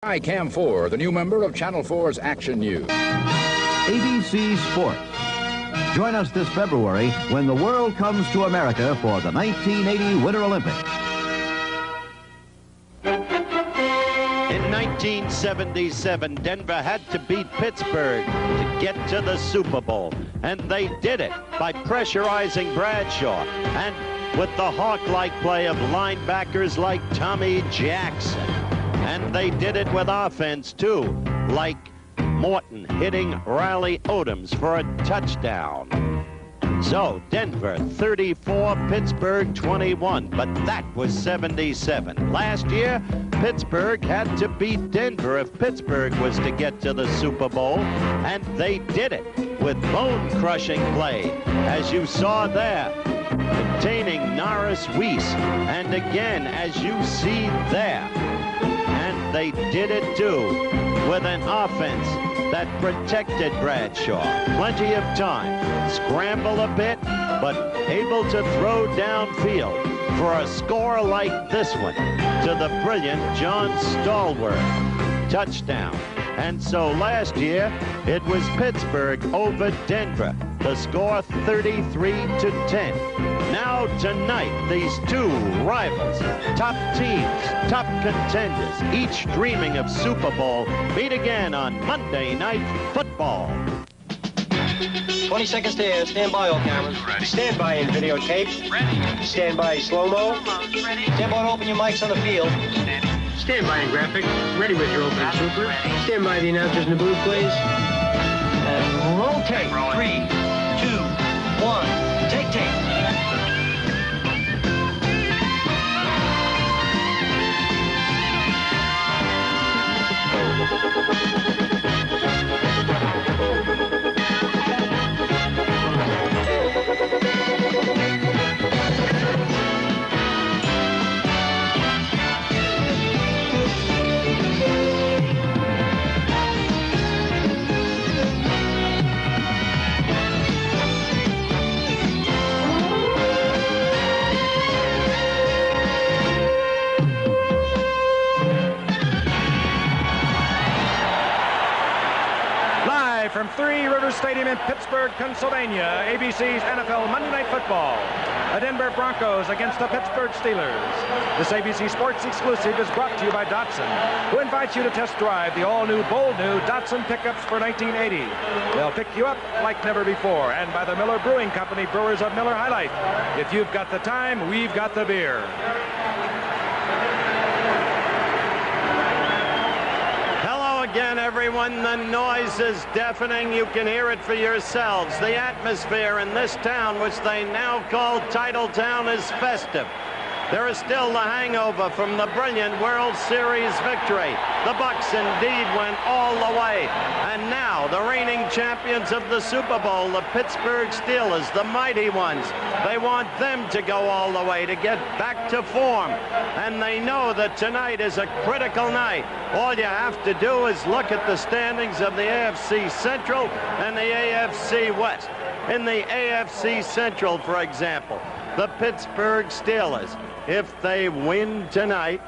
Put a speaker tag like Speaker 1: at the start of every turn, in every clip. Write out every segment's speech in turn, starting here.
Speaker 1: Hi, Cam 4, the new member of Channel 4's Action News.
Speaker 2: ABC Sports. Join us this February when the world comes to America for the 1980 Winter Olympics.
Speaker 3: In 1977, Denver had to beat Pittsburgh to get to the Super Bowl, and they did it by pressurizing Bradshaw and with the hawk-like play of linebackers like Tommy Jackson. And they did it with offense, too, like Morton hitting Riley Odoms for a touchdown. So, Denver 34, Pittsburgh 21, but that was 77. Last year, Pittsburgh had to beat Denver if Pittsburgh was to get to the Super Bowl, and they did it with bone-crushing play, as you saw there, containing Norris Weiss, and again, as you see there. And they did it, too, with an offense that protected Bradshaw. Plenty of time. Scramble a bit, but able to throw downfield for a score like this one to the brilliant John Stallworth. Touchdown. And so last year, it was Pittsburgh over Denver. The score 33-10. Now tonight, these two rivals, top teams, top contenders, each dreaming of Super Bowl, meet again on Monday Night Football.
Speaker 4: 20 seconds to air. Stand by, all cameras.
Speaker 5: Ready.
Speaker 4: Stand by in videotape.
Speaker 5: Ready.
Speaker 4: Stand by slow-mo.
Speaker 5: Ready.
Speaker 4: Stand by to open your mics on the field.
Speaker 5: Steady.
Speaker 6: Stand by in graphics. Ready with your opening super.
Speaker 5: Ready.
Speaker 6: Stand by the announcers in the booth, please.
Speaker 4: And roll tape. 3, 2, 1. Take tape.
Speaker 7: From Three Rivers Stadium in Pittsburgh, Pennsylvania, ABC's NFL Monday Night Football. The Denver Broncos against the Pittsburgh Steelers. This ABC Sports exclusive is brought to you by Datsun, who invites you to test drive the all-new, bold-new Datsun pickups for 1980. They'll pick you up like never before. And by the Miller Brewing Company, brewers of Miller High Life. If you've got the time, we've got the beer.
Speaker 3: Again, everyone, the noise is deafening. You can hear it for yourselves. The atmosphere in this town, which they now call Titletown, is festive. There is still the hangover from the brilliant World Series victory. The Bucs indeed went all the way. And now the reigning champions of the Super Bowl, the Pittsburgh Steelers, the mighty ones, they want them to go all the way to get back to form. And they know that tonight is a critical night. All you have to do is look at the standings of the AFC Central and the AFC West. In the AFC Central, for example, the Pittsburgh Steelers, if they win tonight,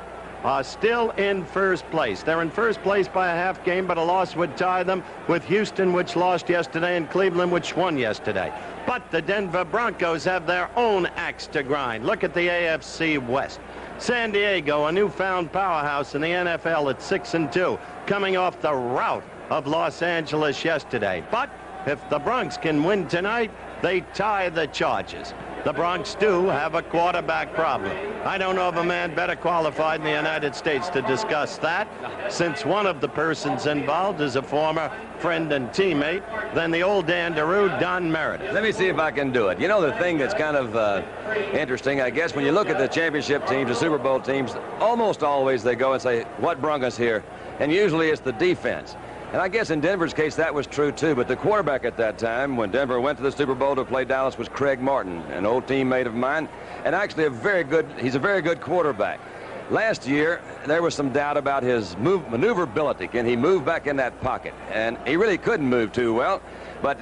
Speaker 3: are still in first place. They're in first place by a half game, but a loss would tie them with Houston, which lost yesterday, and Cleveland, which won yesterday. But the Denver Broncos have their own axe to grind. Look at the AFC West. San Diego, a newfound powerhouse in the NFL at 6-2, coming off the rout of Los Angeles yesterday. But if the Bronx can win tonight, they tie the Chargers. The Bronx do have a quarterback problem. I don't know of a man better qualified in the United States to discuss that, since one of the persons involved is a former friend and teammate than the old Dandaroo, Don Meredith.
Speaker 8: Let me see if I can do it. You know, the thing that's kind of interesting, I guess, when you look at the championship teams, the Super Bowl teams, almost always they go and say, what brung us here? And usually it's the defense. And I guess in Denver's case, that was true, too. But the quarterback at that time, when Denver went to the Super Bowl to play Dallas, was Craig Martin, an old teammate of mine, and actually he's a very good quarterback. Last year, there was some doubt about his maneuverability. Can he move back in that pocket? And he really couldn't move too well. But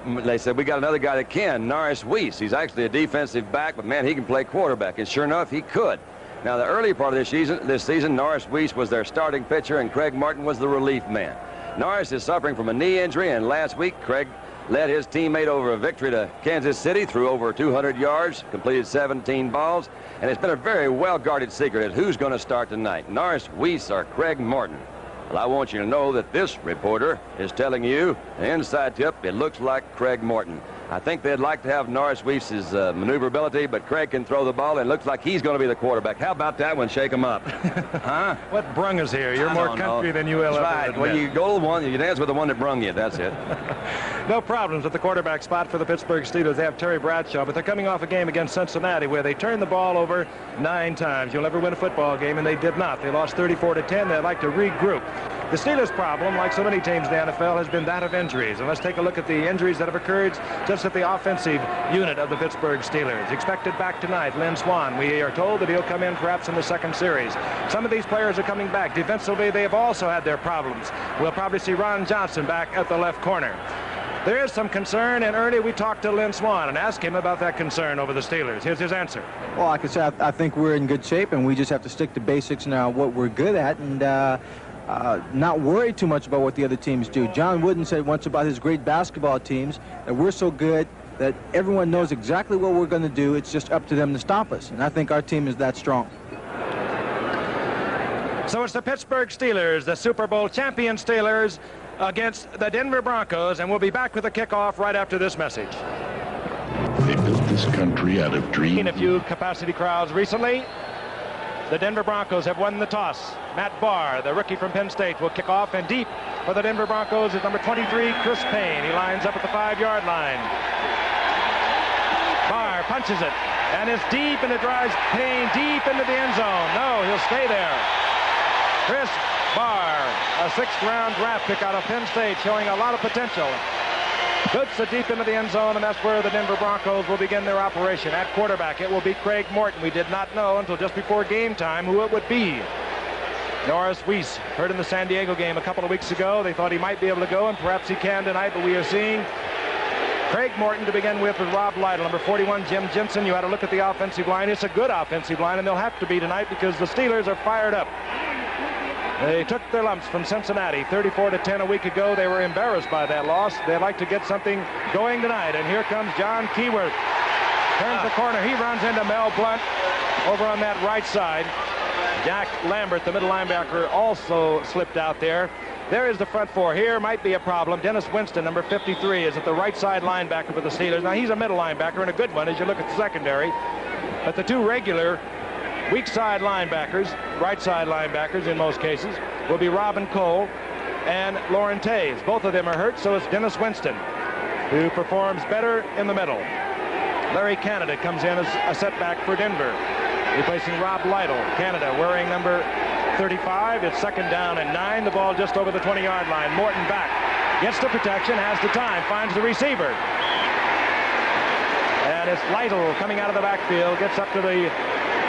Speaker 8: they said, we got another guy that can, Norris Weiss. He's actually a defensive back, but, man, he can play quarterback. And sure enough, he could. Now, the early part of this season, Norris Weiss was their starting pitcher, and Craig Martin was the relief man. Norris is suffering from a knee injury, and last week, Craig led his teammate over a victory to Kansas City, threw over 200 yards, completed 17 balls, and it's been a very well-guarded secret as who's going to start tonight, Norris Weiss or Craig Martin. Well, I want you to know that this reporter is telling you, an inside tip, it looks like Craig Martin. I think they'd like to have Norris Weiss's maneuverability, but Craig can throw the ball, and it looks like he's going to be the quarterback. How about that one? Shake him up. Huh?
Speaker 7: What brung us here? You're more country than you will ever
Speaker 8: admit. Well, you go to the one, you dance with the one that brung you. That's it.
Speaker 7: No problems at the quarterback spot for the Pittsburgh Steelers. They have Terry Bradshaw, but they're coming off a game against Cincinnati where they turned the ball over 9 times. You'll never win a football game, and they did not. They lost 34-10. They'd like to regroup. The Steelers' problem, like so many teams in the NFL, has been that of injuries. And let's take a look at the injuries that have occurred just at the offensive unit of the Pittsburgh Steelers. Expected back tonight, Lynn Swann. We are told that he'll come in perhaps in the second series. Some of these players are coming back. Defensively, they have also had their problems. We'll probably see Ron Johnson back at the left corner. There is some concern, and earlier we talked to Lynn Swann and asked him about that concern over the Steelers. Here's his answer.
Speaker 5: Well, like I said, I think we're in good shape, and we just have to stick to basics now, what we're good at, and not worry too much about what the other teams do. John Wooden said once about his great basketball teams that we're so good that everyone knows exactly what we're going to do. It's just up to them to stop us, and I think our team is that strong.
Speaker 7: So it's the Pittsburgh Steelers, the Super Bowl champion Steelers, against the Denver Broncos, and we'll be back with the kickoff right after this message.
Speaker 9: They built this country out of dreams.
Speaker 7: In a few capacity crowds recently, the Denver Broncos have won the toss. Matt Barr, the rookie from Penn State, will kick off, and deep for the Denver Broncos is number 23, Chris Payne. He lines up at the 5-yard line. Barr punches it, and it's deep, and it drives Payne deep into the end zone. No, he'll stay there. Chris Barr, a 6th-round draft pick out of Penn State, showing a lot of potential. Puts it deep into the end zone, and that's where the Denver Broncos will begin their operation. At quarterback, it will be Craig Morton. We did not know until just before game time who it would be. Norris Weiss, heard in the San Diego game a couple of weeks ago. They thought he might be able to go, and perhaps he can tonight, but we are seeing Craig Morton to begin with Rob Lytle. Number 41, Jim Jensen. You had to look at the offensive line. It's a good offensive line, and they'll have to be tonight because the Steelers are fired up. They took their lumps from Cincinnati 34-10 a week ago. They were embarrassed by that loss. They'd like to get something going tonight. And here comes John Keyworth. Turns the corner. He runs into Mel Blunt over on that right side. Jack Lambert, the middle linebacker, also slipped out there. There is the front four. Here might be a problem. Dennis Winston, number 53, is at the right side linebacker for the Steelers. Now, he's a middle linebacker and a good one as you look at the secondary. But the two regular weak side linebackers, right side linebackers in most cases, will be Robin Cole and Lauren Taves. Both of them are hurt, so it's Dennis Winston who performs better in the middle. Larry Canada comes in as a setback for Denver, replacing Rob Lytle. Canada wearing number 35. It's 2nd down and 9. The ball just over the 20-yard line. Morton back, gets the protection, has the time, finds the receiver. And it's Lytle coming out of the backfield, gets up to the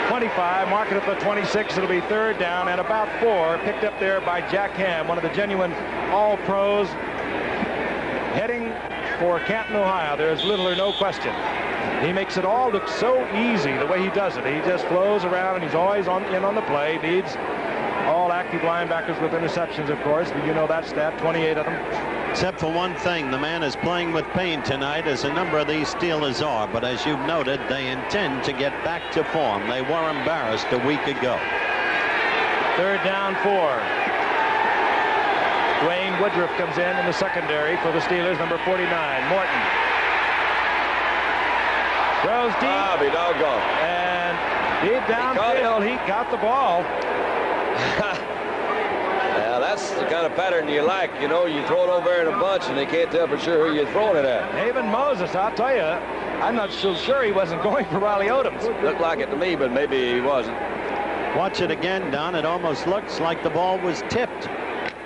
Speaker 7: 25, mark it at the 26. It'll be 3rd down and about 4, picked up there by Jack Ham, one of the genuine all-pros, heading for Canton, Ohio. There's little or no question. He makes it all look so easy the way he does it. He just flows around, and he's always in on the play. Leads all active linebackers with interceptions, of course, but you know that stat, 28 of them.
Speaker 3: Except for one thing, the man is playing with pain tonight, as a number of these Steelers are. But as you've noted, they intend to get back to form. They were embarrassed a week ago.
Speaker 7: 3rd down 4. Dwayne Woodruff comes in the secondary for the Steelers, number 49. Morton throws deep.
Speaker 8: Ah, be doggone.
Speaker 7: And deep downfield, he got the ball.
Speaker 8: Now, that's the kind of pattern you like. You know, you throw it over there in a bunch, and they can't tell for sure who you're throwing it at.
Speaker 7: Haven Moses, I'll tell you, I'm not so sure he wasn't going for Riley Odoms.
Speaker 8: Looked like it to me, but maybe he wasn't.
Speaker 3: Watch it again, Don. It almost looks like the ball was tipped.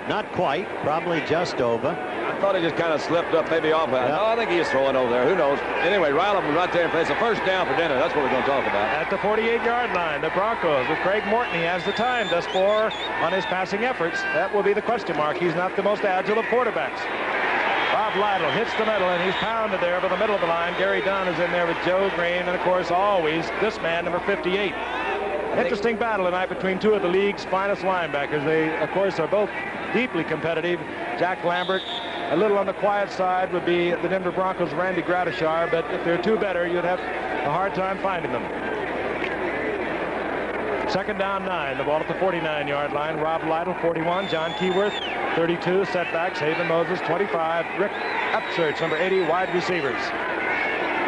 Speaker 3: Not quite, probably just over.
Speaker 8: I thought he just kind of slipped up, maybe off. Yep. No, I think he was throwing over there. Who knows? Anyway, Riley was right there in place. A 1st down for Denver. That's what we're going to talk about.
Speaker 7: At the 48-yard line, the Broncos with Craig Morton. He has the time thus far on his passing efforts. That will be the question mark. He's not the most agile of quarterbacks. Bob Lytle hits the middle, and he's pounded there over the middle of the line. Gary Dunn is in there with Joe Green, and, of course, always this man, number 58. Interesting battle tonight between two of the league's finest linebackers. They, of course, are both deeply competitive. Jack Lambert, a little on the quiet side, would be the Denver Broncos' Randy Bradshaw, but if there are two better, you'd have a hard time finding them. Second down 9, the ball at the 49-yard line. Rob Lytle, 41. John Keyworth, 32. Setbacks. Haven Moses, 25. Rick Upchurch, number 80, wide receivers.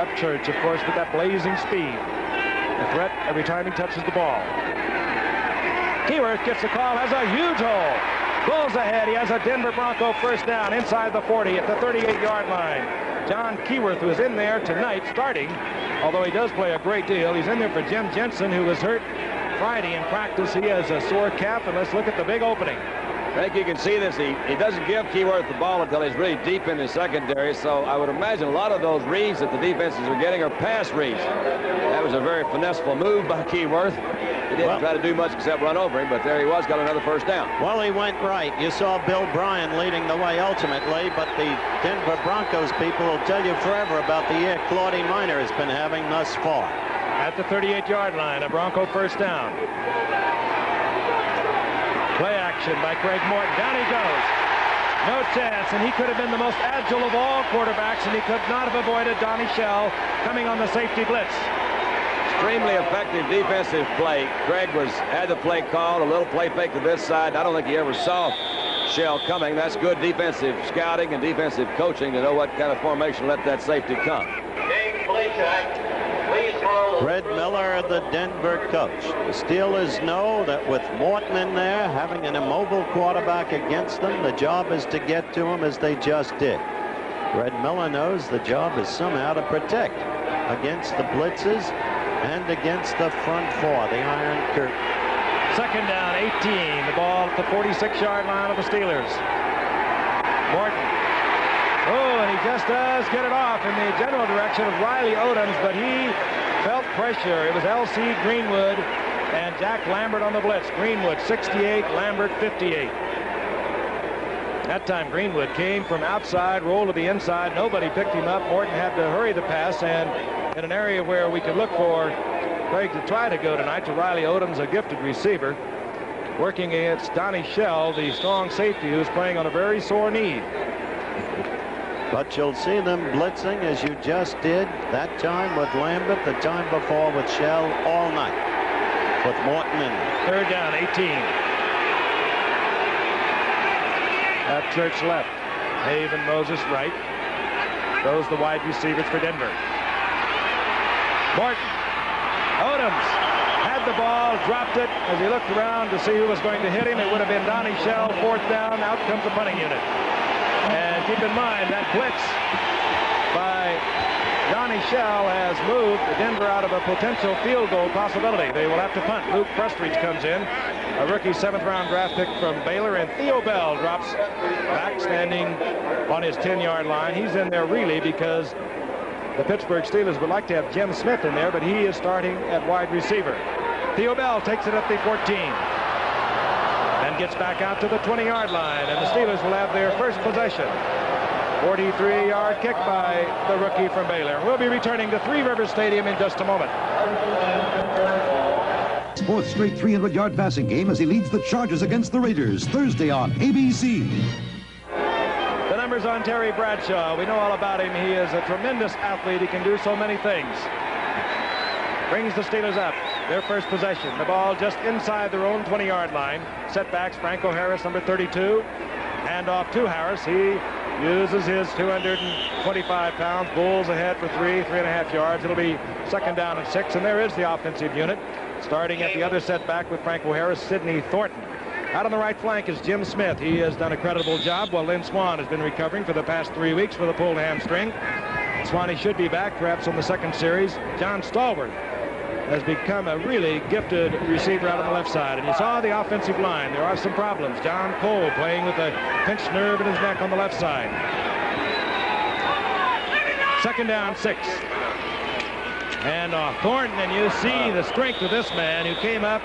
Speaker 7: Upchurch, of course, with that blazing speed. A threat every time he touches the ball. Keyworth gets the call, has a huge hole. Bulls ahead. He has a Denver Bronco first down inside the 40 at the 38-yard line. John Keyworth, who is in there tonight starting, although he does play a great deal. He's in there for Jim Jensen, who was hurt Friday in practice. He has a sore calf, and let's look at the big opening.
Speaker 8: I think you can see this. He doesn't give Keyworth the ball until he's really deep in his secondary, so I would imagine a lot of those reads that the defenses are getting are pass reads. That was a very finesseful move by Keyworth. He didn't try to do much except run over him, but there he was, got another first down.
Speaker 3: Well, he went right. You saw Bill Bryan leading the way ultimately, but the Denver Broncos people will tell you forever about the year Claudie Miner has been having thus far.
Speaker 7: At the 38-yard line, a Bronco first down. Play action by Craig Morton. Down he goes. No chance, and he could have been the most agile of all quarterbacks, and he could not have avoided Donnie Shell coming on the safety blitz.
Speaker 8: Extremely effective defensive play. Craig had the play called, a little play fake to this side. I don't think he ever saw Shell coming. That's good defensive scouting and defensive coaching to know what kind of formation let that safety come.
Speaker 3: Fred Miller, the Denver coach. The Steelers know that with Morton in there, having an immobile quarterback against them, the job is to get to him as they just did. Fred Miller knows the job is somehow to protect against the blitzes and against the front four, the Iron Curtain.
Speaker 7: Second down, 18. The ball at the 46-yard line of the Steelers. Morton. Oh, and he just does get it off in the general direction of Riley Odoms, but he felt pressure. It was L.C. Greenwood and Jack Lambert on the blitz. Greenwood 68, Lambert 58. That time Greenwood came from outside, rolled to the inside. Nobody picked him up. Morton had to hurry the pass, and in an area where we could look for Craig to try to go tonight to Riley Odoms, a gifted receiver, working against Donnie Shell, the strong safety who's playing on a very sore knee.
Speaker 3: But you'll see them blitzing as you just did that time with Lambert, the time before with Shell, all night with Morton in there.
Speaker 7: Third down, 18. Upchurch left. Haven Moses right. Those the wide receivers for Denver. Morton. Odoms had the ball, dropped it. As he looked around to see who was going to hit him, it would have been Donnie Shell. Fourth down, out comes the punting unit. And keep in mind that blitz by Donnie Shell has moved Denver out of a potential field goal possibility. They will have to punt. Luke Prestridge comes in, a rookie 7th-round draft pick from Baylor, and Theo Bell drops back, standing on his 10-yard line. He's in there really because the Pittsburgh Steelers would like to have Jim Smith in there, but he is starting at wide receiver. Theo Bell takes it at the 14. And gets back out to the 20-yard line, and the Steelers will have their first possession. 43-yard kick by the rookie from Baylor. We'll be returning to Three Rivers Stadium in just a moment.
Speaker 2: Fourth straight 300-yard passing game as he leads the Chargers against the Raiders Thursday on ABC.
Speaker 7: The numbers on Terry Bradshaw. We know all about him. He is a tremendous athlete. He can do so many things. Brings the Steelers up. Their first possession. The ball just inside their own 20-yard line. Setbacks, Franco Harris, number 32. Hand off to Harris. He uses his 225 pounds. Bulls ahead for 3.5 yards. It'll be second down and 6. And there is the offensive unit. Starting at the other setback with Franco Harris, Sidney Thornton. Out on the right flank is Jim Smith. He has done a creditable job while Lynn Swan has been recovering for the past 3 weeks with a pulled hamstring. Swanee should be back perhaps on the second series. John Stallworth has become a really gifted receiver out on the left side. And you saw the offensive line. There are some problems. John Cole playing with a pinched nerve in his neck on the left side. Second down, 6. And Thornton, and you see the strength of this man who came up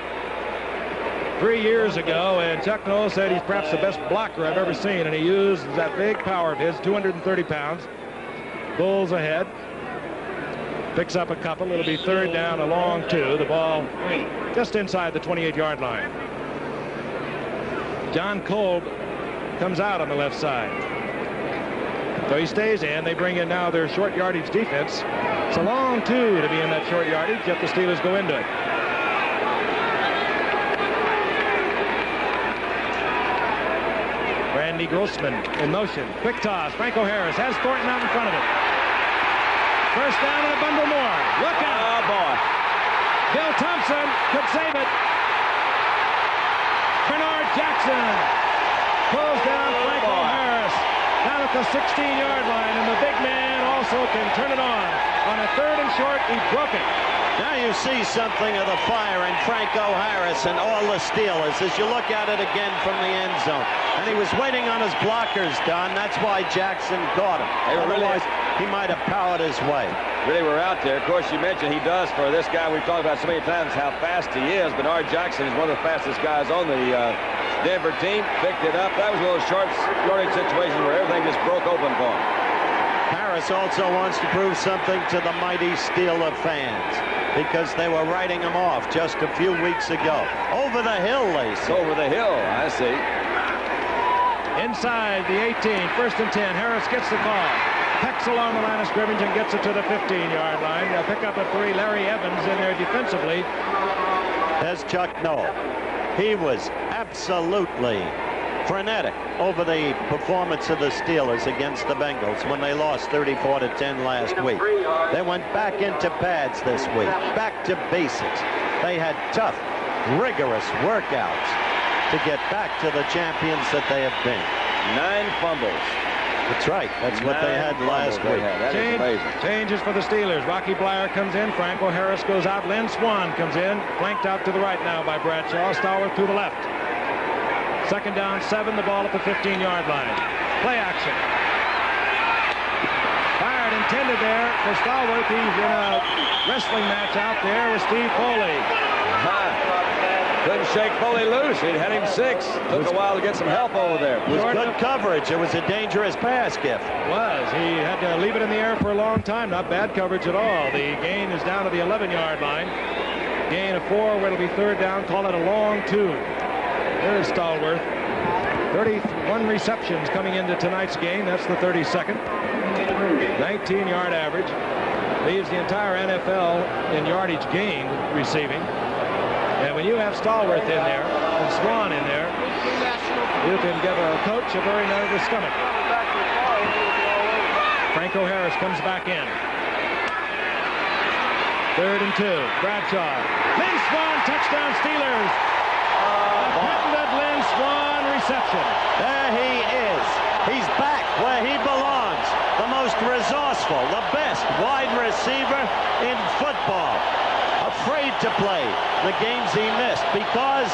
Speaker 7: 3 years ago, and Chuck Noll said he's perhaps the best blocker I've ever seen, and he uses that big power of his, 230 pounds. Bulls ahead. Picks up a couple. It'll be third down, a long 2. The ball just inside the 28-yard line. John Kolb comes out on the left side. So he stays in. They bring in now their short yardage defense. It's a long 2 to be in that short yardage, yet the Steelers go into it. Randy Grossman in motion. Quick toss. Franco Harris has Thornton out in front of it. First down and a bundle more. Look out.
Speaker 8: Oh, boy.
Speaker 7: Bill Thompson could save it. Bernard Jackson pulls down Franco Harris down at the 16-yard line, and the big man also can turn it on a 3rd and short. He broke it.
Speaker 3: Now you see something of the fire in Franco Harris and all the Steelers as you look at it again from the end zone. And he was waiting on his blockers, Don. That's why Jackson caught him. Otherwise, he might have powered his way.
Speaker 8: Really were out there. Of course, you mentioned he does for this guy. We've talked about so many times how fast he is. Bernard Jackson is one of the fastest guys on the Denver team. Picked it up. That was one of those short yardage situations where everything just broke open for him.
Speaker 3: Harris also wants to prove something to the mighty Steeler fans, because they were writing him off just a few weeks ago. Over the hill, they say.
Speaker 8: Over the hill, I see.
Speaker 7: Inside the 18, 1st and 10. Harris gets the call. Pecks along the line of scrimmage and gets it to the 15-yard line. They'll pick up a 3. Larry Evans in there defensively.
Speaker 3: There's Chuck Noll. He was absolutely frenetic over the performance of the Steelers against the Bengals when they lost 34-10 last week. They went back into pads this week, back to basics. They had tough, rigorous workouts to get back to the champions that they have been.
Speaker 8: 9 fumbles.
Speaker 3: That's right. That's what they had last week.
Speaker 8: That is amazing.
Speaker 7: Changes for the Steelers. Rocky Bleier comes in. Franco Harris goes out. Lynn Swann comes in. Flanked out to the right now by Bradshaw. Stallworth to the left. 2nd down, 7. The ball at the 15-yard line. Play action. Fired intended there for Stallworth. He's in a wrestling match out there with Steve Foley.
Speaker 8: Couldn't shake Foley loose. He had him 6. Took a while to get some help over there.
Speaker 3: It was good coverage. It was a dangerous pass, Giff.
Speaker 7: It was. He had to leave it in the air for a long time. Not bad coverage at all. The gain is down to the 11-yard line. Gain of 4 where it'll be 3rd down. Call it a long 2. There's Stallworth. 31 receptions coming into tonight's game. That's the 32nd. 19-yard average. Leaves the entire NFL in yardage gained receiving. And when you have Stallworth in there and Swann in there, you can give a coach a very nervous stomach. Franco Harris comes back in. 3rd and 2. Bradshaw. Lynn Swann, touchdown Steelers. Patented Lynn Swann reception.
Speaker 3: There he is. He's back where he belongs. The most resourceful, the best wide receiver in football. Afraid to play the games he missed because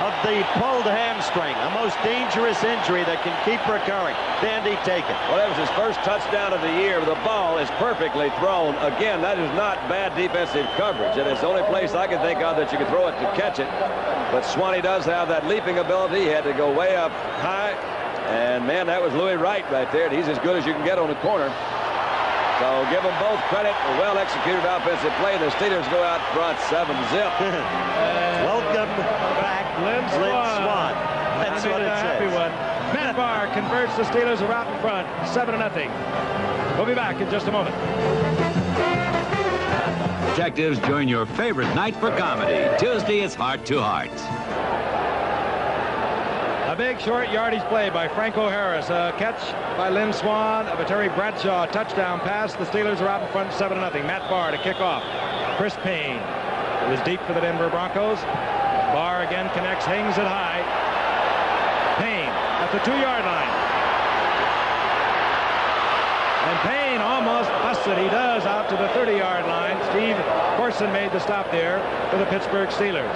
Speaker 3: of the pulled hamstring, a most dangerous injury that can keep recurring. Dandy, take it.
Speaker 8: Well, that was his first touchdown of the year. The ball is perfectly thrown. Again, that is not bad defensive coverage, and it's the only place I can think of that you can throw it to catch it. But Swanee does have that leaping ability. He had to go way up high, and man, that was Louis Wright right there. He's as good as you can get on the corner. So give them both credit for well-executed offensive play. The Steelers go out front 7-zip.
Speaker 3: Welcome back, Lynn Swann. That's what it says.
Speaker 7: Happy one. Matt Barr converts. The Steelers are out in front, 7-0. We'll be back in just a moment.
Speaker 10: Detectives, join your favorite night for comedy. Tuesday is Heart to Heart.
Speaker 7: A big short yardage play by Franco Harris. A catch by Lynn Swann of a Terry Bradshaw touchdown pass. The Steelers are out in front 7-0. Matt Barr to kick off. Chris Payne. It was deep for the Denver Broncos. Barr again connects, hangs it high. Payne at the 2-yard line. And Payne almost busted. He does out to the 30-yard line. Steve Corson made the stop there for the Pittsburgh Steelers.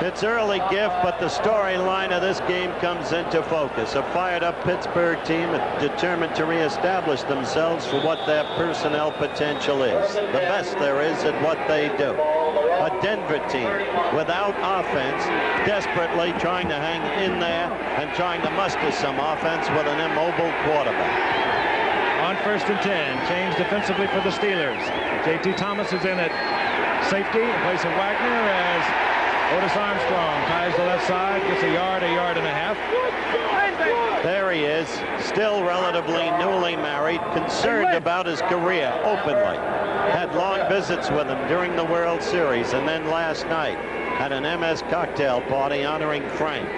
Speaker 3: It's early, Giff, but the storyline of this game comes into focus. A fired-up Pittsburgh team determined to reestablish themselves for what their personnel potential is. The best there is at what they do. A Denver team without offense, desperately trying to hang in there and trying to muster some offense with an immobile quarterback.
Speaker 7: On 1st and 10. Change defensively for the Steelers. J.T. Thomas is in at safety in place of Wagner as Otis Armstrong ties the left side, gets a yard and a half.
Speaker 3: There he is, still relatively newly married, concerned about his career openly. Had long visits with him during the World Series, and then last night at an MS cocktail party honoring Frank.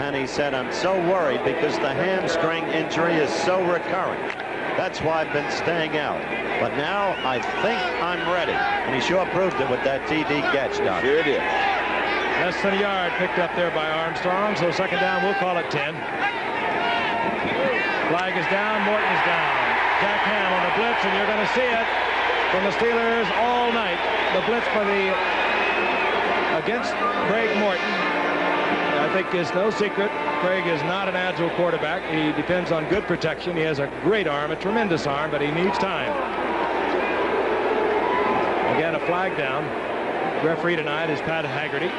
Speaker 3: And he said, I'm so worried because the hamstring injury is so recurrent. That's why I've been staying out. But now I think I'm ready. And he sure proved it with that TD catch, Doc.
Speaker 8: Sure did.
Speaker 7: Less than a yard picked up there by Armstrong, so second down, we'll call it 10. Flag is down, Morton is down. Jack Ham on the blitz, and you're going to see it from the Steelers all night. The blitz against Craig Morton. I think it's no secret, Craig is not an agile quarterback. He depends on good protection. He has a great arm, a tremendous arm, but he needs time. Again, a flag down. Referee tonight is Pat Haggerty.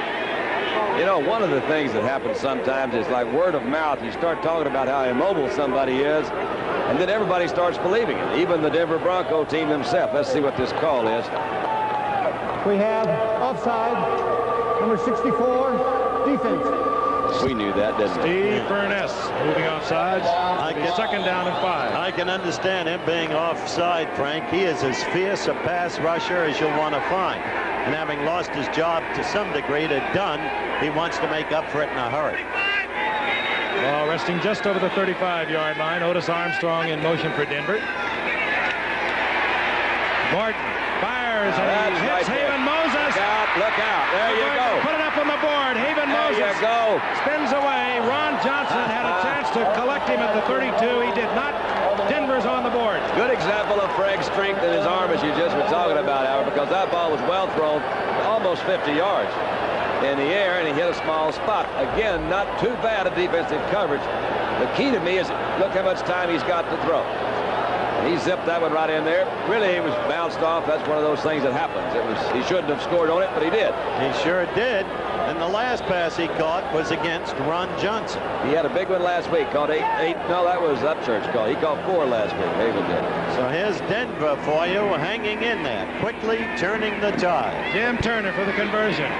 Speaker 8: You know, one of the things that happens sometimes is like word of mouth. You start talking about how immobile somebody is, and then everybody starts believing it, even the Denver Bronco team themselves. Let's see what this call is.
Speaker 11: We have offside, number 64, defense.
Speaker 8: We knew that, didn't we?
Speaker 7: Steve Furness moving offsides. Second down and 5.
Speaker 3: I can understand him being offside, Frank. He is as fierce a pass rusher as you'll want to find. And having lost his job to some degree to Dunn, he wants to make up for it in a hurry.
Speaker 7: Ball resting just over the 35-yard line. Otis Armstrong in motion for Denver. Martin fires and he hits Haven Moses.
Speaker 8: Look out. There you go.
Speaker 7: Put it up on the board. Haven Moses
Speaker 8: there you go.
Speaker 7: Spins away. Ron Johnson had a chance to collect him at the 32. He did not. Denver's on the board.
Speaker 8: Good example of Frank's strength in his arm, as you just were talking about, Howard, because that ball was well thrown, almost 50 yards in the air, and he hit a small spot. Again, not too bad a defensive coverage. The key to me is look how much time he's got to throw. And he zipped that one right in there. Really, he was bounced off. That's one of those things that happens. He shouldn't have scored on it, but he did.
Speaker 3: He sure did. And the last pass he caught was against Ron Johnson.
Speaker 8: He had a big one last week. Caught 8. No, that was Upchurch call. He caught 4 last week. Haven did.
Speaker 3: So here's Denver for you, hanging in there, quickly turning the tide.
Speaker 7: Jim Turner for the conversion.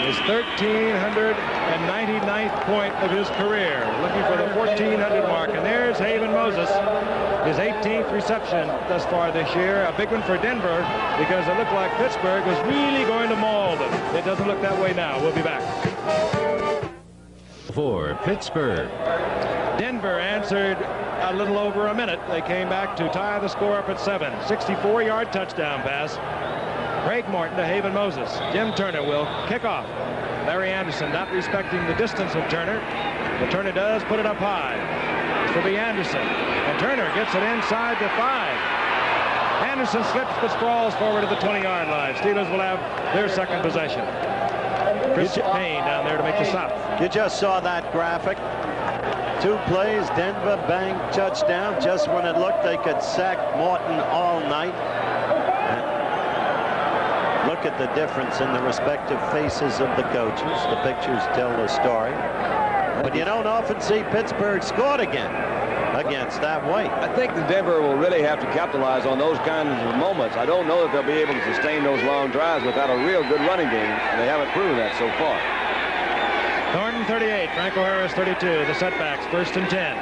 Speaker 7: His 1,399th point of his career, looking for the 1,400 mark. And there's Haven Moses, his 18th reception thus far this year. A big one for Denver because it looked like Pittsburgh was really going to maul them. It doesn't look that way now. We'll be back.
Speaker 10: For Pittsburgh.
Speaker 7: Denver answered a little over a minute. They came back to tie the score up at 7. 64-yard touchdown pass. Craig Morton to Haven Moses. Jim Turner will kick off. Larry Anderson not respecting the distance of Turner, but Turner does put it up high. This will be Anderson, and Turner gets it inside the 5. Anderson slips but sprawls forward to the 20-yard line. Steelers will have their second possession. Chris Payne down there to make the stop.
Speaker 3: You just saw that graphic. 2 plays, Denver bang touchdown just when it looked they could sack Morton all night. Look at the difference in the respective faces of the coaches. The pictures tell the story. But you don't often see Pittsburgh scored again against that way.
Speaker 8: I think the Denver will really have to capitalize on those kinds of moments. I don't know that they'll be able to sustain those long drives without a real good running game, and they haven't proven that so far.
Speaker 7: Thornton 38, Franco Harris 32. The setbacks, 1st and 10.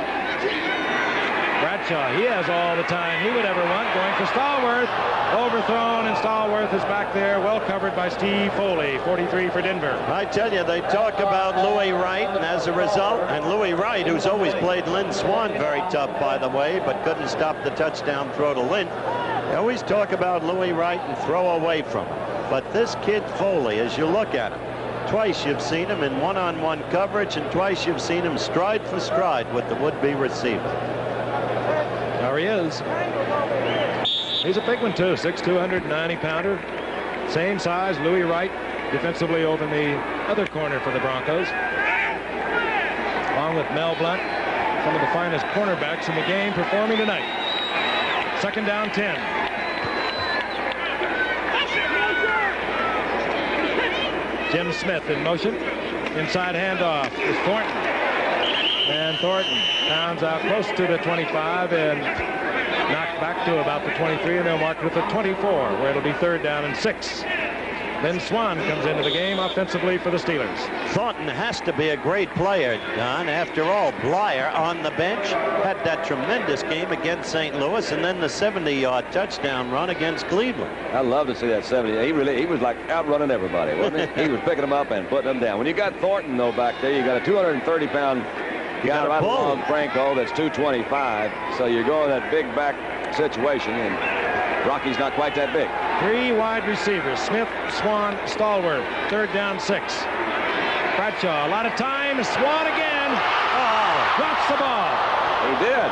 Speaker 7: Bradshaw, he has all the time he would ever want, going for Stallworth. Overthrown, and Stallworth is back there, well covered by Steve Foley, 43 for Denver.
Speaker 3: I tell you, they talk about Louis Wright, and as a result, and Louis Wright, who's always played Lynn Swann very tough, by the way, but couldn't stop the touchdown throw to Lynn. They always talk about Louis Wright and throw away from him. But this kid Foley, as you look at him, twice you've seen him in one-on-one coverage, and twice you've seen him stride for stride with the would-be receiver.
Speaker 7: There he is. He's a big one, too. 6'2", 190-pounder. Same size, Louis Wright, defensively over in the other corner for the Broncos. Along with Mel Blount, some of the finest cornerbacks in the game performing tonight. Second down, 10. Jim Smith in motion. Inside handoff is Thornton. And Thornton pounds out close to the 25 and knocked back to about the 23, and they'll mark it at the 24, where it'll be 3rd down and 6. Then Swan comes into the game offensively for the Steelers.
Speaker 3: Thornton has to be a great player, Don. After all, Blyer on the bench had that tremendous game against St. Louis, and then the 70-yard touchdown run against Cleveland.
Speaker 8: I love to see that 70. He was like outrunning everybody, wasn't he? He was picking them up and putting them down. When you got Thornton, though, back there, you got a 230-pound guy right along Franco that's 225. So you're going that big back situation, and Rocky's not quite that big.
Speaker 7: 3 wide receivers, Smith, Swan, Stallworth. 3rd down, 6. Bradshaw, a lot of time. Swan again. Drops the ball.
Speaker 8: He did.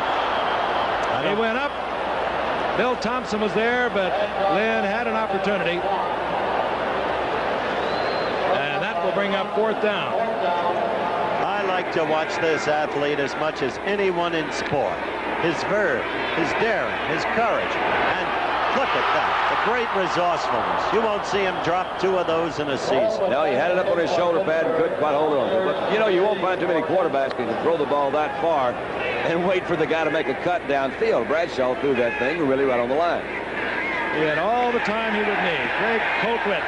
Speaker 7: He went up. Bill Thompson was there, but Lynn had an opportunity. And that will bring up 4th down.
Speaker 3: I like to watch this athlete as much as anyone in sport. His verve, his daring, his courage, and look at that, the great resourcefulness. You won't see him drop 2 of those in a season.
Speaker 8: No, he had it up on his shoulder pad and couldn't quite hold on to it. But, you know, you won't find too many quarterbacks who can throw the ball that far and wait for the guy to make a cut downfield. Bradshaw threw that thing really right on the line.
Speaker 7: He had all the time he would need. Greg Colquitt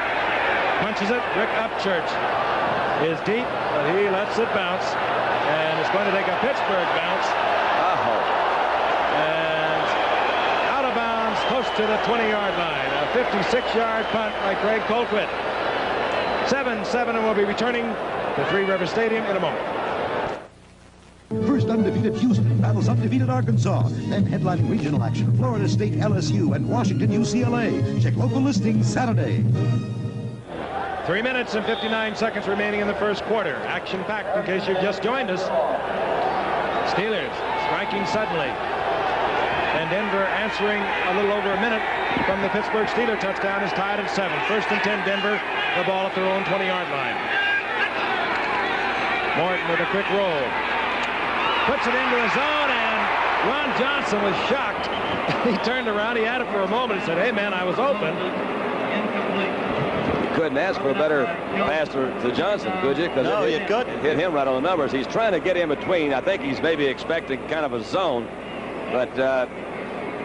Speaker 7: punches it. Rick Upchurch is deep, but he lets it bounce. And it's going to take a Pittsburgh bounce. And out of bounds, close to the 20-yard line. A 56-yard punt by Greg Colquitt. 7-7, and we'll be returning to Three River Stadium in a moment.
Speaker 12: First undefeated Houston battles undefeated Arkansas. Then headlining regional action, Florida State LSU and Washington UCLA. Check local listings Saturday.
Speaker 7: 3 minutes and 59 seconds remaining in the first quarter. Action-packed in case you've just joined us. Steelers striking suddenly. And Denver answering a little over a minute from the Pittsburgh Steelers touchdown is tied at 7. 1st and 10 Denver, the ball at their own 20-yard line. Morton with a quick roll. Puts it into the zone, and Ron Johnson was shocked. He turned around, he had it for a moment, and said, hey man, I was open.
Speaker 8: Couldn't ask for a better pass to Johnson, could you?
Speaker 3: No, you couldn't.
Speaker 8: Hit him right on the numbers. He's trying to get in between. I think he's maybe expecting kind of a zone, but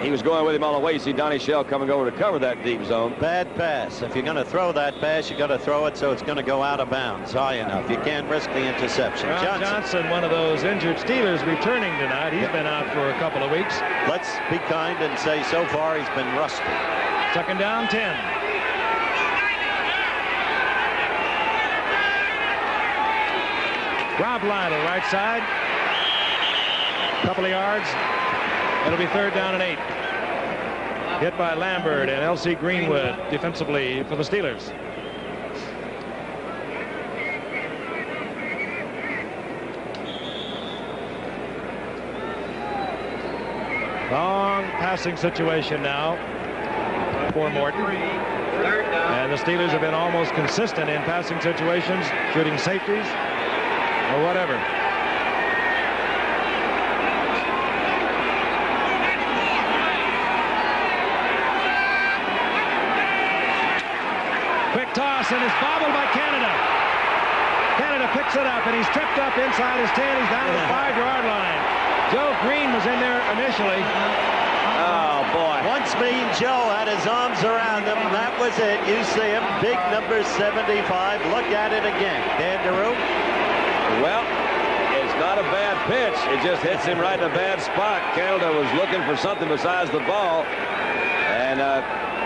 Speaker 8: he was going with him all the way. You see Donnie Shell coming over to cover that deep zone.
Speaker 3: Bad pass. If you're going to throw that pass, you got to throw it so it's going to go out of bounds high enough. You can't risk the interception.
Speaker 7: Ron Johnson, one of those injured Steelers, returning tonight. He's been out for a couple of weeks.
Speaker 3: Let's be kind and say so far he's been rusty.
Speaker 7: 2nd down, 10. Rob Lytle, right side. Couple of yards. It'll be 3rd down and 8. Hit by Lambert and L.C. Greenwood defensively for the Steelers. Long passing situation now for Morton. And the Steelers have been almost consistent in passing situations, shooting safeties or whatever. Quick toss, and it's bobbled by Canada. Canada picks it up, and he's tripped up inside his 10. He's down to the 5-yard line. Joe Green was in there initially.
Speaker 3: Oh, boy. Once Mean Joe had his arms around him, that was it. You see him, big number 75. Look at it again. Dandaroo.
Speaker 8: Well, it's not a bad pitch. It just hits him right in a bad spot. Canada was looking for something besides the ball, and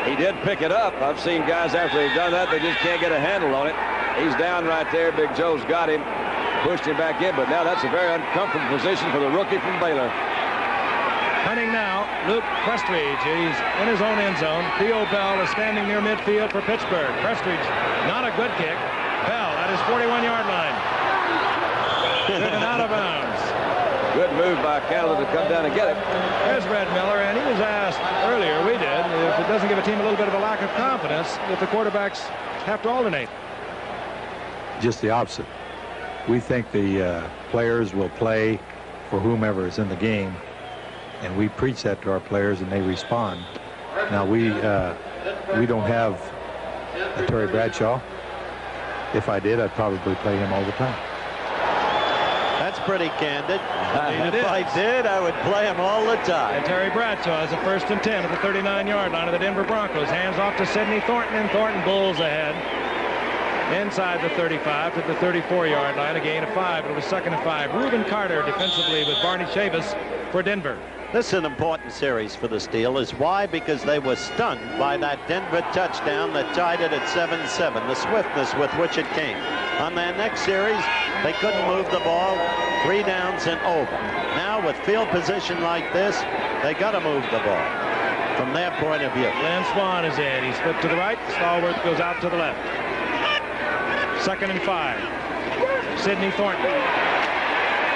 Speaker 8: he did pick it up. I've seen guys after they've done that, they just can't get a handle on it. He's down right there. Big Joe's got him, pushed him back in, but now that's a very uncomfortable position for the rookie from Baylor.
Speaker 7: Hunting now, Luke Prestridge. He's in his own end zone. Theo Bell is standing near midfield for Pittsburgh. Prestridge, not a good kick. Bell at his 41-yard line. Driven out of bounds.
Speaker 8: Good move by Canada to come down and get it.
Speaker 7: There's Red Miller, and he was asked earlier, we did, if it doesn't give a team a little bit of a lack of confidence if the quarterbacks have to alternate.
Speaker 5: Just the opposite. We think the players will play for whomever is in the game, and we preach that to our players, and they respond. Now, we don't have a Terry Bradshaw. If I did, I'd probably play him all the time.
Speaker 3: That's pretty candid. If I did, I would play him all the time.
Speaker 7: And Terry Bradshaw has a 1st and 10 at the 39-yard line of the Denver Broncos. Hands off to Sidney Thornton, and Thornton bulls ahead. Inside the 35 to the 34-yard line, a gain of 5. It was 2nd and 5. Reuben Carter defensively with Barney Chavis for Denver.
Speaker 3: This is an important series for the Steelers. Why? Because they were stunned by that Denver touchdown that tied it at 7-7, the swiftness with which it came. On their next series, they couldn't move the ball. 3 downs and over. Now, with field position like this, they got to move the ball from their point of view.
Speaker 7: Lynn Swann is in. He's flipped to the right. Stallworth goes out to the left. 2nd and 5. Sidney Thornton.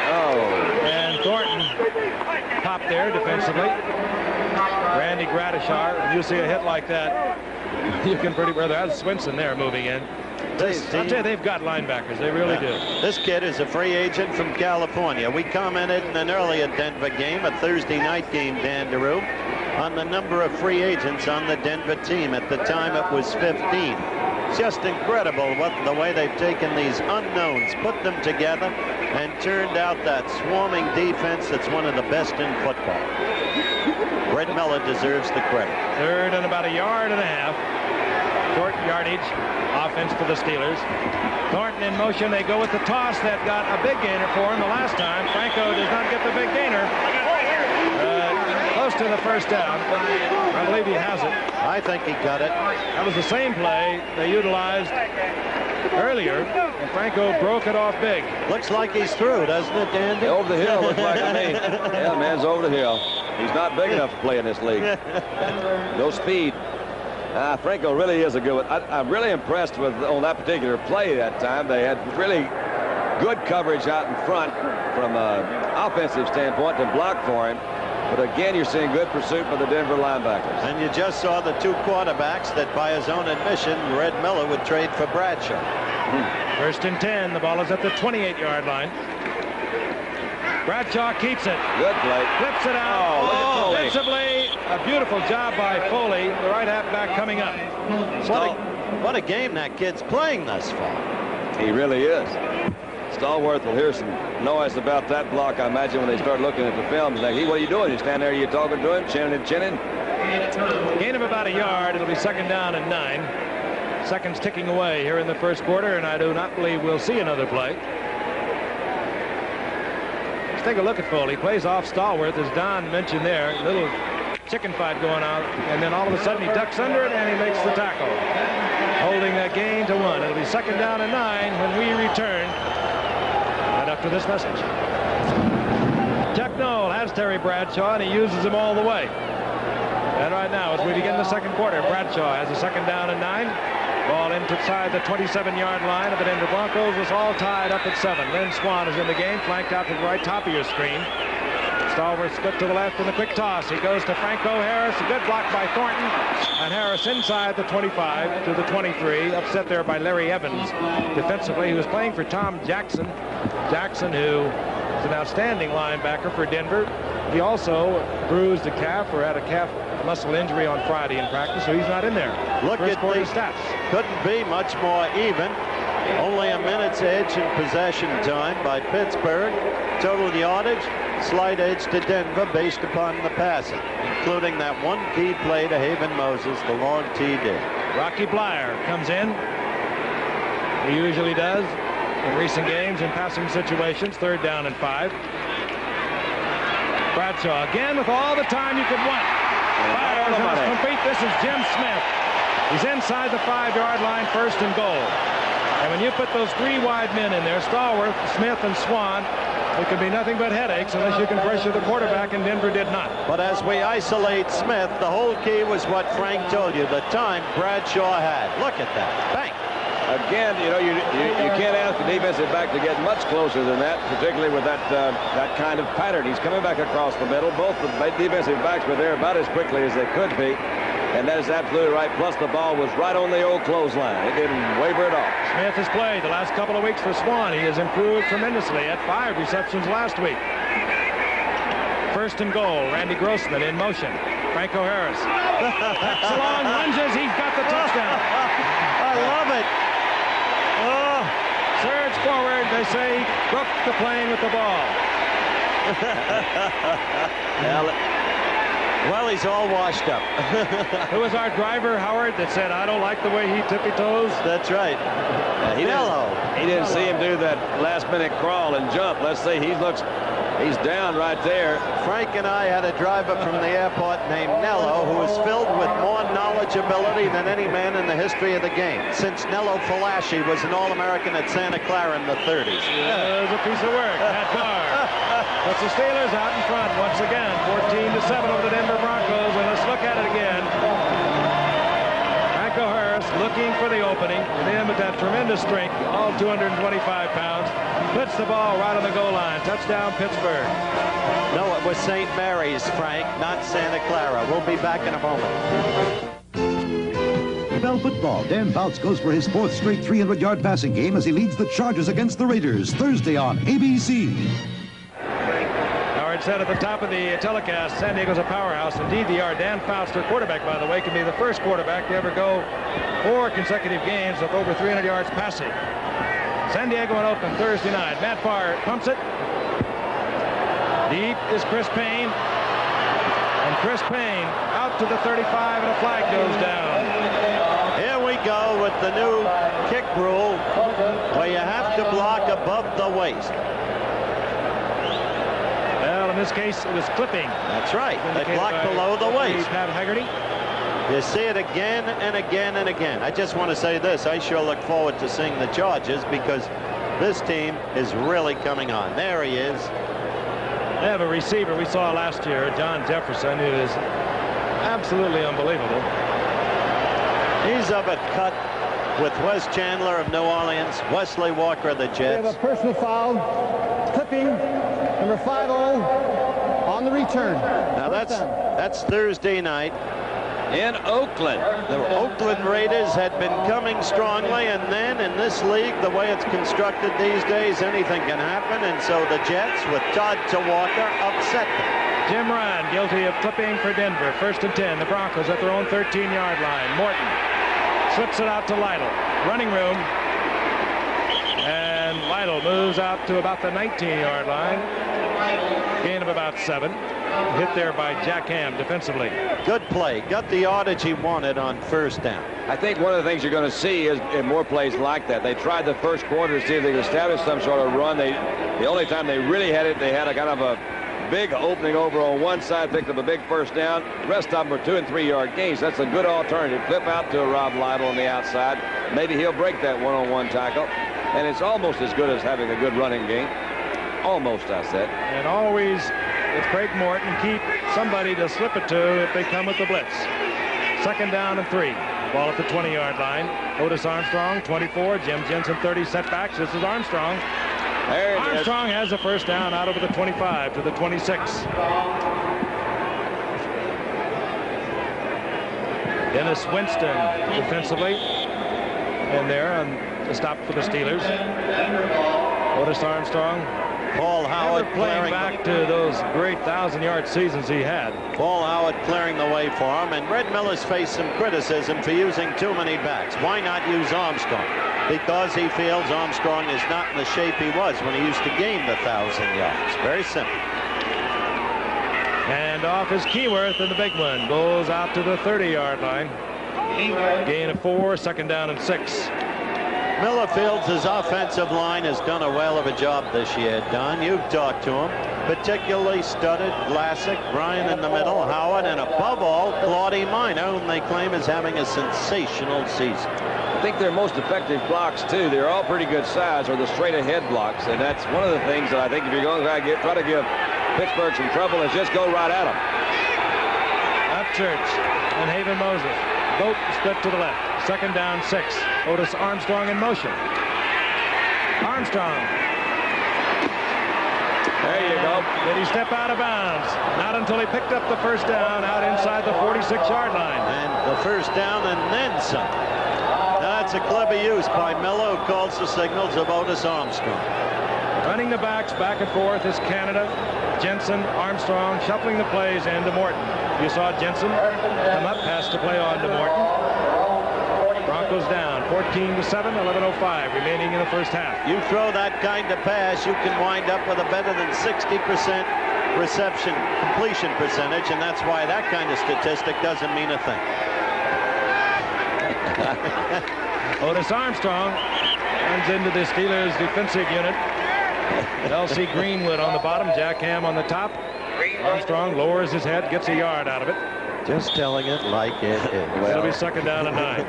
Speaker 8: Oh.
Speaker 7: And Thornton popped there defensively. Randy Bradshaw. When you see a hit like that, you can pretty well. That's Swinson there moving in. I'll tell you, they've got linebackers. They really do.
Speaker 3: This kid is a free agent from California. We commented in an earlier Denver game, a Thursday night game, Dan DeRue, on the number of free agents on the Denver team. At the time, it was 15. It's just incredible the way they've taken these unknowns, put them together, and turned out that swarming defense that's one of the best in football. Red Miller deserves the credit.
Speaker 7: 3rd and about 1.5 yards. Short yardage offense for the Steelers. Thornton in motion. They go with the toss that got a big gainer for him the last time. Franco does not get the big gainer. Close to the 1st down. I believe he has it.
Speaker 3: I think he got it.
Speaker 7: That was the same play they utilized earlier, and Franco broke it off big.
Speaker 3: Looks like he's through, doesn't it, Dandy?
Speaker 8: Over the hill, looks like to me. Yeah, the man's over the hill. He's not big enough to play in this league. No speed. Franco really is a good one. I'm really impressed with on that particular play that time. They had really good coverage out in front from an offensive standpoint to block for him. But again, you're seeing good pursuit by the Denver linebackers.
Speaker 3: And you just saw the 2 quarterbacks that, by his own admission, Red Miller would trade for Bradshaw.
Speaker 7: 1st and 10. The ball is at the 28-yard line. Bradshaw keeps it.
Speaker 8: Good play.
Speaker 7: Flips it out.
Speaker 8: Oh,
Speaker 7: defensively, a beautiful job by Foley. The right halfback coming up.
Speaker 3: What a game that kid's playing thus far.
Speaker 8: He really is. Stallworth will hear some noise about that block, I imagine, when they start looking at the film. Like, what are you doing? You stand there, you talking to him, chinning and chinning?
Speaker 7: Gain of about 1 yard. It'll be 2nd down and 9. Seconds ticking away here in the 1st quarter, and I do not believe we'll see another play. Let's take a look at Foley. Plays off Stallworth, as Don mentioned there. A little chicken fight going on, and then all of a sudden he ducks under it, and he makes the tackle. Holding that gain to 1. It'll be 2nd down and 9 when we return. After this message. Chuck Noll has Terry Bradshaw, and he uses him all the way. And right now, as we begin the 2nd quarter, Bradshaw has a 2nd down and 9. Ball inside the 27-yard line of the Denver Broncos. It's all tied up at 7. Lynn Swann is in the game, flanked out to the right top of your screen. Stallworth split to the left in the quick toss. He goes to Franco Harris. A good block by Thornton. And Harris inside the 25 to the 23. Upset there by Larry Evans. Defensively, he was playing for Tom Jackson. Jackson, who is an outstanding linebacker for Denver. He also bruised a calf or had a calf muscle injury on Friday in practice, so he's not in there.
Speaker 3: Look at the stats. Couldn't be much more even. Only a minute's edge in possession time by Pittsburgh. Total yardage, slight edge to Denver based upon the passing, including that one key play to Haven Moses, the long TD.
Speaker 7: Rocky Blyer comes in. He usually does in recent games in passing situations. 3rd down and 5. Bradshaw again with all the time you could want. Fires and it's complete. This is Jim Smith. He's inside the 5-yard line, 1st and goal. And when you put those 3 wide men in there, Stallworth, Smith, and Swann, it could be nothing but headaches unless you can pressure the quarterback, and Denver did not.
Speaker 3: But as we isolate Smith, the whole key was what Frank told you, the time Bradshaw had. Look at that. Bang.
Speaker 8: Again, you know, you can't ask the defensive back to get much closer than that, particularly with that kind of pattern. He's coming back across the middle. Both the defensive backs were there about as quickly as they could be. And that is absolutely right. Plus, the ball was right on the old clothesline. It didn't waver at all.
Speaker 7: Smith has played the last couple of weeks for Swann. He has improved tremendously at 5 receptions last week. 1st and goal. Randy Grossman in motion. Franco Harris. Backs along, lunges. He's got the touchdown.
Speaker 3: I love it.
Speaker 7: Surge forward. They say he broke the plane with the ball.
Speaker 3: Well, he's all washed up.
Speaker 7: It was our driver, Howard, that said, I don't like the way he tippy-toes.
Speaker 3: That's right.
Speaker 8: He didn't see him do that last-minute crawl and jump. Let's see, he's down right there.
Speaker 3: Frank and I had a driver from the airport named Nello who was filled with more knowledgeability than any man in the history of the game, since Nello Falaschi was an All-American at Santa Clara in the 30s.
Speaker 7: Yeah, it was a piece of work. That bar. But the Steelers out in front once again, 14-7 over the Denver Broncos. And let's look at it again. Franco looking for the opening. And then with that tremendous strength, all 225 pounds, puts the ball right on the goal line. Touchdown, Pittsburgh.
Speaker 3: No, it was St. Mary's, Frank, not Santa Clara. We'll be back in a moment.
Speaker 12: Bell football. Dan Fouts goes for his 4th straight 300-yard passing game as he leads the Chargers against the Raiders Thursday on ABC.
Speaker 7: Howard said at the top of the telecast, San Diego's a powerhouse. Indeed, they are. Dan Fouts, their quarterback, by the way, can be the first quarterback to ever go 4 consecutive games with over 300 yards passing. San Diego in Oakland Thursday night. Matt Farr pumps it. Deep is Chris Payne. And Chris Payne out to the 35, and a flag goes down.
Speaker 3: Here we go with the new kick rule where you have to block above the waist.
Speaker 7: Well, in this case, it was clipping.
Speaker 3: That's right. They blocked below the waist.
Speaker 7: Pat Haggerty.
Speaker 3: You see it again and again and again. I just want to say this. I sure look forward to seeing the Chargers because this team is really coming on. There he is.
Speaker 7: They have a receiver we saw last year, John Jefferson, who is absolutely unbelievable.
Speaker 3: He's of a cut with Wes Chandler of New Orleans, Wesley Walker of the Jets.
Speaker 11: We have a personal foul, clipping, number 50 on the return.
Speaker 3: Now that's Thursday night.
Speaker 8: In Oakland.
Speaker 3: The Oakland Raiders had been coming strongly, and then in this league, the way it's constructed these days, anything can happen, and so the Jets, with Todd Walker, upset them.
Speaker 7: Jim Ryan guilty of clipping for Denver. 1st and 10. The Broncos at their own 13-yard line. Morton slips it out to Lytle. Running room. And Lytle moves out to about the 19-yard line. Gain of about 7. Hit there by Jack Ham defensively.
Speaker 3: Good play. Got the yardage he wanted on 1st down.
Speaker 8: I think one of the things you're going to see is in more plays like that. They tried the first quarter to see if they could establish some sort of run. The only time they really had it, they had a kind of a big opening over on one side, picked up a big 1st down. The rest of them were 2- and 3-yard gains. That's a good alternative. Flip out to Rob Lytle on the outside. Maybe he'll break that one-on-one tackle. And it's almost as good as having a good running game. Almost, I said.
Speaker 7: And always, with Craig Morton, keep somebody to slip it to if they come with the blitz. 2nd down and 3. Ball at the 20-yard line. Otis Armstrong, 24. Jim Jensen, 30 setbacks. This is Armstrong. Armstrong has a 1st down out over the 25 to the 26. Dennis Winston defensively in there on the stop for the Steelers. Otis Armstrong.
Speaker 3: Paul Howard
Speaker 7: playing back to those great 1,000-yard seasons he had.
Speaker 3: Paul Howard clearing the way for him, and Red Miller's faced some criticism for using too many backs. Why not use Armstrong? Because he feels Armstrong is not in the shape he was when he used to gain the 1,000 yards. Very simple.
Speaker 7: And off is Keyworth, and the big one goes out to the 30-yard line. Gain of 4, 2nd down and 6.
Speaker 3: Miller Fields' his offensive line has done a well of a job this year, Don. You've talked to him. Particularly Studdard, Vlasic, Bryan in the middle, Howard, and above all, Claudie Minor, whom they claim is having a sensational season.
Speaker 8: I think their most effective blocks, too, they're all pretty good size, are the straight-ahead blocks. And that's one of the things that I think if you're going to try to give Pittsburgh some trouble is just go right at them.
Speaker 7: Upchurch and Haven Moses. Both split to the left. 2nd down, 6. Otis Armstrong in motion. Armstrong. There you go. Did he step out of bounds? Not until he picked up the 1st down out inside the 46-yard line.
Speaker 3: And the 1st down and then some. Now that's a clever use by Miller, who calls the signals of Otis Armstrong.
Speaker 7: Running the backs back and forth is Canada. Jensen, Armstrong shuffling the plays into Morton. You saw Jensen come up, pass to play on to Morton. Broncos down, 14-7, 11:05 remaining in the first half.
Speaker 3: You throw that kind of pass, you can wind up with a better than 60% reception completion percentage, and that's why that kind of statistic doesn't mean a thing.
Speaker 7: Otis Armstrong runs into the Steelers defensive unit. L.C. Greenwood on the bottom, Jack Ham on the top. Armstrong lowers his head, gets a yard out of it.
Speaker 3: Just telling it like it is.
Speaker 7: It'll be second down and 9.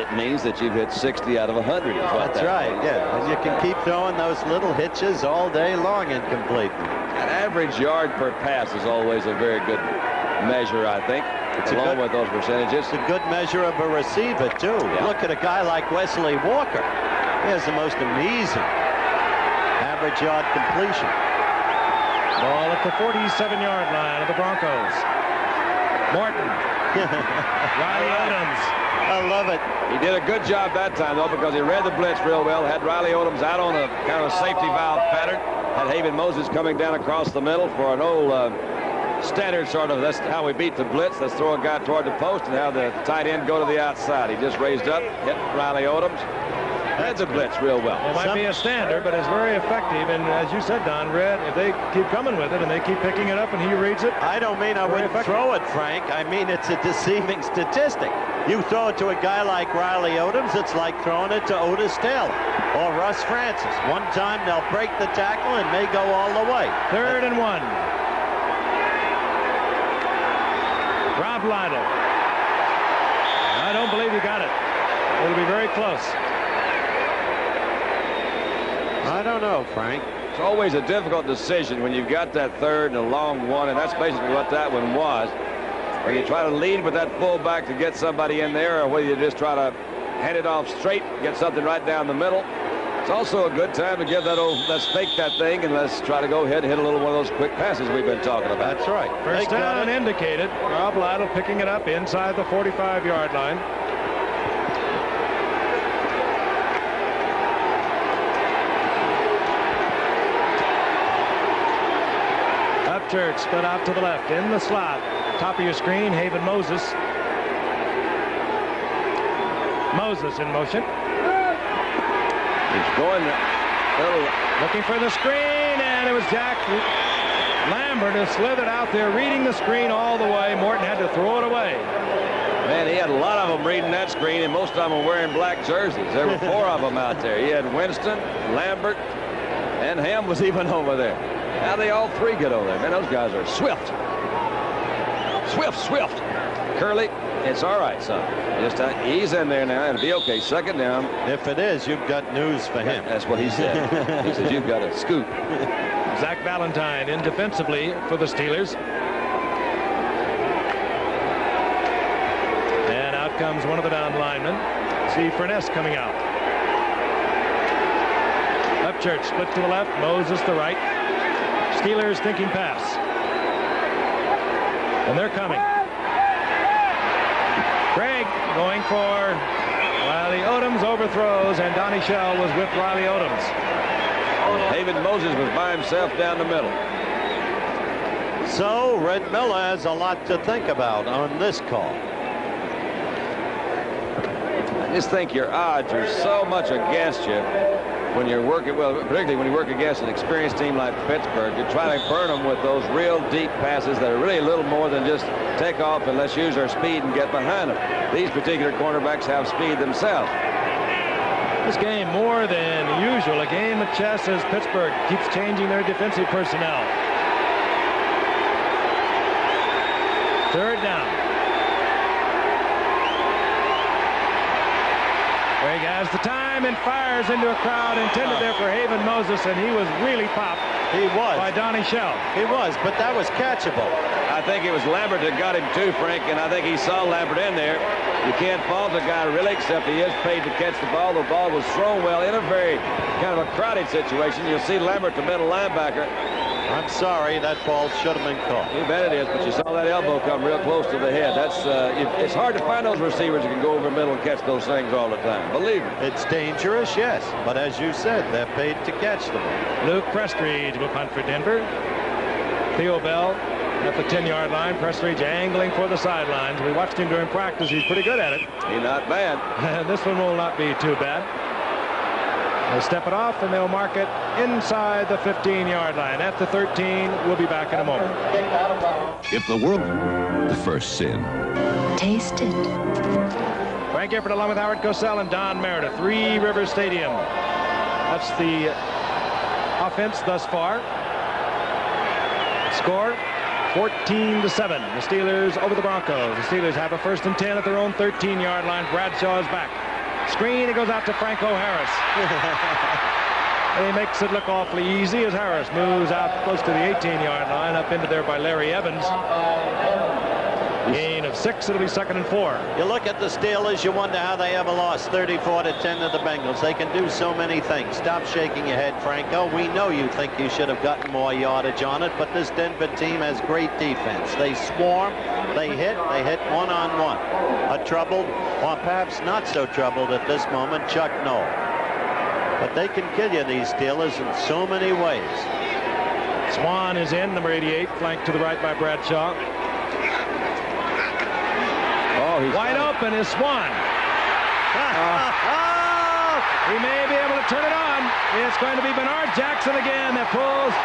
Speaker 8: It means that you've hit 60 out of 100.
Speaker 3: That's right, yeah. And you can keep throwing those little hitches all day long incomplete.
Speaker 8: An average yard per pass is always a very good measure, I think. It's along with those percentages.
Speaker 3: It's a good measure of a receiver, too.
Speaker 8: Yeah.
Speaker 3: Look at a guy like Wesley Walker. He has the most amazing average yard completion.
Speaker 7: Ball at the 47-yard line of the Broncos. Morton. Riley Odoms.
Speaker 3: I love it.
Speaker 8: He did a good job that time, though, because he read the blitz real well. Had Riley Odoms out on a kind of a safety valve pattern. Had Haven Moses coming down across the middle for an old standard sort of, that's how we beat the blitz. Let's throw a guy toward the post and have the tight end go to the outside. He just raised up, hit Riley Odoms. Read the blitz real well.
Speaker 7: It might be a standard, but it's very effective. And as you said, Don, if they keep coming with it and they keep picking it up and he reads it.
Speaker 3: I don't mean I wouldn't throw it, Frank. I mean it's a deceiving statistic. You throw it to a guy like Riley Odoms, it's like throwing it to Otis Taylor or Russ Francis. One time they'll break the tackle and may go all the way.
Speaker 7: 3rd and 1. Rob Lytle. I don't believe he got it. It'll be very close.
Speaker 3: I don't know, Frank.
Speaker 8: It's always a difficult decision when you've got that 3rd and a long one, and that's basically what that one was. Whether you try to lead with that fullback to get somebody in there, or whether you just try to hand it off straight, get something right down the middle. It's also a good time to give that old, let's fake that thing, and let's try to go ahead and hit a little one of those quick passes we've been talking about.
Speaker 3: That's right.
Speaker 7: First down indicated. Rob Lytle picking it up inside the 45-yard line. Upchurch split out to the left in the slot. Top of your screen, Haven Moses. Moses in motion.
Speaker 8: He's going
Speaker 7: looking for the screen, and it was Jack Lambert who slithered out there reading the screen all the way. Morton had to throw it away.
Speaker 8: Man, he had a lot of them reading that screen, and most of them were wearing black jerseys. There were 4 of them out there. He had Winston, Lambert, and Ham was even over there. How they all 3 get over there? Man, those guys are swift. Swift. Curly, it's all right, son. Just he's in there now. It'll be okay. Second down.
Speaker 3: If it is, you've got news for him.
Speaker 8: That's what he said. He said, you've got a scoop.
Speaker 7: Zach Valentine in defensively for the Steelers. And out comes one of the down linemen. See Furness coming out. Upchurch split to the left. Moses the right. Steelers thinking pass. And they're coming. Craig going for Riley Odoms, overthrows, and Donnie Shell was with Riley Odoms.
Speaker 8: David Moses was by himself down the middle.
Speaker 3: So Red Miller has a lot to think about on this call.
Speaker 8: I just think your odds are so much against you when you're working, well, particularly when you work against an experienced team like Pittsburgh. You try to burn them with those real deep passes that are really a little more than just take off and let's use our speed and get behind them. These particular cornerbacks have speed themselves.
Speaker 7: This game, more than usual, a game of chess as Pittsburgh keeps changing their defensive personnel. 3rd down. Craig has the time and fires into a crowd intended there for Haven Moses, and he was really popped.
Speaker 3: He was.
Speaker 7: By Donnie Shell.
Speaker 3: He was, but that was catchable.
Speaker 8: I think it was Lambert that got him too, Frank, and I think he saw Lambert in there. You can't fault the guy really, except he is paid to catch the ball. The ball was thrown well in a very kind of a crowded situation. You'll see Lambert, the middle linebacker.
Speaker 3: I'm sorry, that ball should have been caught.
Speaker 8: You bet it is, but you saw that elbow come real close to the head. That's it's hard to find those receivers that can go over the middle and catch those things all the time. Believe me.
Speaker 3: It's dangerous, yes, but as you said, they're paid to catch the ball.
Speaker 7: Luke Prestridge will punt for Denver. Theo Bell at the 10-yard line. Prestridge angling for the sidelines. We watched him during practice. He's pretty good at it.
Speaker 8: He's not bad.
Speaker 7: And this one will not be too bad. They'll step it off, and they'll mark it inside the 15-yard line. At the 13, we'll be back in a moment.
Speaker 9: If the world, the first sin.
Speaker 13: Taste it.
Speaker 7: Frank Gifford along with Howard Cosell and Don Meredith. Three Rivers Stadium. That's the offense thus far. Score 14-7. The Steelers over the Broncos. The Steelers have a 1st and 10 at their own 13-yard line. Bradshaw is back. Screen, it goes out to Franco Harris. And he makes it look awfully easy as Harris moves out close to the 18-yard line, up into there by Larry Evans. Gain of 6, it'll be 2nd and 4.
Speaker 3: You look at the Steelers, you wonder how they ever lost 34-10 to the Bengals. They can do so many things. Stop shaking your head, Franco. We know you think you should have gotten more yardage on it, but this Denver team has great defense. They swarm, they hit one-on-one. A troubled, or perhaps not so troubled at this moment, Chuck Noll. But they can kill you, these Steelers, in so many ways.
Speaker 7: Swan is in, number 88, flanked to the right by Bradshaw.
Speaker 8: He's
Speaker 7: wide open is Swan. He may be able to turn it on. It's going to be Bernard Jackson again that pulls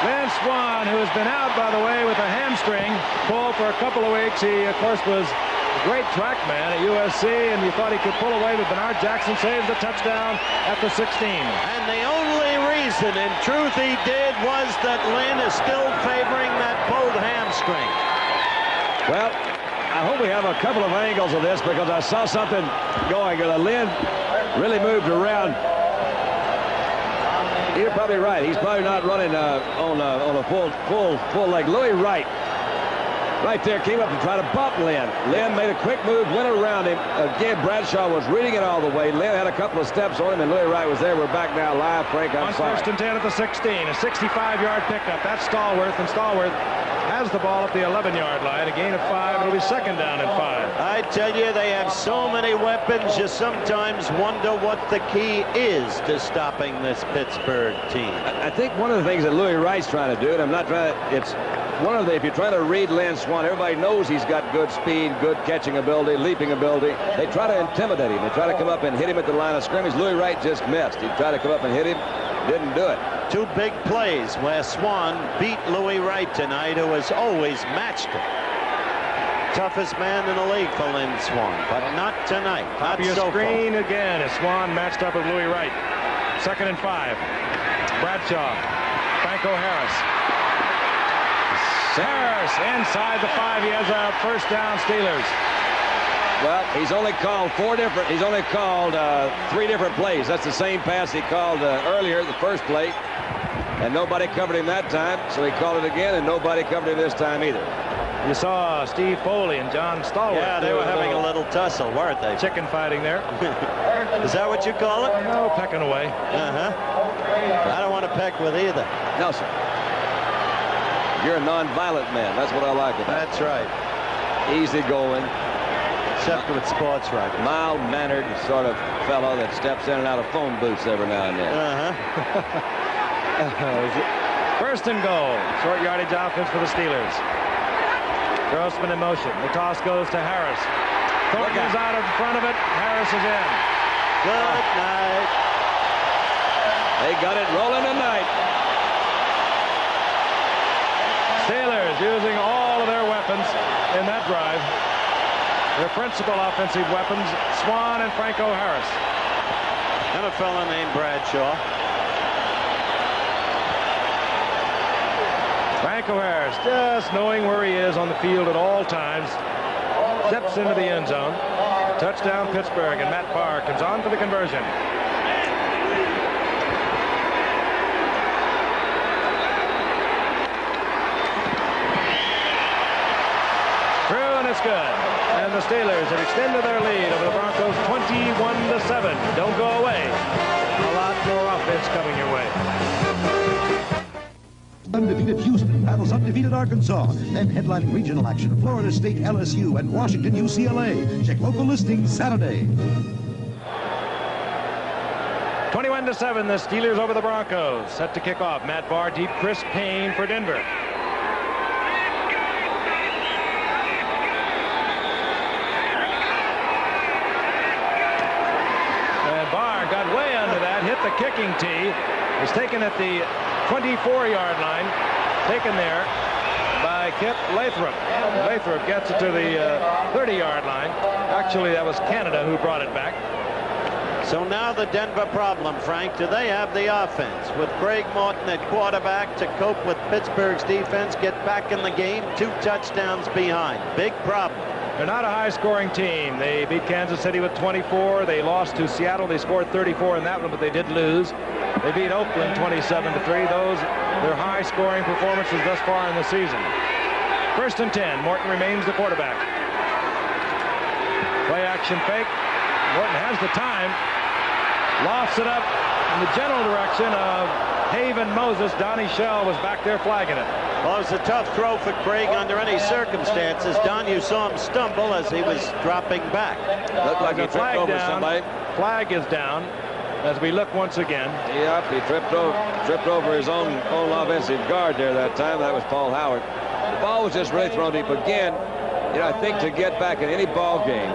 Speaker 7: Lynn Swan, who has been out, by the way, with a hamstring pull for a couple of weeks. He, of course, was a great track man at USC, and you thought he could pull away, but Bernard Jackson saves the touchdown at the 16.
Speaker 3: And the only reason, in truth, he did was that Lynn is still favoring that pulled hamstring.
Speaker 8: Well, I hope we have a couple of angles of this because I saw something going. Lynn really moved around. You're probably right. He's probably not running on a full leg. Louis Wright, right there, came up to try to bump Lynn. Lynn made a quick move, went around him. Again, Bradshaw was reading it all the way. Lynn had a couple of steps on him, and Louis Wright was there. We're back now live. Frank, I'm sorry.
Speaker 7: On 1st and 10 at the 16, a 65-yard pickup. That's Stallworth, and Stallworth has the ball at the 11-yard line. A gain of 5. It'll be 2nd down and 5.
Speaker 3: I tell you, they have so many weapons, you sometimes wonder what the key is to stopping this Pittsburgh team.
Speaker 8: I think one of the things that Louis Wright's trying to do, and I'm not trying to, it's one of the, if you're trying to read Lynn Swan, everybody knows he's got good speed, good catching ability, leaping ability. They try to intimidate him. They try to come up and hit him at the line of scrimmage. Louis Wright just missed. He tried to come up and hit him. Didn't do it.
Speaker 3: 2 big plays where Swan beat Louis Wright tonight, who has always matched him. Toughest man in the league for Lynn Swan, but not tonight.
Speaker 7: Top of your screen again as Swan matched up with Louis Wright. 2nd and 5. Bradshaw. Franco Harris. Harris inside the 5. He has a 1st down, Steelers.
Speaker 8: Well, he's only called 3 different plays. That's the same pass he called earlier, the first play, and nobody covered him that time, so he called it again, and nobody covered him this time either.
Speaker 7: You saw Steve Foley and John Stallworth.
Speaker 3: Yeah, they were having a little tussle, weren't they?
Speaker 7: Chicken fighting there.
Speaker 3: Is that what you call it?
Speaker 7: No, pecking away.
Speaker 3: I don't want to peck with either.
Speaker 8: No, sir. You're a non-violent man. That's what I like about it.
Speaker 3: That's right.
Speaker 8: Easy going.
Speaker 3: Except with sports right.
Speaker 8: Mild-mannered sort of fellow that steps in and out of phone booths every now and then.
Speaker 7: 1st and goal. Short yardage offense for the Steelers. Grossman in motion. The toss goes to Harris. Thornton's out in front of it. Harris is in.
Speaker 3: Good night.
Speaker 8: They got it rolling tonight.
Speaker 7: Steelers using all of their weapons in that drive. Their principal offensive weapons, Swan and Franco Harris.
Speaker 3: And a fellow named Bradshaw.
Speaker 7: Franco Harris, just knowing where he is on the field at all times, steps into the end zone. Touchdown Pittsburgh, and Matt Barr comes on for the conversion. Through, and it's good. And the Steelers have extended their lead over the Broncos 21-7. Don't go away. A lot more offense coming your way.
Speaker 12: Undefeated Houston battles undefeated Arkansas. Then headlining regional action, Florida State LSU and Washington UCLA. Check local listings Saturday.
Speaker 7: 21-7, the Steelers over the Broncos. Set to kick off. Matt Barr, deep, Chris Payne for Denver. hit the kicking tee. Was taken at the 24-yard line. Taken there by Kip Lathrop. Lathrop gets it to the 30-yard line. Actually, that was Canada who brought it back.
Speaker 3: So now the Denver problem, Frank. Do they have the offense with Craig Morton at quarterback to cope with Pittsburgh's defense, get back in the game, 2 touchdowns behind? Big problem.
Speaker 7: They're not a high-scoring team. They beat Kansas City with 24. They lost to Seattle. They scored 34 in that one, but they did lose. They beat Oakland 27-3. Those their high-scoring performances thus far in the season. 1st and 10. Morton remains the quarterback. Play action fake. Morton has the time. Lofts it up in the general direction of Haven Moses. Donnie Shell was back there flagging it.
Speaker 3: Well, it was a tough throw for Craig under any circumstances. Don, you saw him stumble as he was dropping back.
Speaker 8: Looked like he tripped over somebody.
Speaker 7: Flag is down as we look once again.
Speaker 8: Yep, he tripped over his own offensive guard there that time. That was Paul Howard. The ball was just really thrown deep. Again, you know, I think to get back in any ball game,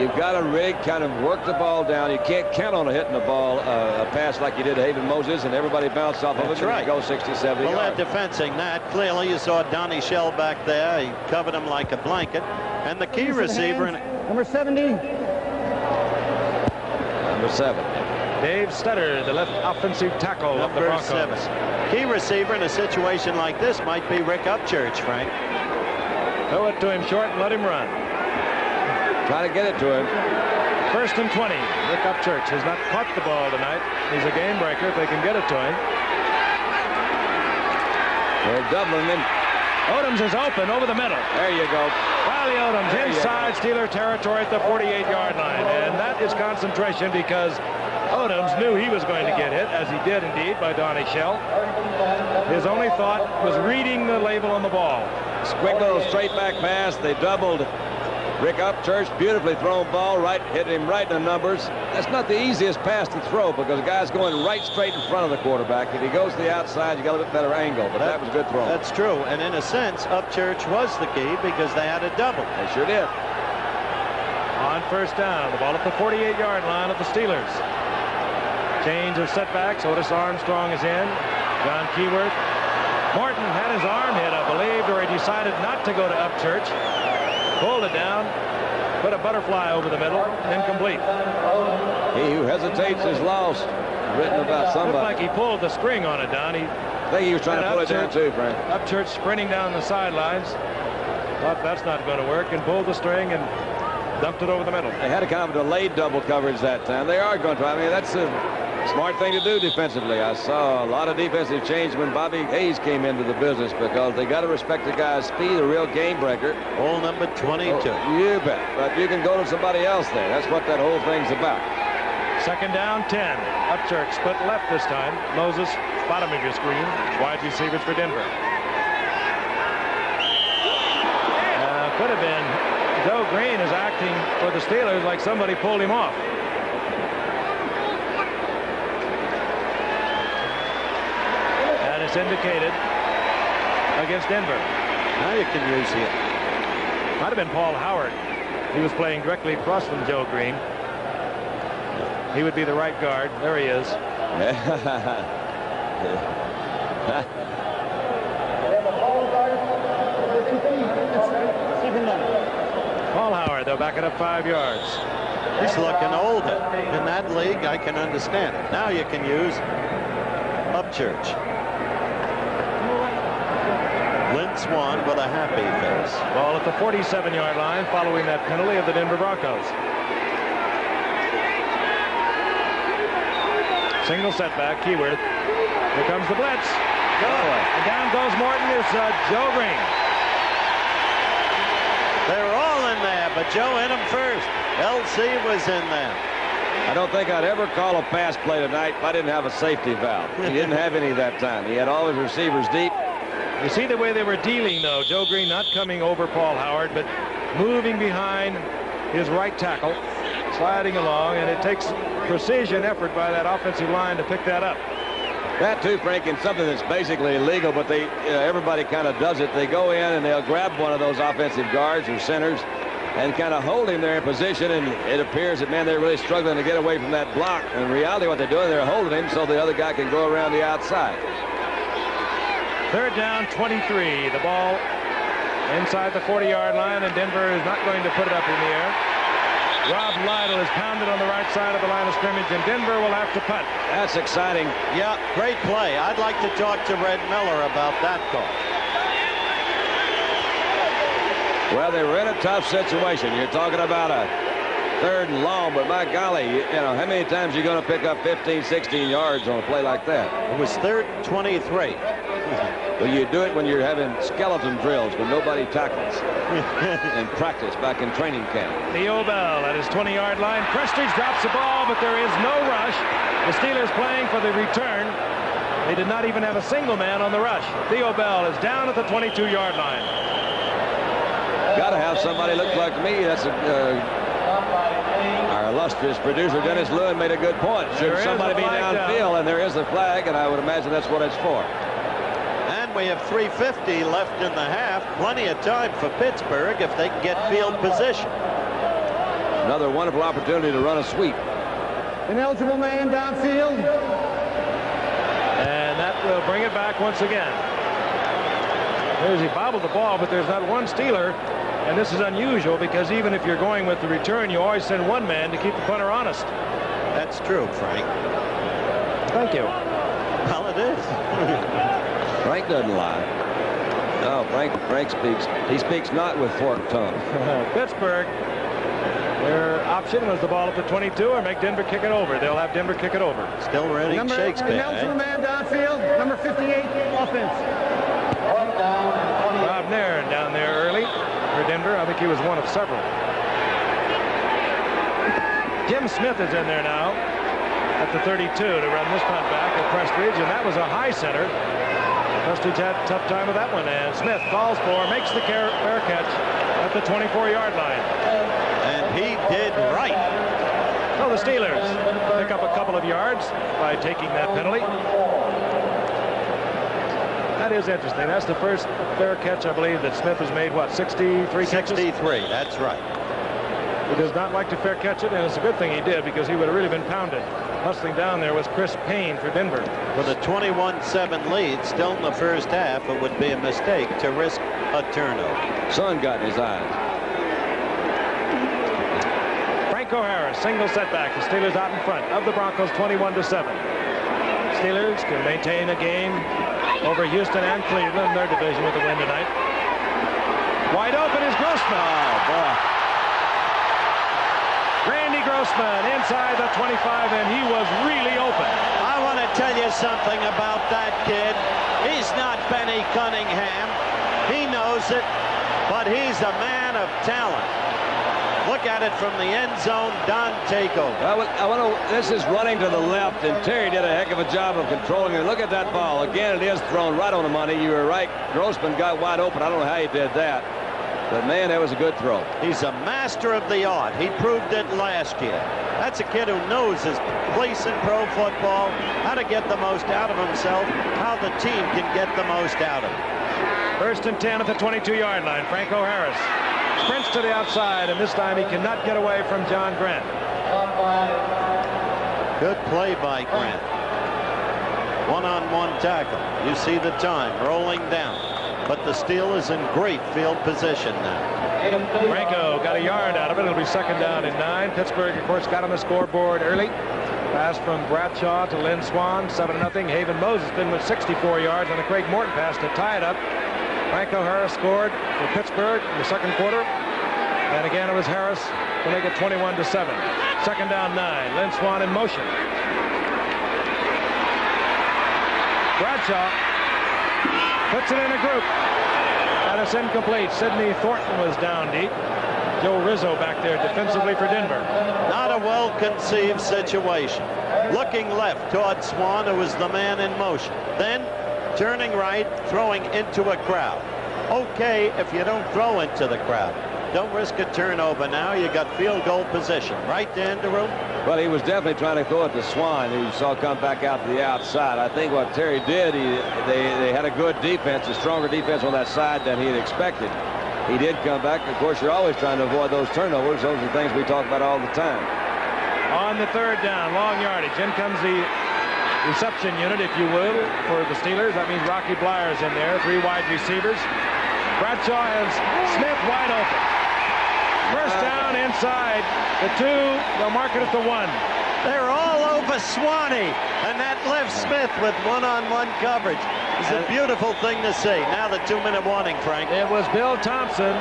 Speaker 8: you've got to really kind of work the ball down. You can't count on hitting the ball, a pass like you did to Haven Moses, and everybody bounced off of it.
Speaker 3: That's right.
Speaker 8: And go 60, 70
Speaker 3: well,
Speaker 8: yards.
Speaker 3: they're defensing that. Clearly, you saw Donnie Shell back there. He covered him like a blanket. And the key receiver...
Speaker 11: Number 70.
Speaker 8: Number 7.
Speaker 7: Dave Stetter, the left offensive tackle of the Broncos.
Speaker 3: 7. Key receiver in a situation like this might be Rick Upchurch, Frank.
Speaker 7: Throw it to him short and let him run.
Speaker 8: Try to get it to him.
Speaker 7: 1st and 20. Rick Upchurch has not caught the ball tonight. He's a game breaker if they can get it to him.
Speaker 8: They're doubling him.
Speaker 7: Odoms is open over the middle.
Speaker 8: There you go.
Speaker 7: Riley Odoms inside Steeler territory at the 48-yard line. And that is concentration because Odoms knew he was going to get hit, as he did indeed by Donnie Shell. His only thought was reading the label on the ball.
Speaker 8: Squiggle, straight back pass. They doubled Rick Upchurch. Beautifully thrown ball, hit him right in the numbers. That's not the easiest pass to throw because the guy's going right straight in front of the quarterback. If he goes to the outside, you got a bit better angle, but that was a good throw.
Speaker 3: That's true, and in a sense, Upchurch was the key because they had a double.
Speaker 8: They sure did.
Speaker 7: On 1st down, the ball at the 48-yard line of the Steelers. Change of setbacks. Otis Armstrong is in. John Keyworth. Morton had his arm hit, I believe, or he decided not to go to Upchurch. Pulled it down, put a butterfly over the middle, incomplete.
Speaker 8: He who hesitates is lost. Written about somebody.
Speaker 7: Looked like he pulled the string on it, Don.
Speaker 8: I think he was trying to pull it down too, Frank.
Speaker 7: Upchurch sprinting down the sidelines. Thought that's not going to work and pulled the string and dumped it over the middle.
Speaker 8: They had a kind of delayed double coverage that time. They are going to try. I mean, that's a smart thing to do defensively. I saw a lot of defensive change when Bobby Hayes came into the business because they got to respect the guy's speed, a real game breaker.
Speaker 3: Hole number 22.
Speaker 8: Oh, you bet. But you can go to somebody else there. That's what that whole thing's about.
Speaker 7: 2nd down, 10. Upchurch split left this time. Moses, bottom of your screen. Wide receivers for Denver. Could have been. Joe Green is acting for the Steelers like somebody pulled him off. And it's indicated against Denver.
Speaker 3: Now you can use it.
Speaker 7: Might have been Paul Howard. He was playing directly across from Joe Green. He would be the right guard. There he is. Paul Howard, they'll back it up 5 yards.
Speaker 3: He's looking older. In that league, I can understand it. Now you can use Upchurch. Lynn Swan with a happy face.
Speaker 7: Ball at the 47-yard line following that penalty of the Denver Broncos. Single setback, Keyworth. Here comes the blitz. And down goes Morton. It's Joe Green.
Speaker 3: They're all in there, but Joe hit him first. LC was in there.
Speaker 8: I don't think I'd ever call a pass play tonight if I didn't have a safety valve. He didn't have any that time. He had all his receivers deep.
Speaker 7: You see the way they were dealing, though. Joe Green not coming over Paul Howard, but moving behind his right tackle, sliding along, and it takes precision effort by that offensive line to pick that up.
Speaker 8: That too, Frank, and something that's basically illegal, but they everybody kind of does it. They go in and they'll grab one of those offensive guards or centers, and kind of hold him there in position, and it appears that, man, they're really struggling to get away from that block. In reality, what they're doing, they're holding him so the other guy can go around the outside.
Speaker 7: 3rd down, 23. The ball inside the 40-yard line, and Denver is not going to put it up in the air. Rob Lytle is pounded on the right side of the line of scrimmage, and Denver will have to punt.
Speaker 8: That's exciting.
Speaker 3: Yeah, great play. I'd like to talk to Red Miller about that call.
Speaker 8: Well, they were in a tough situation. You're talking about a 3rd and long, but my golly, you know, how many times are you going to pick up 15, 16 yards on a play like that?
Speaker 3: It was 3rd and 23.
Speaker 8: Well, you do it when you're having skeleton drills when nobody tackles and practice back in training camp.
Speaker 7: Theo Bell at his 20-yard line. Prestige drops the ball, but there is no rush. The Steelers playing for the return. They did not even have a single man on the rush. Theo Bell is down at the 22-yard line.
Speaker 8: Got to have somebody look like me. That's our illustrious producer, Dennis Lewin, made a good point. Should somebody be downfield, and there is the flag, and I would imagine that's what it's for.
Speaker 3: And we have 3:50 left in the half. Plenty of time for Pittsburgh if they can get field position.
Speaker 8: Another wonderful opportunity to run a sweep.
Speaker 11: Ineligible man downfield.
Speaker 7: And that will bring it back once again. There's he bobbled the ball, but there's not one Steeler. And this is unusual because even if you're going with the return, you always send one man to keep the punter honest.
Speaker 3: That's true, Frank.
Speaker 7: Thank you.
Speaker 3: Well, it is.
Speaker 8: Frank doesn't lie. No, Frank speaks. He speaks not with forked tongue.
Speaker 7: Pittsburgh, their option was the ball at the 22 or make Denver kick it over. They'll have Denver kick it over.
Speaker 3: Still reading Shakespeare.
Speaker 11: Ineligible man downfield. Number 58, offense.
Speaker 7: Rob Nairn down there early for Denver. I think he was one of several. Jim Smith is in there now at the 32 to run this punt back at Prestige, and that was a high center. Prestige had a tough time with that one, and Smith falls for, makes the fair catch at the 24-yard line.
Speaker 3: And he did right.
Speaker 7: So the Steelers pick up a couple of yards by taking that penalty. That is interesting. That's the first fair catch, I believe, that Smith has made, what, 63 catches?
Speaker 3: 63, that's right.
Speaker 7: He does not like to fair catch it, and it's a good thing he did because he would have really been pounded. Hustling down there was Chris Payne for Denver.
Speaker 3: With a 21-7 lead still in the first half, it would be a mistake to risk a turnover.
Speaker 8: Sun got in his eyes.
Speaker 7: Franco Harris, single setback. The Steelers out in front of the Broncos 21-7. Steelers can maintain a game over Houston and Cleveland in their division with a win tonight. Wide open is Grossman.
Speaker 8: Oh, boy.
Speaker 7: Randy Grossman inside the 25, and he was really open.
Speaker 3: I want to tell you something about that kid. He's not Benny Cunningham. He knows it, but he's a man of talent. Look at it from the end zone. Don takeover.
Speaker 8: This is running to the left, and Terry did a heck of a job of controlling it. Look at that ball. Again, it is thrown right on the money. You were right. Grossman got wide open. I don't know how he did that. But, man, that was a good throw.
Speaker 3: He's a master of the art. He proved it last year. That's a kid who knows his place in pro football, how to get the most out of himself, how the team can get the most out of him.
Speaker 7: 1st and 10 at the 22-yard line. Franco Harris sprints to the outside, and this time he cannot get away from John Grant.
Speaker 3: Good play by Grant. One-on-one tackle. You see the time rolling down. But the Steelers in great field position now.
Speaker 7: Franco got a yard out of it. It'll be 2nd down and 9. Pittsburgh, of course, got on the scoreboard early. Pass from Bradshaw to Lynn Swan, 7-0. Haven Moses been with 64 yards on a Craig Morton pass to tie it up. Franco Harris scored for Pittsburgh in the 2nd quarter. And again, it was Harris to make it 21-7. 2nd down 9. Lynn Swan in motion. Bradshaw puts it in a group. And it's incomplete. Sidney Thornton was down deep. Joe Rizzo back there defensively for Denver.
Speaker 3: Not a well-conceived situation. Looking left toward Swan, who was the man in motion. Then turning right, throwing into a crowd. Okay if you don't throw into the crowd. Don't risk a turnover now. You got field goal position. Right to end the room.
Speaker 8: Well, he was definitely trying to throw it to Swan, who you saw come back out to the outside. I think what Terry did, they had a good defense, a stronger defense on that side than he had expected. he did come back. Of course, you're always trying to avoid those turnovers. Those are things we talk about all the time.
Speaker 7: On the third down, long yardage. In comes the reception unit, if you will, for the Steelers. That means Rocky Blyer's in there. 3 wide receivers. Bradshaw and Smith wide open. First down inside the 2. They'll mark it at the 1.
Speaker 3: They're all over Swanee, and that left Smith with one-on-one coverage. It's a beautiful thing to see. Now the 2-minute warning, Frank.
Speaker 7: It was Bill Thompson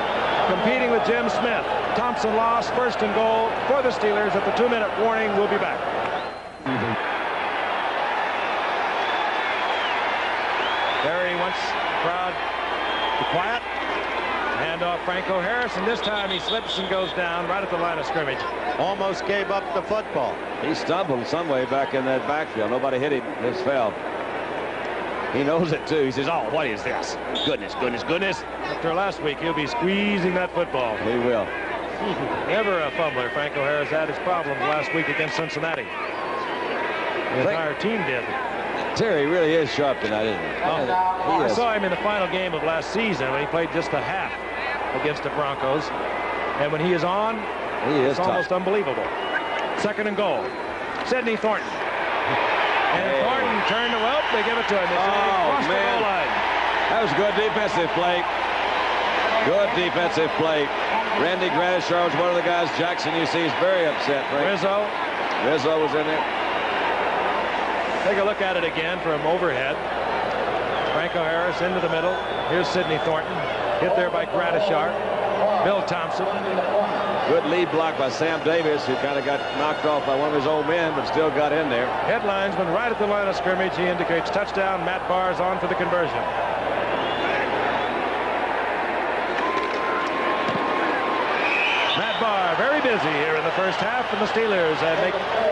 Speaker 7: competing with Jim Smith. Thompson lost first and goal for the Steelers at the 2-minute warning. We'll be back. Terry wants the crowd to quiet. Hand off Franco Harris, and this time he slips and goes down right at the line of scrimmage.
Speaker 3: Almost gave up the football.
Speaker 8: He stumbled some way back in that backfield. Nobody hit him. Just fell. He knows it, too. He says, oh, what is this? Goodness, goodness, goodness.
Speaker 7: After last week, he'll be squeezing that football.
Speaker 8: He will.
Speaker 7: Never a fumbler. Franco Harris had his problems last week against Cincinnati. The entire team did.
Speaker 8: Terry really is sharp tonight, isn't he?
Speaker 7: I saw him in the final game of last season when he played just a half against the Broncos. And when he is on, it's almost unbelievable. Second and goal. Sidney Thornton. And Thornton turned to well, they give it to him.
Speaker 8: Oh, man. That was good defensive play. Good defensive play. Randy Bradshaw was one of the guys. Jackson, you see, is very upset. Right? Rizzo was in there.
Speaker 7: Take a look at it again from overhead. Franco Harris into the middle. Here's Sidney Thornton. Hit there by Bradshaw. Bill Thompson.
Speaker 8: Good lead block by Sam Davis, who kind of got knocked off by one of his old men, but still got in there.
Speaker 7: Headlinesman right at the line of scrimmage. He indicates touchdown. Matt Barr's on for the conversion. Matt Barr very busy here in the first half, and the Steelers have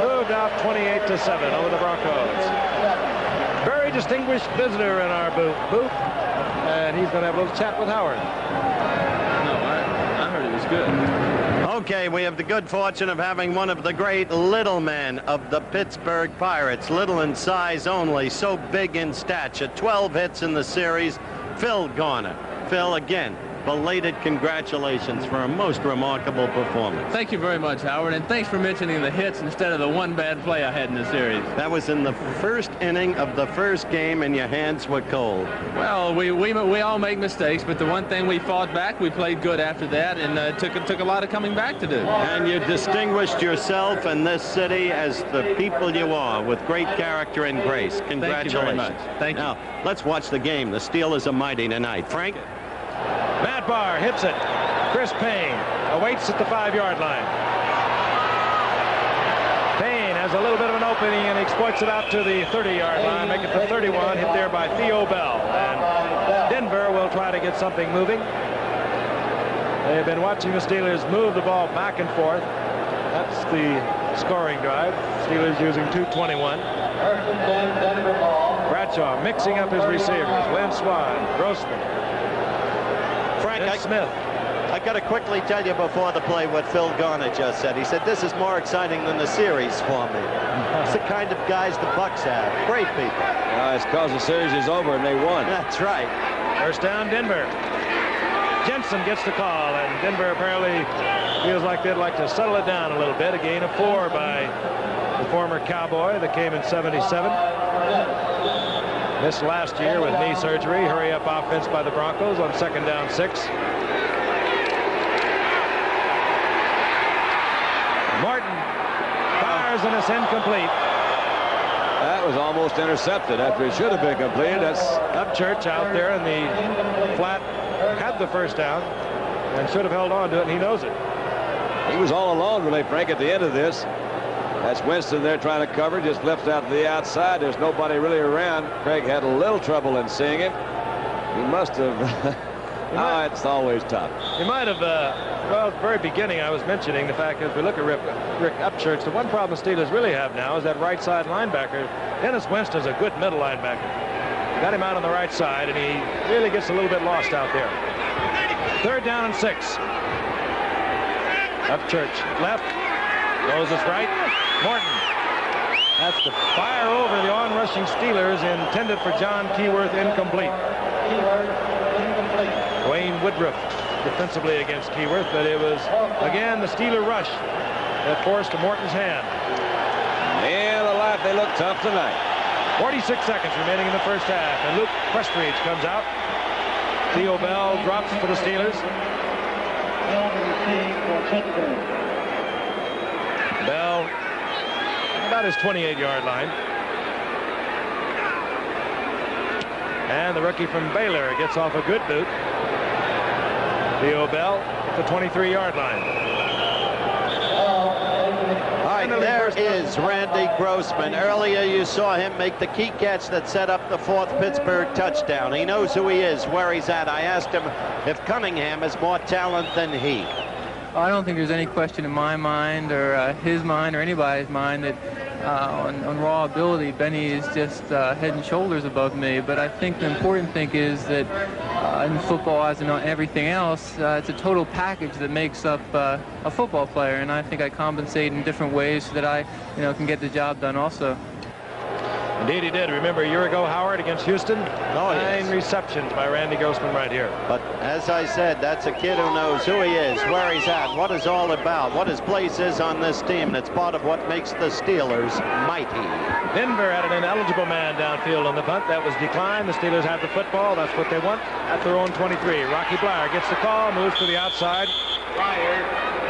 Speaker 7: moved out 28-7 over the Broncos. Very distinguished visitor in our booth, and he's going to have a little chat with Howard.
Speaker 13: I heard it was good.
Speaker 3: Okay, we have the good fortune of having one of the great little men of the Pittsburgh Pirates. Little in size only, so big in stature. 12 hits in the series. Phil Garner. Phil, again, belated congratulations for a most remarkable performance.
Speaker 13: Thank you very much, Howard, and thanks for mentioning the hits instead of the one bad play I had in the series.
Speaker 3: That was in the first inning of the first game, and your hands were cold.
Speaker 13: Well, we all make mistakes, but the one thing we fought back, we played good after that, and took a lot of coming back to do.
Speaker 3: And you distinguished yourself in this city as the people you are, with great character and grace. Congratulations.
Speaker 13: Thank you very much. Thank you.
Speaker 3: Now, let's watch the game. The Steelers are mighty tonight. Frank?
Speaker 7: Matt Barr hits it. Chris Payne awaits at the 5-yard line. Payne has a little bit of an opening and exploits it out to the 30-yard line, make it the 31, hit there by Theo Bell. And Denver will try to get something moving. They've been watching the Steelers move the ball back and forth. That's the scoring drive. Steelers using 2:21. Bradshaw mixing up his receivers. Lynn Swan, Grossman.
Speaker 3: Frank,
Speaker 7: Smith.
Speaker 3: I got to quickly tell you before the play what Phil Garner just said. He said, this is more exciting than the series for me. It's the kind of guys the Bucks have. Great people.
Speaker 8: It's because the series is over and they won.
Speaker 3: That's right.
Speaker 7: First down, Denver. Jensen gets the call, and Denver apparently feels like they'd like to settle it down a little bit. A gain of 4 by the former Cowboy that came in '77. Missed last year with knee surgery. Hurry up offense by the Broncos on 2nd down 6. Martin fires and it's incomplete.
Speaker 8: That was almost intercepted after it should have been completed. That's
Speaker 7: Upchurch out there in the flat, had the first down and should have held on to it, and he knows it.
Speaker 8: He was all alone, really, Frank, at the end of this. That's Winston there trying to cover, just left out to the outside. There's nobody really around. Craig had a little trouble in seeing it. He must have. It's always tough.
Speaker 7: He might have, well, at the very beginning I was mentioning the fact that if we look at Rick Upchurch, the one problem the Steelers really have now is that right side linebacker. Dennis Winston's a good middle linebacker. Got him out on the right side, and he really gets a little bit lost out there. 3rd down and 6. Upchurch left, goes his right. Morton. That's the fire over the on-rushing Steelers, intended for John Keyworth, incomplete. Wayne Woodruff defensively against Keyworth, but it was, again, the Steeler rush that forced Morton's hand.
Speaker 8: Yeah, the left, they look tough tonight.
Speaker 7: 46 seconds remaining in the first half, and Luke Questridge comes out. Theo Bell drops for the Steelers. Bell about his 28-yard line. And the rookie from Baylor gets off a good boot. Theo Bell at the 23-yard line.
Speaker 3: All right, there is Randy Grossman. Earlier you saw him make the key catch that set up the 4th Pittsburgh touchdown. He knows who he is, where he's at. I asked him if Cunningham has more talent than he.
Speaker 13: I don't think there's any question in my mind or his mind or anybody's mind that on raw ability, Benny is just head and shoulders above me. But I think the important thing is that in football, as in everything else, it's a total package that makes up a football player. And I think I compensate in different ways so that I, can get the job done also.
Speaker 7: Indeed he did. Remember a year ago, Howard, against Houston?
Speaker 3: Oh,
Speaker 7: 9 receptions by Randy Grossman right here.
Speaker 3: But as I said, that's a kid who knows who he is, where he's at, what it's all about, what his place is on this team. And it's part of what makes the Steelers mighty.
Speaker 7: Denver had an ineligible man downfield on the punt. That was declined. The Steelers have the football. That's what they want at their own 23. Rocky Blyer gets the call, moves to the outside.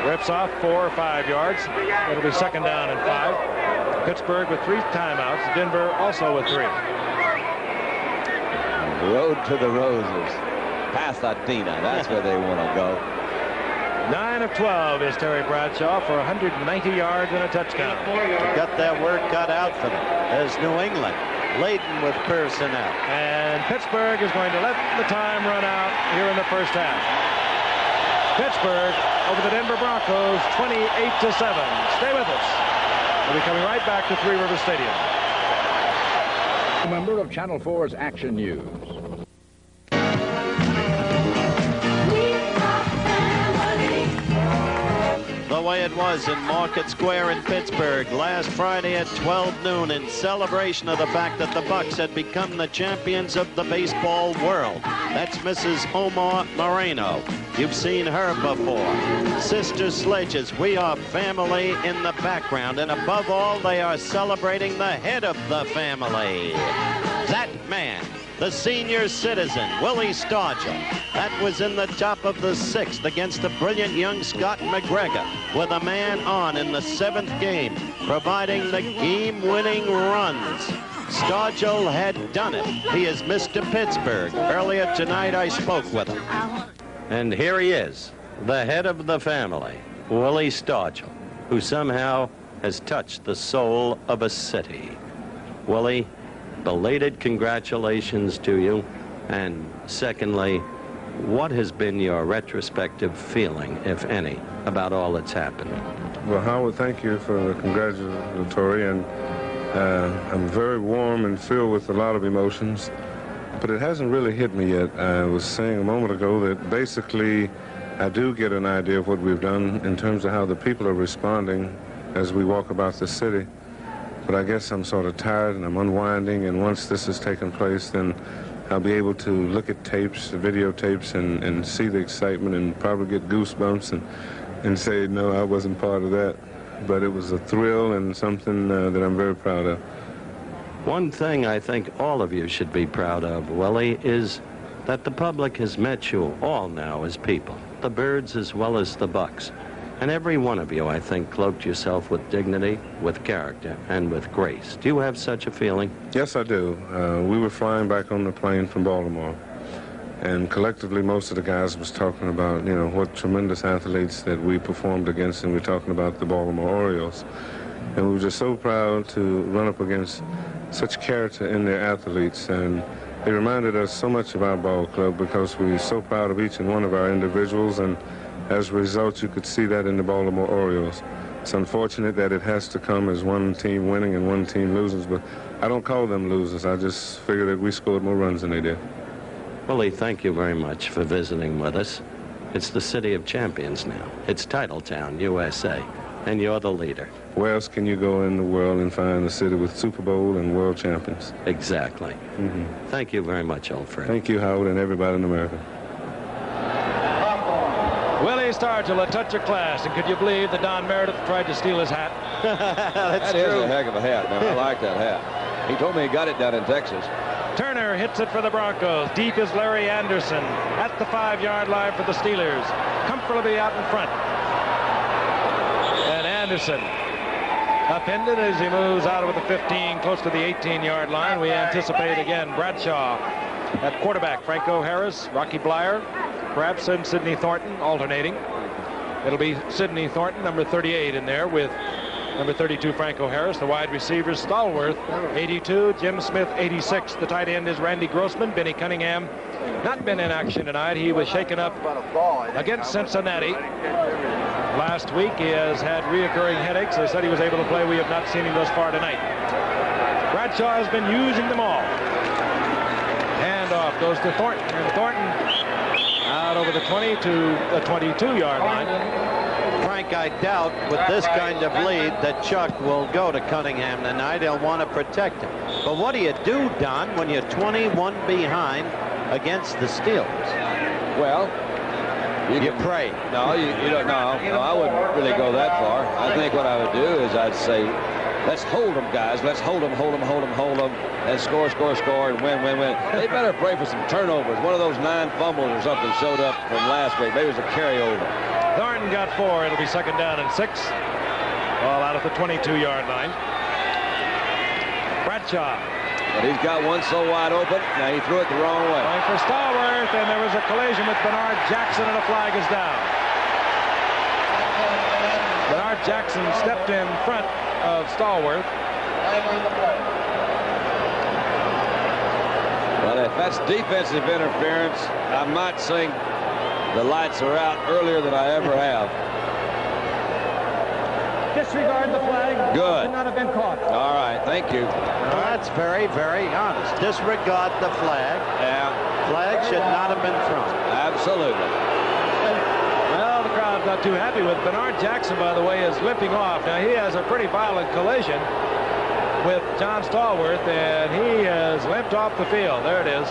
Speaker 7: Rips off 4 or 5 yards. It'll be 2nd down and 5. Pittsburgh with 3 timeouts. Denver also with 3.
Speaker 8: Road to the Roses. Pasadena, that's where they want to go.
Speaker 7: 9 of 12 is Terry Bradshaw for 190 yards and a touchdown.
Speaker 3: Got that work cut out for them. There's New England laden with personnel.
Speaker 7: And Pittsburgh is going to let the time run out here in the first half. Pittsburgh over the Denver Broncos 28-7. Stay with us. We'll be coming right back to Three Rivers Stadium.
Speaker 1: A member of Channel 4's Action News.
Speaker 3: The way it was in Market Square in Pittsburgh last Friday at 12 noon in celebration of the fact that the Bucks had become the champions of the baseball world. That's Mrs. Omar Moreno. You've seen her before. Sister Sledges, we are family in the background, and above all, they are celebrating the head of the family. That man, the senior citizen, Willie Stargell. That was in the top of the 6th against the brilliant young Scott McGregor, with a man on in the 7th game, providing the game-winning runs. Stargell had done it. He is Mr. Pittsburgh. Earlier tonight, I spoke with him. And here he is, the head of the family, Willie Stargell, who somehow has touched the soul of a city. Willie, belated congratulations to you. And secondly, what has been your retrospective feeling, if any, about all that's happened?
Speaker 14: Well, Howard, thank you for the congratulatory, and I'm very warm and filled with a lot of emotions, but it hasn't really hit me yet. I was saying a moment ago that basically I do get an idea of what we've done in terms of how the people are responding as we walk about the city. But I guess I'm sort of tired and I'm unwinding, and once this has taken place, then I'll be able to look at tapes, videotapes, and see the excitement and probably get goosebumps and say, no, I wasn't part of that. But it was a thrill and something that I'm very proud of.
Speaker 3: One thing I think all of you should be proud of, Willie, is that the public has met you all now as people, the Birds as well as the Bucks. And every one of you, I think, cloaked yourself with dignity, with character, and with grace. Do you have such a feeling?
Speaker 14: Yes, I do. We were flying back on the plane from Baltimore, and collectively most of the guys was talking about, you know, what tremendous athletes that we performed against, and we're talking about the Baltimore Orioles. And we were just so proud to run up against such character in their athletes, and they reminded us so much of our ball club because we were so proud of each and one of our individuals, and as a result, you could see that in the Baltimore Orioles. It's unfortunate that it has to come as one team winning and one team losing, but I don't call them losers. I just figure that we scored more runs than they did.
Speaker 3: Willie, thank you very much for visiting with us. It's the city of champions now. It's Titletown, USA, and you're the leader.
Speaker 14: Where else can you go in the world and find a city with Super Bowl and world champions?
Speaker 3: Exactly. Thank you very much, old friend.
Speaker 14: Thank you, Howard, and everybody in America.
Speaker 7: Willie Stargell, a touch of class. And could you believe that Don Meredith tried to steal his hat?
Speaker 8: That is a heck of a hat, man. I like that hat. He told me he got it down in Texas.
Speaker 7: Turner hits it for the Broncos. Deep is Larry Anderson at the 5-yard line for the Steelers. Comfortably out in front. And Anderson upended as he moves out of the 15, close to the 18-yard line. We anticipate again Bradshaw at quarterback. Franco Harris, Rocky Blyer, perhaps and Sidney Thornton alternating. It'll be Sidney Thornton, number 38, in there with number 32, Franco Harris. The wide receivers, Stallworth, 82, Jim Smith, 86. The tight end is Randy Grossman. Benny Cunningham not been in action tonight. He was shaken up against Cincinnati last week. He has had reoccurring headaches. They said he was able to play. We have not seen him thus far tonight. Bradshaw has been using them all. Handoff goes to Thornton, and Thornton out over the 20 to the 22-yard line.
Speaker 3: Frank, I doubt with this kind of lead that Chuck will go to Cunningham tonight. He'll want to protect him. But what do you do, Don, when you're 21 behind against the Steelers?
Speaker 8: Well, you
Speaker 3: pray.
Speaker 8: No, you don't. No, I wouldn't really go that far. I think what I would do is I'd say, let's hold them, guys. Let's hold them, and score, and win. They better pray for some turnovers. One of those 9 fumbles or something showed up from last week. Maybe it was a carryover.
Speaker 7: Thornton got 4. It'll be 2nd down and 6. All out at the 22-yard line. Bradshaw.
Speaker 8: But he's got one so wide open. Now he threw it the wrong way.
Speaker 7: Going for Stallworth, and there was a collision with Bernard Jackson, and a flag is down. Bernard Jackson stepped in front of Stallworth.
Speaker 8: Well, if that's defensive interference, I might sing "The Lights Are Out" earlier than I ever have.
Speaker 11: Disregard the flag.
Speaker 8: Good.
Speaker 11: Should not have been caught.
Speaker 8: All right, thank you.
Speaker 3: Well, that's very, very honest. Disregard the flag.
Speaker 8: Yeah.
Speaker 3: Flag should not have been thrown.
Speaker 8: Absolutely.
Speaker 7: Well, the crowd's not too happy with Bernard Jackson, by the way, is limping off. Now, he has a pretty violent collision with John Stallworth, and he has limped off the field. There it is.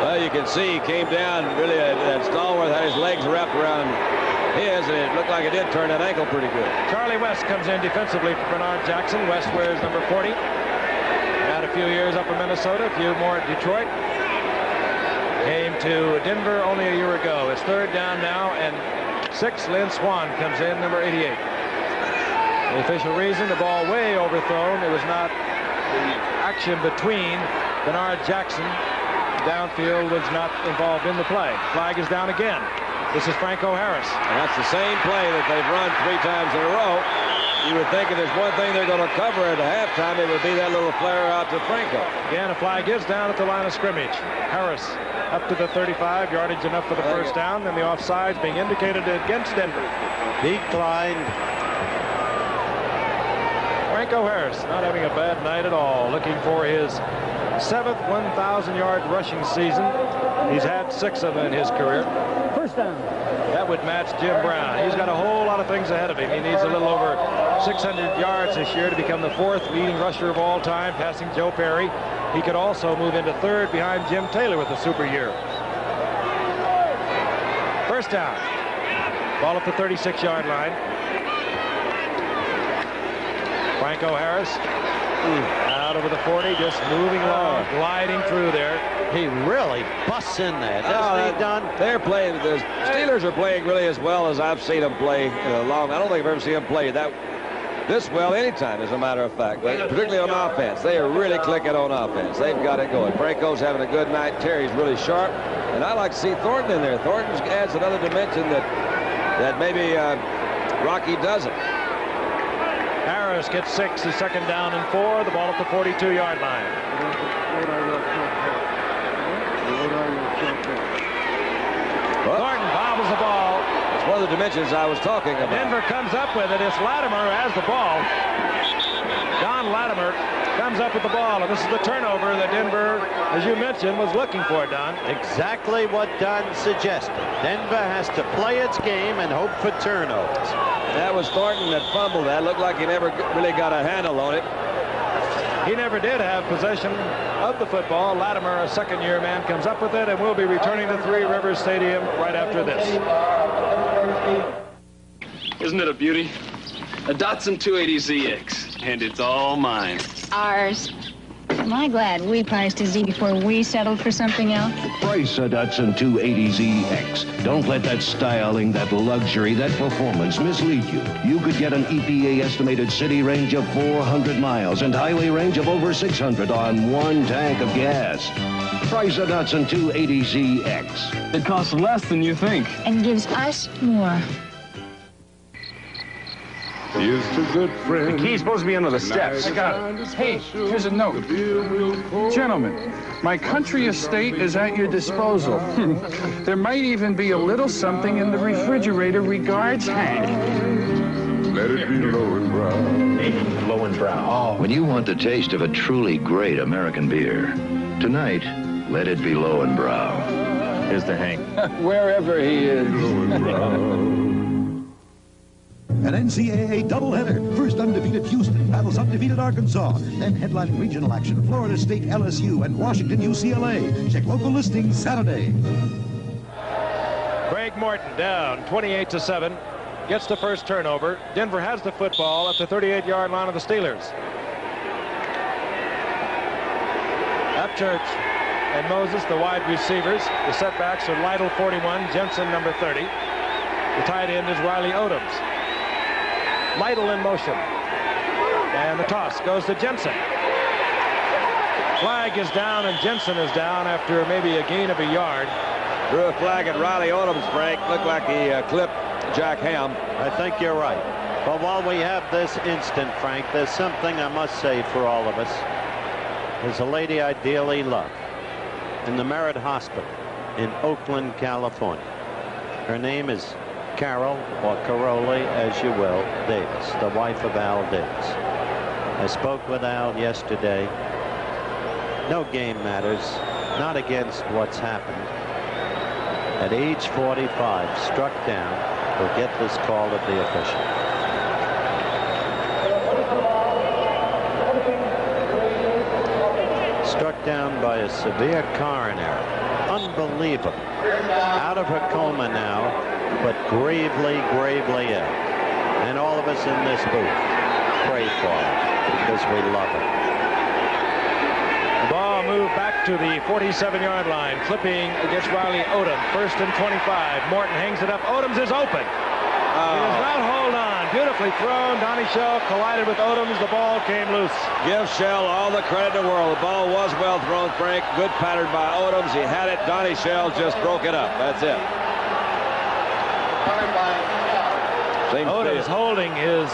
Speaker 8: Well, you can see he came down, really, and Stallworth had his legs wrapped around his, and it looked like it did turn that ankle pretty good.
Speaker 7: Charlie West comes in defensively for Bernard Jackson. West wears number 40. Had a few years up in Minnesota, a few more at Detroit. Came to Denver only a year ago. It's 3rd down now and 6. Lynn Swan comes in, number 88. The official reason, the ball way overthrown. It was not the action between Bernard Jackson. Downfield was not involved in the play. Flag is down again. This is Franco Harris.
Speaker 8: And that's the same play that they've run 3 times in a row. You would think if there's one thing they're going to cover at the halftime, it would be that little flare out to Franco.
Speaker 7: Again, a flag is down at the line of scrimmage. Harris up to the 35, yardage enough for the first down, and the offsides being indicated against Denver.
Speaker 3: Declined.
Speaker 7: Franco Harris not having a bad night at all, looking for his 7th 1,000-yard rushing season. He's had 6 of them in his career.
Speaker 11: First down.
Speaker 7: That would match Jim Brown. He's got a whole lot of things ahead of him. He needs a little over 600 yards this year to become the 4th leading rusher of all time, passing Joe Perry. He could also move into 3rd behind Jim Taylor with a super year. First down. Ball at the 36-yard line. Franco Harris out over the 40, just moving along, gliding through there.
Speaker 3: He really busts in there, doesn't he, Don?
Speaker 8: They're playing. The Steelers are playing really as well as I've seen them play in a long. I don't think I've ever seen them play this well anytime, as a matter of fact. But particularly on offense, they are really clicking on offense. They've got it going. Franco's having a good night. Terry's really sharp, and I like to see Thornton in there. Thornton adds another dimension that maybe Rocky doesn't.
Speaker 7: Harris gets 6. He's 2nd down and 4. The ball at the 42-yard line. Thornton bobbles the ball.
Speaker 8: It's one of the dimensions I was talking about.
Speaker 7: Denver comes up with it. It's Latimer who has the ball. Don Latimer comes up with the ball, and this is the turnover that Denver, as you mentioned, was looking for, Don.
Speaker 3: Exactly what Don suggested. Denver has to play its game and hope for turnovers.
Speaker 8: That was Thornton that fumbled that. Looked like he never really got a handle on it.
Speaker 7: He never did have possession of the football. Latimer, a second-year man, comes up with it, and we'll be returning to Three Rivers Stadium right after this.
Speaker 15: Isn't it a beauty? A Datsun 280ZX, and it's all mine.
Speaker 16: Ours. Am I glad we priced a Z before we settled for something else?
Speaker 17: Price a Datsun 280ZX. Don't let that styling, that luxury, that performance mislead you. You could get an EPA estimated city range of 400 miles and highway range of over 600 on one tank of gas. Price a Datsun 280ZX.
Speaker 15: It costs less than you think.
Speaker 16: And gives us more.
Speaker 14: Here's to good friends.
Speaker 18: The key's supposed to be under the steps.
Speaker 14: I
Speaker 18: got it. Hey, here's a note. Gentlemen, my country estate is at your disposal. There might even be a little something in the refrigerator regards Hank.
Speaker 14: Let it be low and brown.
Speaker 18: Low and brown.
Speaker 17: Oh. When you want the taste of a truly great American beer, tonight, let it be low and brown.
Speaker 18: Here's the Hank. Wherever he is.
Speaker 14: Low and brown.
Speaker 12: An NCAA doubleheader. First undefeated Houston battles undefeated Arkansas. Then headlining regional action, Florida State LSU and Washington UCLA. Check local listings Saturday.
Speaker 7: Craig Morton down 28-7. Gets the first turnover. Denver has the football at the 38-yard line of the Steelers. Upchurch and Moses, the wide receivers. The setbacks are Lytle, 41, Jensen, number 30. The tight end is Riley Odoms. Lytle in motion. And the toss goes to Jensen. Flag is down, and Jensen is down after maybe a gain of a yard.
Speaker 8: Drew a flag at Riley Odoms, Frank. Looked like he clipped Jack Ham.
Speaker 3: I think you're right. But while we have this instant, Frank, there's something I must say for all of us. There's a lady I dearly love in the Merritt Hospital in Oakland, California. Her name is Carol, or Caroli, as you will, Davis, the wife of Al Davis. I spoke with Al yesterday. No game matters, not against what's happened. At age 45, struck down, will get this call of the official. Struck down by a severe coronary. Unbelievable. Out of her coma now, but gravely, gravely ill. And all of us in this booth pray for her because we love her.
Speaker 7: The ball moved back to the 47-yard line, flipping against Riley Odom. First and 25. Morton hangs it up. Odoms is open. He does not hold on. Beautifully thrown. Donnie Shell collided with Odoms. The ball came loose.
Speaker 8: Give Shell all the credit in the world. The ball was well thrown, Frank. Good pattern by Odoms. He had it. Donnie Shell just broke it up. That's it.
Speaker 7: Odoms holding his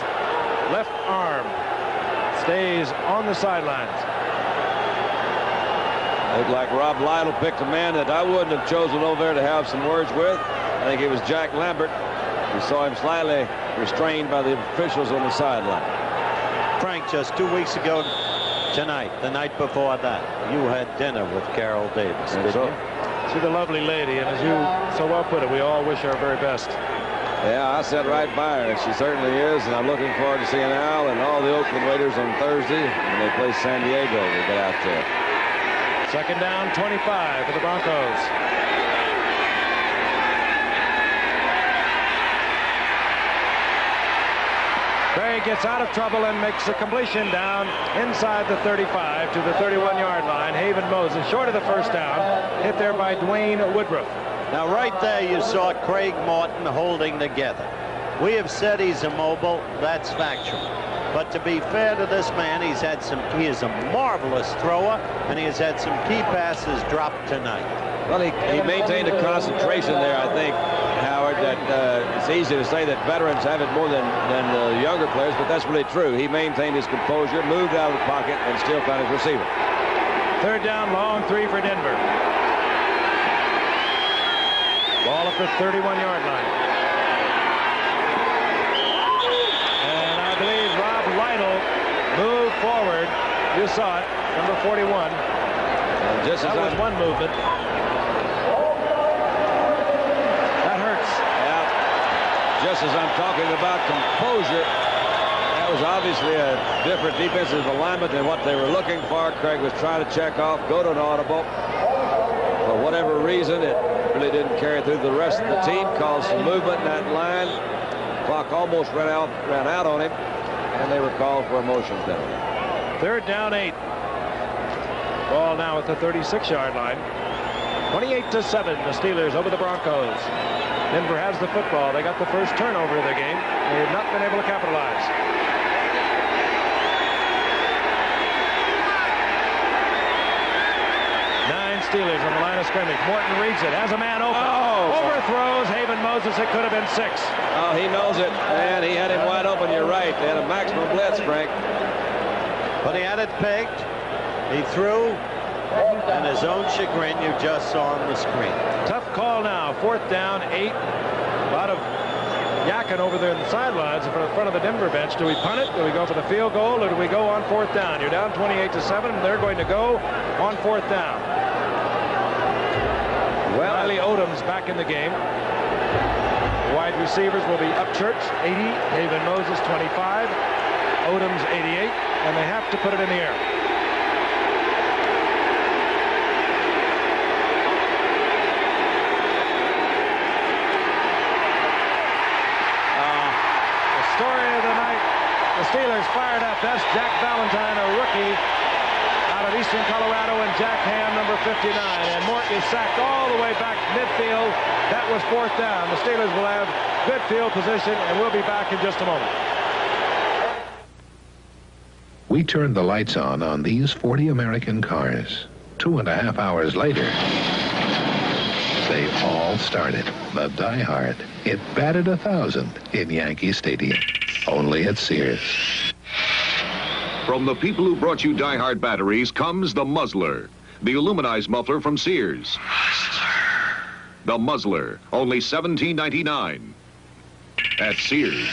Speaker 7: left arm. Stays on the sidelines.
Speaker 8: Looked like Rob Lytle picked a man that I wouldn't have chosen over there to have some words with. I think it was Jack Lambert. We saw him slightly restrained by the officials on the sideline.
Speaker 3: Frank, just 2 weeks ago tonight, the night before that, you had dinner with Carol Davis, didn't you?
Speaker 7: She's a lovely lady, and as you so well put it, we all wish her very best.
Speaker 8: Yeah, I sat right by her. She certainly is, and I'm looking forward to seeing Al and all the Oakland Raiders on Thursday when they play San Diego. We'll get out there.
Speaker 7: Second down, 25 for the Broncos. Craig gets out of trouble and makes a completion down inside the 35 to the 31-yard line. Haven Moses, short of the first down, hit there by Dwayne Woodruff.
Speaker 3: Now, right there, you saw Craig Morton holding together. We have said he's immobile. That's factual. But to be fair to this man, he is a marvelous thrower, and he has had some key passes dropped tonight.
Speaker 8: Well, he maintained a concentration there, I think, Howard, that it's easy to say that veterans have it more than the younger players, but that's really true. He maintained his composure, moved out of the pocket, and still found his receiver.
Speaker 7: Third down, long three for Denver. Ball at the 31-yard line. And I believe Rob Lytle moved forward. You saw it, number 41. That was one movement. That hurts.
Speaker 8: Yeah. Just as I'm talking about composure, that That was obviously a different defensive alignment than what they were looking for. Craig was trying to check off, go to an audible. For whatever reason, it really didn't carry through the rest of the team. Caused some movement in that line. Clock almost ran out on him, and they were called for a motion penalty.
Speaker 7: 3rd down 8. Ball now at the 36-yard line. 28-7, the Steelers over the Broncos. Denver has the football. They got the first turnover of the game. They have not been able to capitalize. Steelers on the line of scrimmage. Morton reads it, has a man open. Overthrows Haven Moses. It could have been 6.
Speaker 8: Oh, he knows it, man. He had him wide open. You're right. They had a maximum blitz, Frank.
Speaker 3: But he had it pegged. He threw, and his own chagrin you just saw on the screen.
Speaker 7: Tough call now. 4th down, 8. A lot of yakking over there in the sidelines in front of the Denver bench. Do we punt it? Do we go for the field goal? Or do we go on 4th down? You're down 28-7, and they're going to go on 4th down. Well, Riley Odom's back in the game. The wide receivers will be Upchurch, 80, Haven Moses, 25, Odom's 88, and they have to put it in the air. The story of the night, the Steelers fired up. That's Jack Valentine, a rookie out of Eastern Colorado, and Jack Ham, number 59. And Morton is sacked all the way back midfield. That was 4th down. The Steelers will have good field position, and we'll be back in just a moment.
Speaker 19: We turned the lights on these 40 American cars. 2.5 hours later, they all started. The Die Hard. It batted 1,000 in Yankee Stadium. Only at Sears.
Speaker 20: From the people who brought you Die Hard batteries comes the Muzzler, the aluminized muffler from Sears. The Muzzler, only $17.99 at Sears.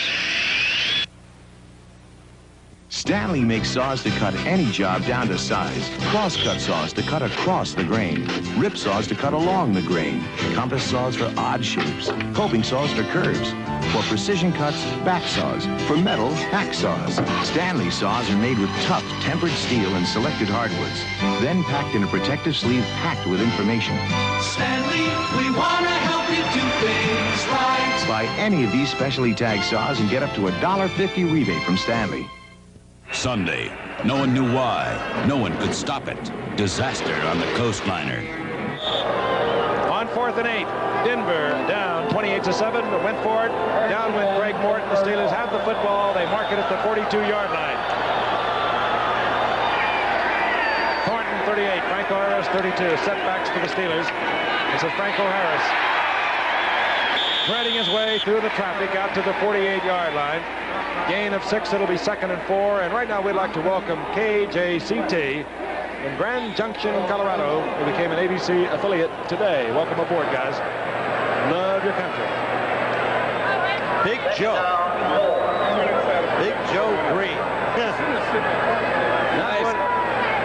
Speaker 21: Stanley makes saws to cut any job down to size. Cross-cut saws to cut across the grain. Rip saws to cut along the grain. Compass saws for odd shapes. Coping saws for curves. For precision cuts, back saws. For metal, hack saws. Stanley saws are made with tough, tempered steel and selected hardwoods. Then packed in a protective sleeve packed with information.
Speaker 22: Stanley, we want to help you do things right.
Speaker 21: Buy any of these specially tagged saws and get up to a $1.50 rebate from Stanley.
Speaker 10: Sunday. No one knew why. No one could stop it. Disaster on the coastliner.
Speaker 7: On 4th and 8, Denver down 28-7. Went for it. Down went Greg Morton. The Steelers have the football. They mark it at the 42-yard line. Thornton 38, Franco Harris 32. Setbacks for the Steelers. This is Franco Harris threading his way through the traffic out to the 48-yard line. Gain of 6. It'll be 2nd and 4. And right now we'd like to welcome KJCT in Grand Junction, Colorado, who became an ABC affiliate today. Welcome aboard, guys. Love your country.
Speaker 3: Big Joe. Big Joe Green.
Speaker 7: Nice.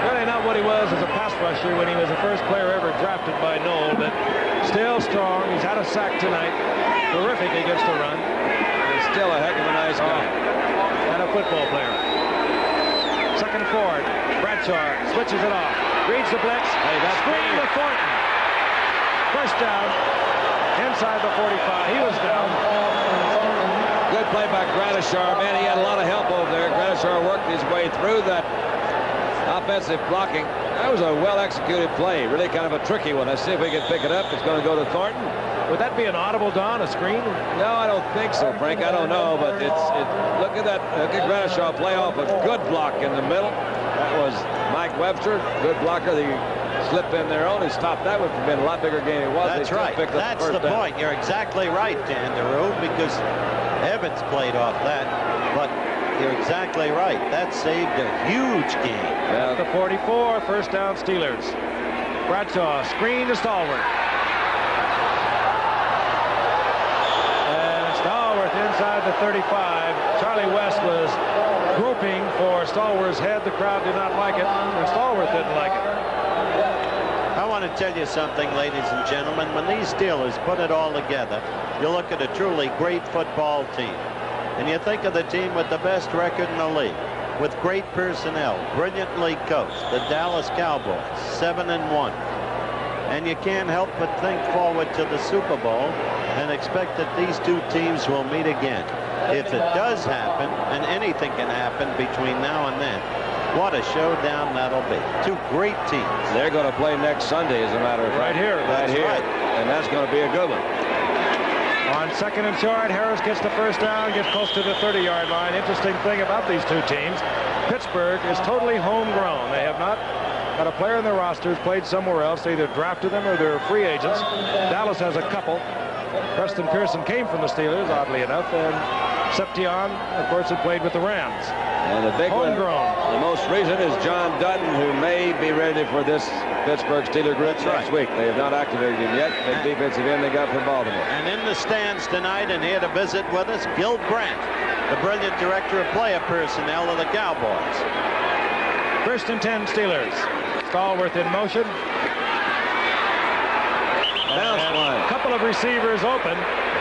Speaker 7: Really not what he was as a pass rusher when he was the first player ever drafted by Noel, but still strong. He's had a sack tonight. Terrific against the run.
Speaker 8: He's still a heck of a nice guy.
Speaker 7: And a football player. 2nd and 4. Bradshaw switches it off. Reads the blitz.
Speaker 8: Hey, that's
Speaker 7: screen to Thornton. First down. Inside the 45. He was down.
Speaker 8: Good play by Bradshaw. Man, he had a lot of help over there. Bradshaw worked his way through that offensive blocking. That was a well-executed play. Really kind of a tricky one. Let's see if we can pick it up. It's going to go to Thornton.
Speaker 7: Would that be an audible, Don, a screen?
Speaker 8: No, I don't think so, Frank. I don't know, but look at that. Look at Bradshaw play off a good block in the middle. That was Mike Webster, good blocker. They slipped in their own and stopped. That would have been a lot bigger game it was.
Speaker 3: That's right. That's the point. You're exactly right, Dan DeRue, because Evans played off that, but you're exactly right. That saved a huge game.
Speaker 7: At the 44, first down Steelers. Bradshaw, screen to Stallworth. And Stallworth inside the 35. Charlie West was groping for Stallworth's head. The crowd did not like it, and Stallworth didn't like it.
Speaker 3: I want to tell you something, ladies and gentlemen. When these Steelers put it all together, you look at a truly great football team. And you think of the team with the best record in the league, with great personnel, brilliantly coached, the Dallas Cowboys, 7-1. And you can't help but think forward to the Super Bowl and expect that these two teams will meet again. If it does happen, and anything can happen between now and then, what a showdown that'll be. Two great teams.
Speaker 8: They're going to play next Sunday, as a matter of fact.
Speaker 7: Right here.
Speaker 8: Right here.
Speaker 3: Right.
Speaker 8: And that's going to be a good one.
Speaker 7: On 2nd and short, Harris gets the first down, gets close to the 30-yard line. Interesting thing about these two teams, Pittsburgh is totally homegrown. They have not got a player in their roster who's played somewhere else. They either drafted them or they're free agents. Dallas has a couple. Preston Pearson came from the Steelers, oddly enough, and Seption, of course, had played with the Rams.
Speaker 8: And the big
Speaker 7: homegrown.
Speaker 8: one, the most recent, is John Dutton, who may be ready for this Pittsburgh Steelers group next week. They have not activated him yet. Big defensive end they got from Baltimore.
Speaker 3: And in the stands tonight and here to visit with us, Gil Brandt, the brilliant director of player personnel of the Cowboys.
Speaker 7: 1st and 10 Steelers. Stallworth in motion. A couple of receivers open.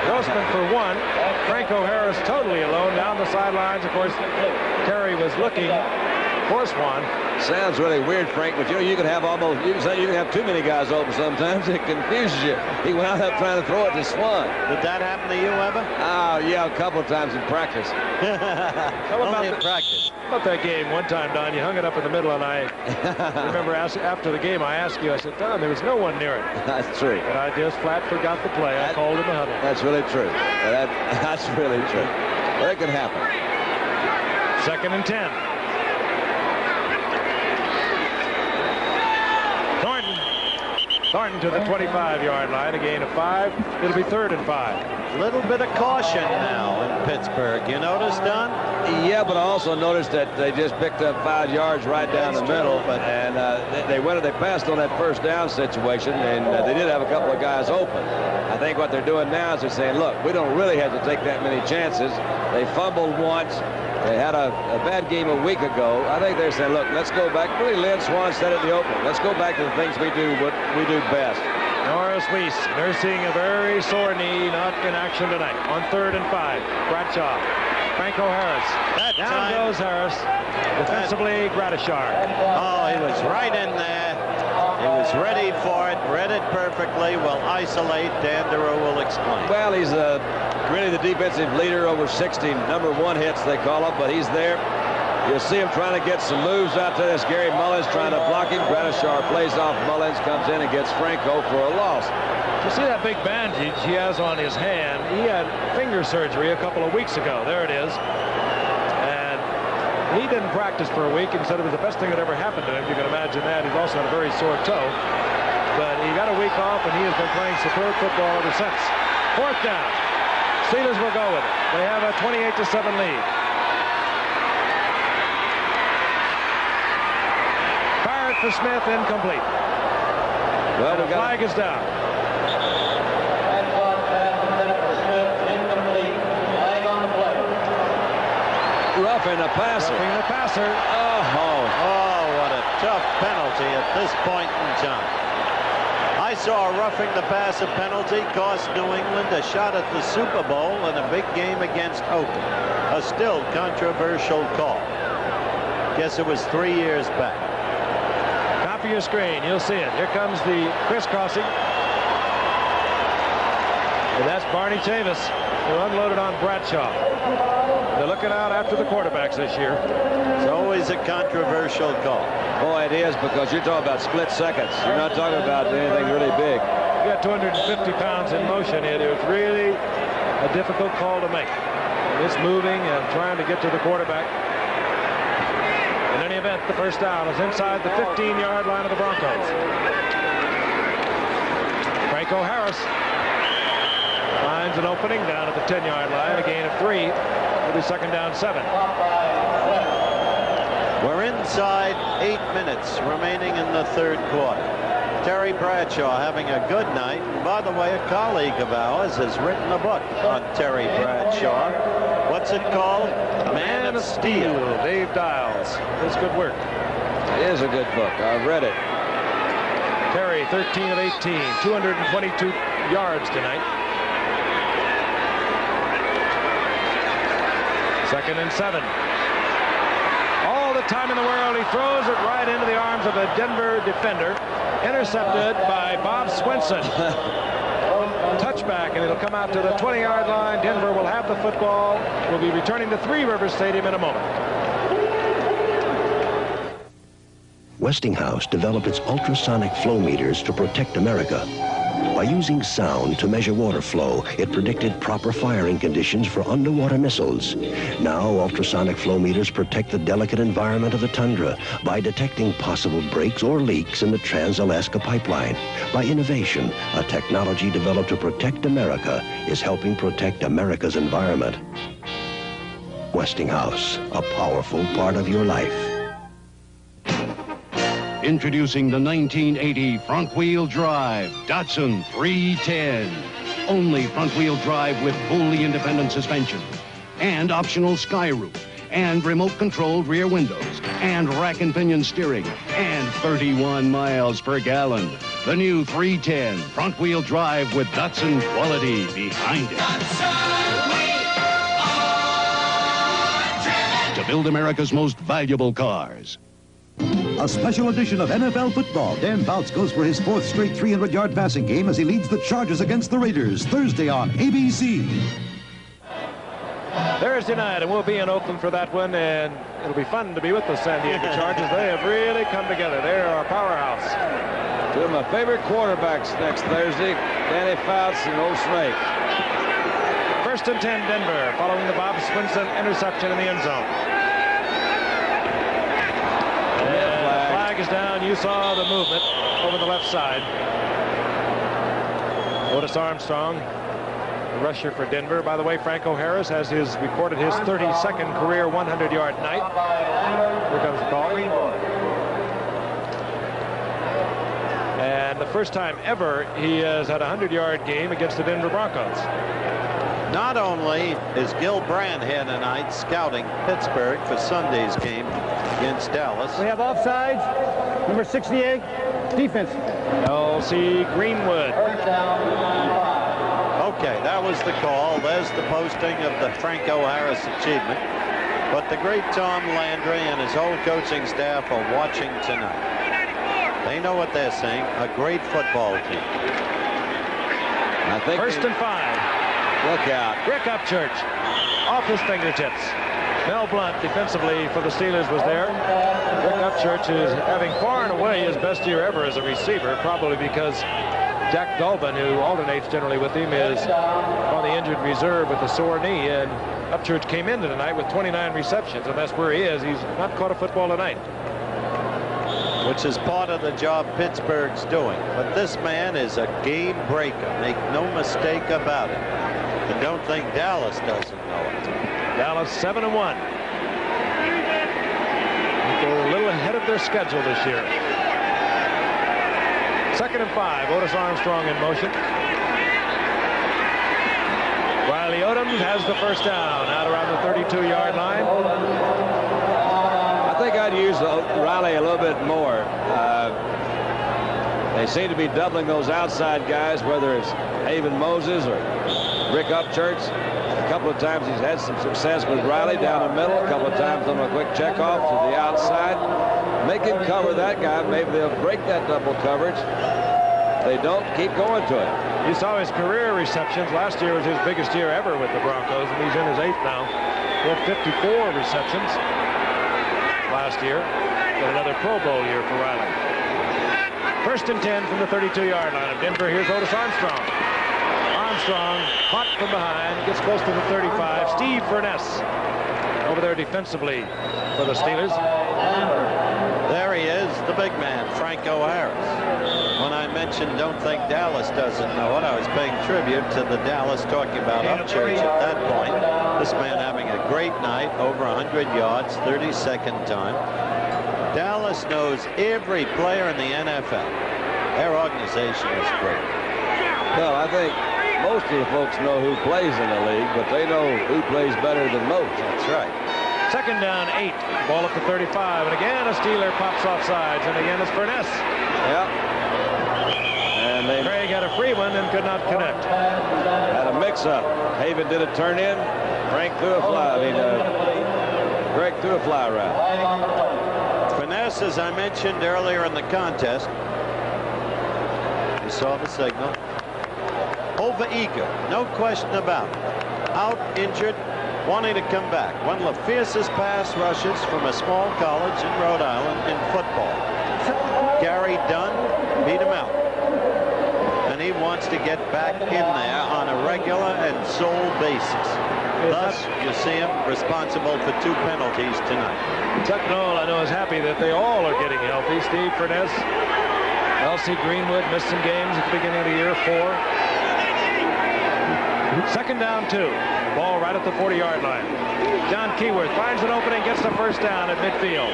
Speaker 7: Grossman for one. Franco Harris totally alone down the sidelines. Of course, Terry was looking for Swan.
Speaker 8: Sounds really weird, Frank, but you know, you can have too many guys open sometimes. It confuses you. He wound up trying to throw it to Swan.
Speaker 3: Did that happen to you ever?
Speaker 8: Oh, yeah, a couple of times in practice.
Speaker 3: Only in practice.
Speaker 7: About that game one time, Don, you hung it up in the middle, and I remember after the game, I asked you, I said, Don, there was no one near it.
Speaker 8: That's true.
Speaker 7: And I just flat forgot the play. I called in the huddle.
Speaker 8: That's really true. That's really true. Well, it can happen.
Speaker 7: 2nd and 10. Thornton to the 25-yard line, a gain of 5. It'll be 3rd and 5.
Speaker 3: Little bit of caution now in Pittsburgh. You notice, Don?
Speaker 8: Yeah, but I also noticed that they just picked up 5 yards right down the middle, and they passed on that first down situation, and they did have a couple of guys open. I think what they're doing now is they're saying, look, we don't really have to take that many chances. They fumbled once. They had a bad game a week ago. I think they're saying, look, let's go back. Really, Lynn Swan said it in the open. Let's go back to the things we do, what we do best.
Speaker 7: Norris Weiss nursing a very sore knee, not in action tonight. On 3rd and 5, Bradshaw. Franco Harris. Down goes Harris. Defensively, Bradshaw.
Speaker 3: Oh, he was right in there. He was ready for it, read it perfectly. Will isolate. Dan Deroux will explain.
Speaker 8: Well, he's really the defensive leader over 60. #1 hits, they call him, but he's there. You'll see him trying to get some moves out to this. Gary Mullins trying to block him. Bradshaw plays off Mullins, comes in and gets Franco for a loss.
Speaker 7: You see that big bandage he has on his hand? He had finger surgery a couple of weeks ago. There it is. And he didn't practice for a week and said it was the best thing that ever happened to him. You can imagine that. He's also had a very sore toe. But he got a week off, and he has been playing superb football ever since. 4th down. Steelers will go with it. They have a 28-7 lead. Fired for Smith, incomplete.
Speaker 8: Well,
Speaker 7: the flag is down.
Speaker 8: Roughing the passer.
Speaker 7: Roughing the passer.
Speaker 3: Oh, what a tough penalty at this point in time. I saw a roughing the passer penalty cost New England a shot at the Super Bowl in a big game against Oakland. A still controversial call. Guess it was 3 years back.
Speaker 7: Top of your screen, you'll see it. Here comes the crisscrossing. And that's Barney Chavis, who unloaded on Bradshaw. They're looking out after the quarterbacks this year.
Speaker 3: It's always a controversial call.
Speaker 8: Boy, it is, because you're talking about split seconds. You're not talking about anything really big.
Speaker 7: You got 250 pounds in motion here. It was really a difficult call to make. It's moving and trying to get to the quarterback. In any event, the first down is inside the 15-yard line of the Broncos. Franco Harris finds an opening down at the 10-yard line, a gain of 3. It'll be 2nd down 7.
Speaker 3: We're inside 8 minutes remaining in the 3rd quarter. Terry Bradshaw having a good night. And by the way, a colleague of ours has written a book on Terry Bradshaw. What's it called? A Man of Steel.
Speaker 7: Dave Dials. That's good work.
Speaker 8: It is a good book. I've read it.
Speaker 7: Terry, 13 of 18, 222 yards tonight. 2nd and 7. All the time in the world, he throws it right into the arms of a Denver defender. Intercepted by Bob Swinson. Touchback, and it'll come out to the 20-yard line. Denver will have the football. We'll be returning to Three Rivers Stadium in a moment.
Speaker 17: Westinghouse developed its ultrasonic flow meters to protect America. By using sound to measure water flow, it predicted proper firing conditions for underwater missiles. Now, ultrasonic flow meters protect the delicate environment of the tundra by detecting possible breaks or leaks in the Trans-Alaska Pipeline. By innovation, a technology developed to protect America is helping protect America's environment. Westinghouse, a powerful part of your life.
Speaker 21: Introducing the 1980 front-wheel drive Datsun 310. Only front-wheel drive with fully independent suspension and optional sky roof and remote-controlled rear windows and rack and pinion steering and 31 miles per gallon. The new 310 front-wheel drive with Datsun quality behind it. To build America's most valuable cars.
Speaker 12: A special edition of NFL football. Dan Fouts goes for his 4th straight 300-yard passing game as he leads the Chargers against the Raiders Thursday on ABC.
Speaker 7: Thursday night, and we'll be in Oakland for that one, and it'll be fun to be with the San Diego Chargers. They have really come together. They're our powerhouse.
Speaker 8: Two of my favorite quarterbacks next Thursday, Danny Fouts and Old Snake.
Speaker 7: 1st and 10, Denver, following the Bob Swinson interception in the end zone. Is down. You saw the movement over the left side. Otis Armstrong, the rusher for Denver. By the way, Franco Harris has recorded his 32nd career 100-yard night. Here comes the call. And the first time ever he has had a 100-yard game against the Denver Broncos.
Speaker 3: Not only is Gil Brandt here tonight scouting Pittsburgh for Sunday's game against Dallas.
Speaker 11: We have offsides, number 68, defense.
Speaker 7: L.C. Greenwood.
Speaker 3: Okay, that was the call. There's the posting of the Franco Harris achievement. But the great Tom Landry and his whole coaching staff are watching tonight. They know what they're saying. A great football team.
Speaker 8: I think
Speaker 7: 1st and 5.
Speaker 8: Look out.
Speaker 7: Rick Upchurch off his fingertips. Mel Blount defensively for the Steelers was there. Rick Upchurch is having far and away his best year ever as a receiver, probably because Jack Dolbin, who alternates generally with him, is on the injured reserve with a sore knee. And Upchurch came into tonight with 29 receptions, and that's where he is. He's not caught a football tonight.
Speaker 3: Which is part of the job Pittsburgh's doing. But this man is a game breaker. Make no mistake about it. And don't think Dallas doesn't know it.
Speaker 7: Dallas 7-1. They're a little ahead of their schedule this year. 2nd and 5. Otis Armstrong in motion. Riley Odom has the first down out around the 32-yard line.
Speaker 8: I think I'd use Riley a little bit more. They seem to be doubling those outside guys, whether it's Haven Moses or Rick Upchurch. A couple of times he's had some success with Riley down the middle. A couple of times on a quick checkoff to the outside. Make him cover that guy. Maybe they'll break that double coverage. They don't, keep going to it.
Speaker 7: You saw his career receptions. Last year was his biggest year ever with the Broncos, and he's in his 8th now. He had 54 receptions last year. Got another Pro Bowl year for Riley. 1st and 10 from the 32-yard line of Denver. Here's Otis Armstrong. Armstrong caught from behind, gets close to the 35. Steve Furness over there defensively for the Steelers.
Speaker 3: There he is, the big man, Franco Harris. When I mentioned don't think Dallas doesn't know it, I was paying tribute to the Dallas talking about Upchurch at that point. This man having a great night, over 100 yards, 32nd time. Dallas knows every player in the NFL. Their organization is great.
Speaker 8: Well, I think most of the folks know who plays in the league, but they know who plays better than most.
Speaker 3: That's right.
Speaker 7: 2nd down, 8. Ball at the 35. And again, a Steeler pops off sides. And again, it's Furness.
Speaker 8: Yep. And And they
Speaker 7: Craig had a free one and could not connect.
Speaker 8: had a mix-up. Haven did a turn in. Frank threw a fly. Greg threw a fly route.
Speaker 3: Finesse, as I mentioned earlier in the contest. You saw the signal. Over eager, no question about it. Out injured, wanting to come back. One of the fiercest pass rushes from a small college in Rhode Island in football. Gary Dunn beat him out. And he wants to get back in there on a regular and sole basis. Thus, you see him responsible for 2 penalties tonight.
Speaker 7: Chuck Noll, I know, is happy that they all are getting healthy. Steve Furness, L.C. Greenwood missed some games at the beginning of the year, 4. Second down, 2. Ball right at the 40-yard line. John Keyworth finds an opening, gets the first down at midfield.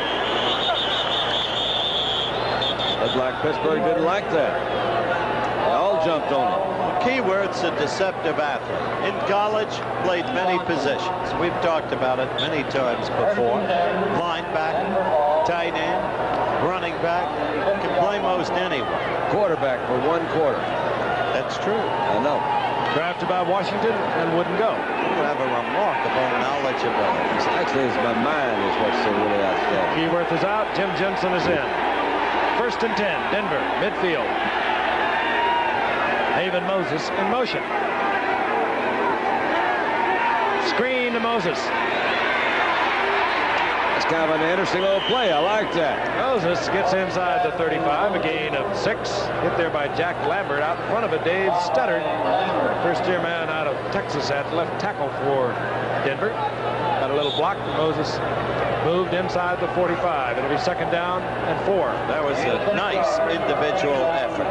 Speaker 8: Looked like Pittsburgh didn't like that. They all jumped on him.
Speaker 3: Keyworth's a deceptive athlete. In college, played many positions. We've talked about it many times before. Linebacker, tight end, running back, can play most anyone.
Speaker 8: Quarterback for 1 quarter.
Speaker 3: That's true.
Speaker 8: I know.
Speaker 7: Drafted by Washington and wouldn't go.
Speaker 3: You have a remarkable knowledge of it.
Speaker 8: Actually, it's my mind is what's so really outstanding.
Speaker 7: Keyworth is out. Jim Jensen is in. First and 10, Denver, midfield. Haven Moses in motion. Screen to Moses.
Speaker 8: That's kind of an interesting little play. I like that.
Speaker 7: Moses gets inside the 35, a gain of 6. Hit there by Jack Lambert. Out in front of it, Dave Studdard, first-year man out of Texas at left tackle for Denver. Got a little block. Moses moved inside the 45. It'll be second down and 4.
Speaker 3: That was a nice individual effort.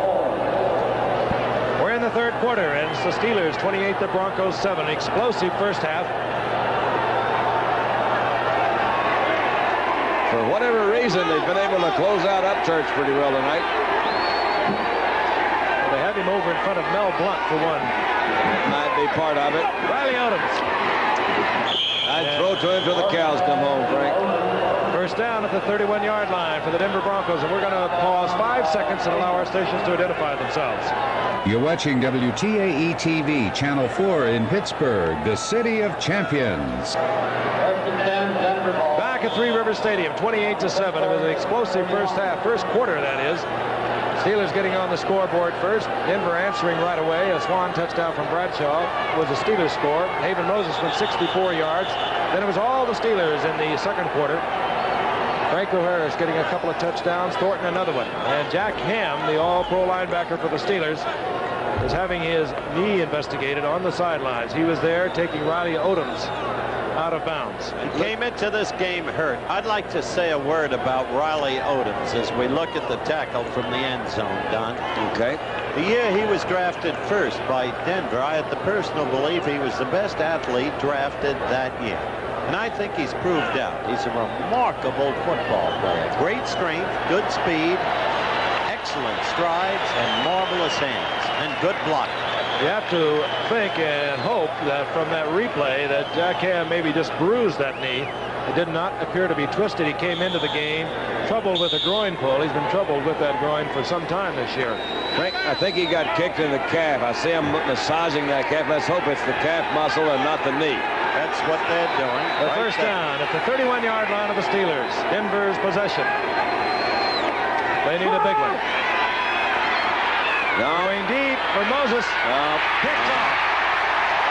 Speaker 7: We're in the third quarter, and it's the Steelers 28, the Broncos 7. Explosive first half.
Speaker 8: For whatever reason, they've been able to close out Upchurch pretty well tonight.
Speaker 7: Well, they have him over in front of Mel Blunt for one.
Speaker 8: Might be part of it.
Speaker 7: Riley Odoms.
Speaker 8: I'd throw to him till the cows come home, Frank.
Speaker 7: First down at the 31-yard line for the Denver Broncos, and we're going to pause 5 seconds and allow our stations to identify themselves.
Speaker 4: You're watching WTAE-TV, Channel 4 in Pittsburgh, the city of champions.
Speaker 7: Back at Three Rivers Stadium, 28-7. It was an explosive first half, first quarter, that is. Steelers getting on the scoreboard first. Denver answering right away. A swan touchdown from Bradshaw was a Steelers score. Haven Moses went 64 yards. Then it was all the Steelers in the second quarter. Franco Harris getting a couple of touchdowns. Thornton another one. And Jack Ham, the all-pro linebacker for the Steelers, is having his knee investigated on the sidelines. He was there taking Riley Odoms out of bounds.
Speaker 3: And came into this game hurt. I'd like to say a word about Riley Odoms as we look at the tackle from the end zone, Don.
Speaker 8: Okay.
Speaker 3: The year he was drafted first by Denver, I had the personal belief he was the best athlete drafted that year. And I think he's proved out. He's a remarkable football player. Great strength, good speed, excellent strides, and marvelous hands, and good blocking.
Speaker 7: You have to think and hope that from that replay that Jack Ham maybe just bruised that knee. It did not appear to be twisted. He came into the game troubled with a groin pull. He's been troubled with that groin for some time this year.
Speaker 8: Frank, I think he got kicked in the calf. I see him massaging that calf. Let's hope it's the calf muscle and not the knee.
Speaker 3: That's what they're doing.
Speaker 7: The first down at the 31-yard line of the Steelers. Denver's possession. They need a big one. Going deep for Moses. Picked off.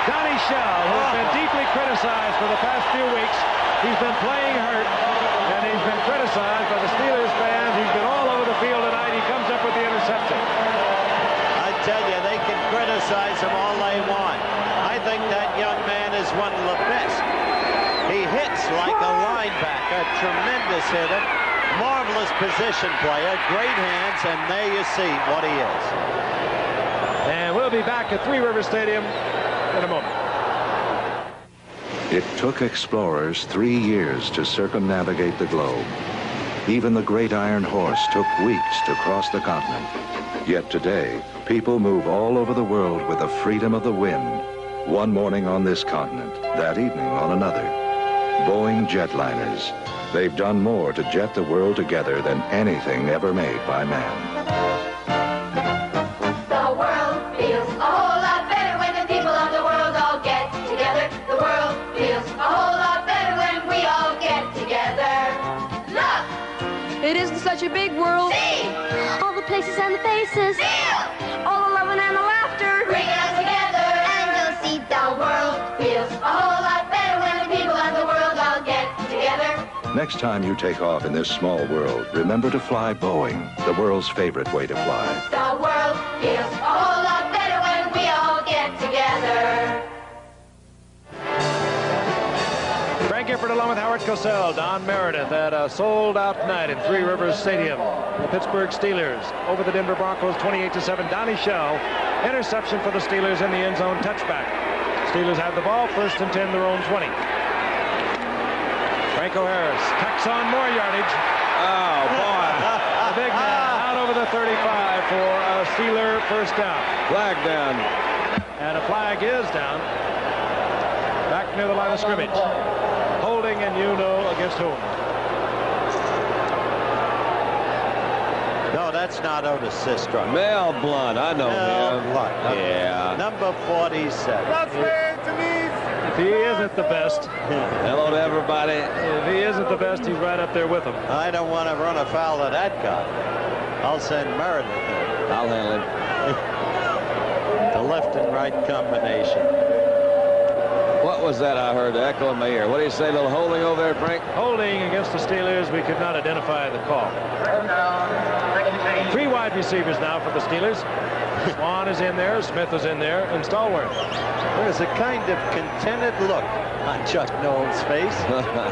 Speaker 7: Donnie Shell, who has been deeply criticized for the past few weeks. He's been playing hurt, and he's been criticized by the Steelers fans. He's been all over the field tonight. He comes up with the interception.
Speaker 3: I tell you, they can criticize him all they want. I think that young man is one of the best. He hits like a linebacker, a tremendous hitter. Marvelous position player, great hands, and there you see what he is.
Speaker 7: And we'll be back at Three Rivers Stadium in a moment.
Speaker 17: It took explorers 3 years to circumnavigate the globe. Even the great Iron Horse took weeks to cross the continent. Yet today, people move all over the world with the freedom of the wind. One morning on this continent, that evening on another. Boeing jetliners. They've done more to jet the world together than anything ever made by man.
Speaker 2: such a big world.
Speaker 6: See!
Speaker 2: All the places and the faces.
Speaker 6: Feel!
Speaker 2: All the loving and the laughter.
Speaker 6: Bring us together and you'll see the world feels a whole lot better when the people of the world all get together.
Speaker 17: Next time you take off in this small world, remember to fly Boeing, the world's favorite way to fly.
Speaker 6: The world feels a whole lot better when we all get together.
Speaker 7: Frank Gifford along with Howard Cosell, Don Meredith at a sold-out night in Three Rivers Stadium. The Pittsburgh Steelers over the Denver Broncos 28-7. Donnie Shell, interception for the Steelers in the end zone, touchback. Steelers have the ball, 1st and 10, their own 20. Franco Harris tacks on more yardage.
Speaker 8: Oh, boy.
Speaker 7: The big man out over the 35 for a Steeler first down.
Speaker 8: Flag down.
Speaker 7: And a flag is down. Back near the line of scrimmage. Holding, and you know against whom.
Speaker 3: No, that's not Otis Sistrunk.
Speaker 8: Mel Blunt, I know
Speaker 3: Mel
Speaker 8: him.
Speaker 3: Blunt.
Speaker 8: Yeah.
Speaker 3: Number 47.
Speaker 7: If he isn't the best.
Speaker 8: Hello to everybody.
Speaker 7: If he isn't the best, he's right up there with him.
Speaker 3: I don't want to run afoul of that guy. I'll send Meredith in.
Speaker 8: I'll handle him.
Speaker 3: The left and right combination.
Speaker 8: What was that I heard? Echo in my ear. What do you say? A little holding over there, Frank?
Speaker 7: Holding against the Steelers. We could not identify the call. 3 wide receivers now for the Steelers. Swan is in there. Smith is in there. And Stallworth.
Speaker 3: There's a kind of contented look on Chuck Noll's face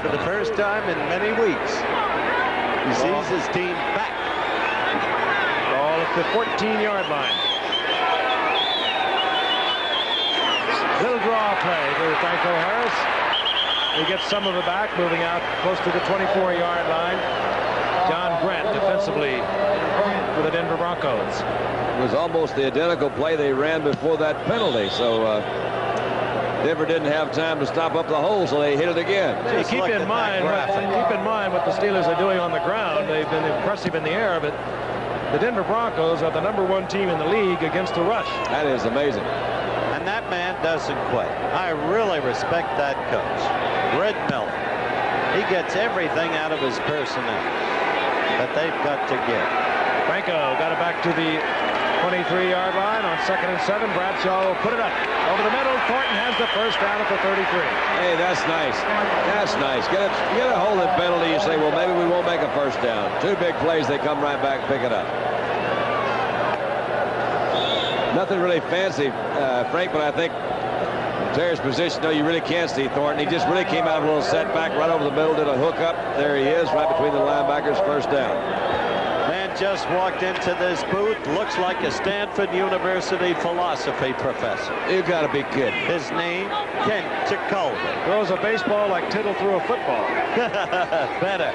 Speaker 3: for the first time in many weeks. He sees his team back.
Speaker 7: Ball at the 14-yard line. Little draw play to Franco Harris. He gets some of it back, moving out close to the 24-yard line. John Grant defensively for the Denver Broncos.
Speaker 8: It was almost the identical play they ran before that penalty, so Denver didn't have time to stop up the hole, so they hit it again.
Speaker 7: Keep in mind what the Steelers are doing on the ground. They've been impressive in the air, but the Denver Broncos are the #1 team in the league against the rush.
Speaker 8: That is amazing.
Speaker 3: And that man doesn't quit. I really respect that coach, Red Miller. He gets everything out of his personnel that they've got to give.
Speaker 7: Franco got it back to the 23-yard line on 2nd and 7. Bradshaw will put it up over the middle. Thornton has the first down at the 33.
Speaker 8: Hey, that's nice. That's nice. Get a holding penalty. You say, well, maybe we won't make a first down. 2 big plays, they come right back and pick it up. Nothing really fancy, Frank, but I think Terry's position, though, you really can't see Thornton. He just really came out of a little setback right over the middle, did a hook up. There he is, right between the linebackers, first down.
Speaker 3: Man just walked into this booth, looks like a Stanford University philosophy professor.
Speaker 8: You gotta be kidding.
Speaker 3: His name, Ken Chicolda.
Speaker 7: Throws a baseball like Tittle threw a football.
Speaker 3: Better.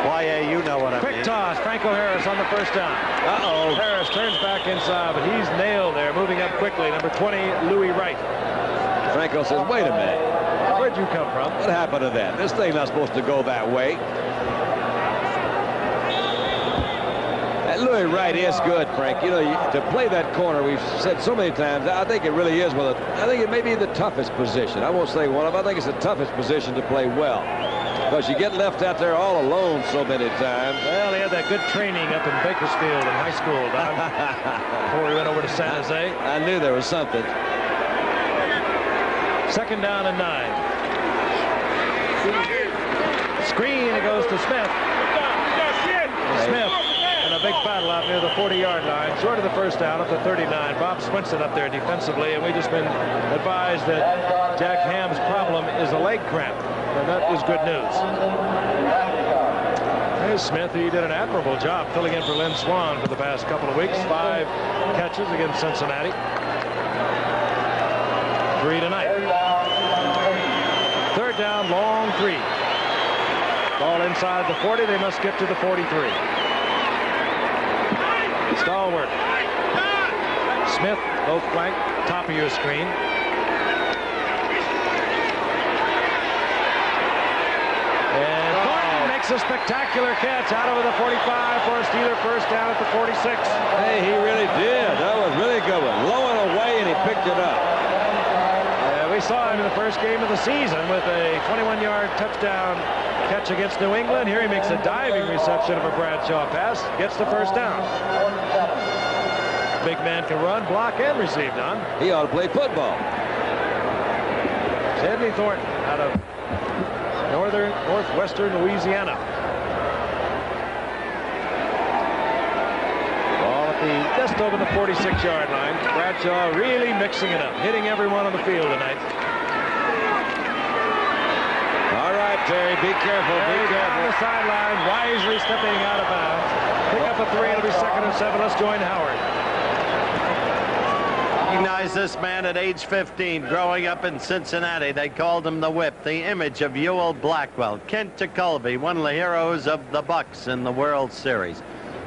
Speaker 3: YA, you know what I mean.
Speaker 7: Quick toss, Franco Harris on the first down.
Speaker 3: Uh-oh.
Speaker 7: Harris turns back inside, but he's nailed there, moving up quickly. Number 20, Louis Wright.
Speaker 8: Franco says, wait a minute.
Speaker 7: Where'd you come from?
Speaker 8: What happened to that? This thing's not supposed to go that way. Louis Wright is good, Frank. You know, to play that corner, we've said so many times, I think it really is I think it may be the toughest position. I won't say one of them. I think it's the toughest position to play well. Because you get left out there all alone so many times.
Speaker 7: Well, he had that good training up in Bakersfield in high school, Don, before he went over to San Jose.
Speaker 8: I knew there was something.
Speaker 7: 2nd down and 9. Screen, it goes to Smith. Smith. And a big battle out near the 40-yard line, short of the first down at the 39. Bob Swinson up there defensively, and we've just been advised that Jack Ham's problem is a leg cramp, and that is good news. Here's Smith. He did an admirable job filling in for Lynn Swan for the past couple of weeks. 5 catches against Cincinnati. 3 tonight. 3rd down, long 3. Ball inside the 40. They must get to the 43. Stallworth. Smith, both flank, top of your screen. And Thornton makes a spectacular catch out over the 45 for a Steeler first down at the 46.
Speaker 8: Hey, he really did. That was really good one. Low and away, and he picked it up.
Speaker 7: We saw him in the first game of the season with a 21-yard touchdown catch against New England. Here he makes a diving reception of a Bradshaw pass, gets the first down. Big man can run, block, and receive, Don.
Speaker 8: He ought to play football.
Speaker 7: Sidney Thornton out of northwestern Louisiana. Ball at just over the 46-yard line. Bradshaw really mixing it up, hitting everyone on the field tonight.
Speaker 8: All right, Terry, be careful. Be careful.
Speaker 7: On the sideline, wisely stepping out of bounds. Pick up a 3. It'll be 2nd and 7. Let's join Howard.
Speaker 3: Recognize this man at age 15, growing up in Cincinnati. They called him the Whip, the image of Ewell Blackwell. Kent Tekulve, one of the heroes of the Bucks in the World Series.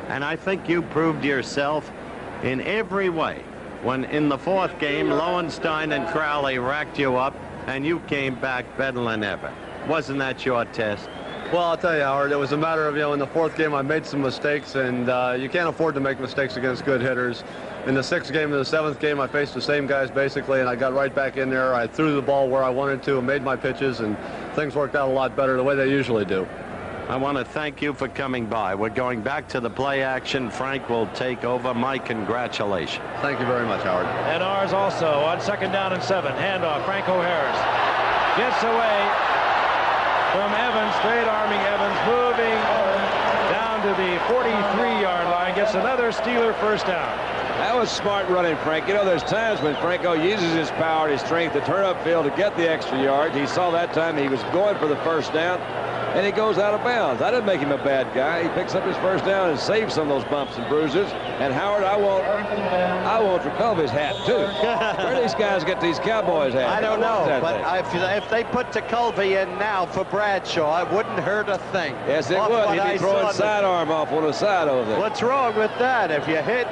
Speaker 3: And I think you proved yourself in every way when in the 4th game, Lowenstein and Crowley racked you up and you came back better than ever. Wasn't that your test?
Speaker 5: Well, I'll tell you, Howard, it was a matter of, in the 4th game I made some mistakes, and you can't afford to make mistakes against good hitters. In the 6th game and the 7th game, I faced the same guys basically, and I got right back in there. I threw the ball where I wanted to and made my pitches, and things worked out a lot better the way they usually do.
Speaker 3: I want to thank you for coming by. We're going back to the play action. Frank will take over. My congratulations.
Speaker 5: Thank you very much, Howard.
Speaker 7: And ours also on 2nd down and 7. Handoff, Franco Harris gets away from Evans, straight arming Evans, moving down to the 43-yard line, gets another Steeler first down.
Speaker 8: That was smart running, Frank. There's times when Franco uses his power and his strength to turn upfield to get the extra yard. He saw that time he was going for the first down, and he goes out of bounds. That didn't make him a bad guy. He picks up his first down and saves some of those bumps and bruises. And Howard, I want Tekulve's hat too. Where do these guys get these Cowboys hats?
Speaker 3: I don't know, but if they put Tekulve in now for Bradshaw, it wouldn't hurt a thing.
Speaker 8: Yes, it would. He'd be throwing sidearm off on the side over there.
Speaker 3: What's wrong with that? If you hit,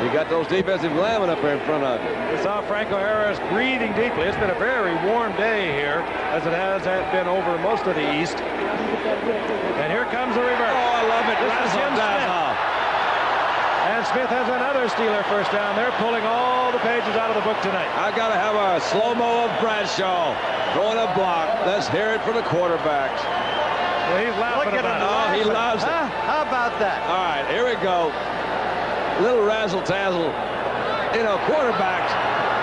Speaker 8: you got those defensive linemen up there in front of you.
Speaker 7: We saw Franco Harris breathing deeply. It's been a very warm day here, as it has been over most of the East. And here comes the reverse.
Speaker 8: Oh, I love it.
Speaker 7: This is Jim Smith. And Smith has another Steeler first down. They're pulling all the pages out of the book tonight.
Speaker 8: I got to have a slow-mo of Bradshaw throwing a block. Let's hear it for the quarterbacks.
Speaker 7: Well, he's laughing about it.
Speaker 8: Oh, he loves it.
Speaker 3: How about that?
Speaker 8: All right, here we go. Little razzle-tazzle. Quarterbacks.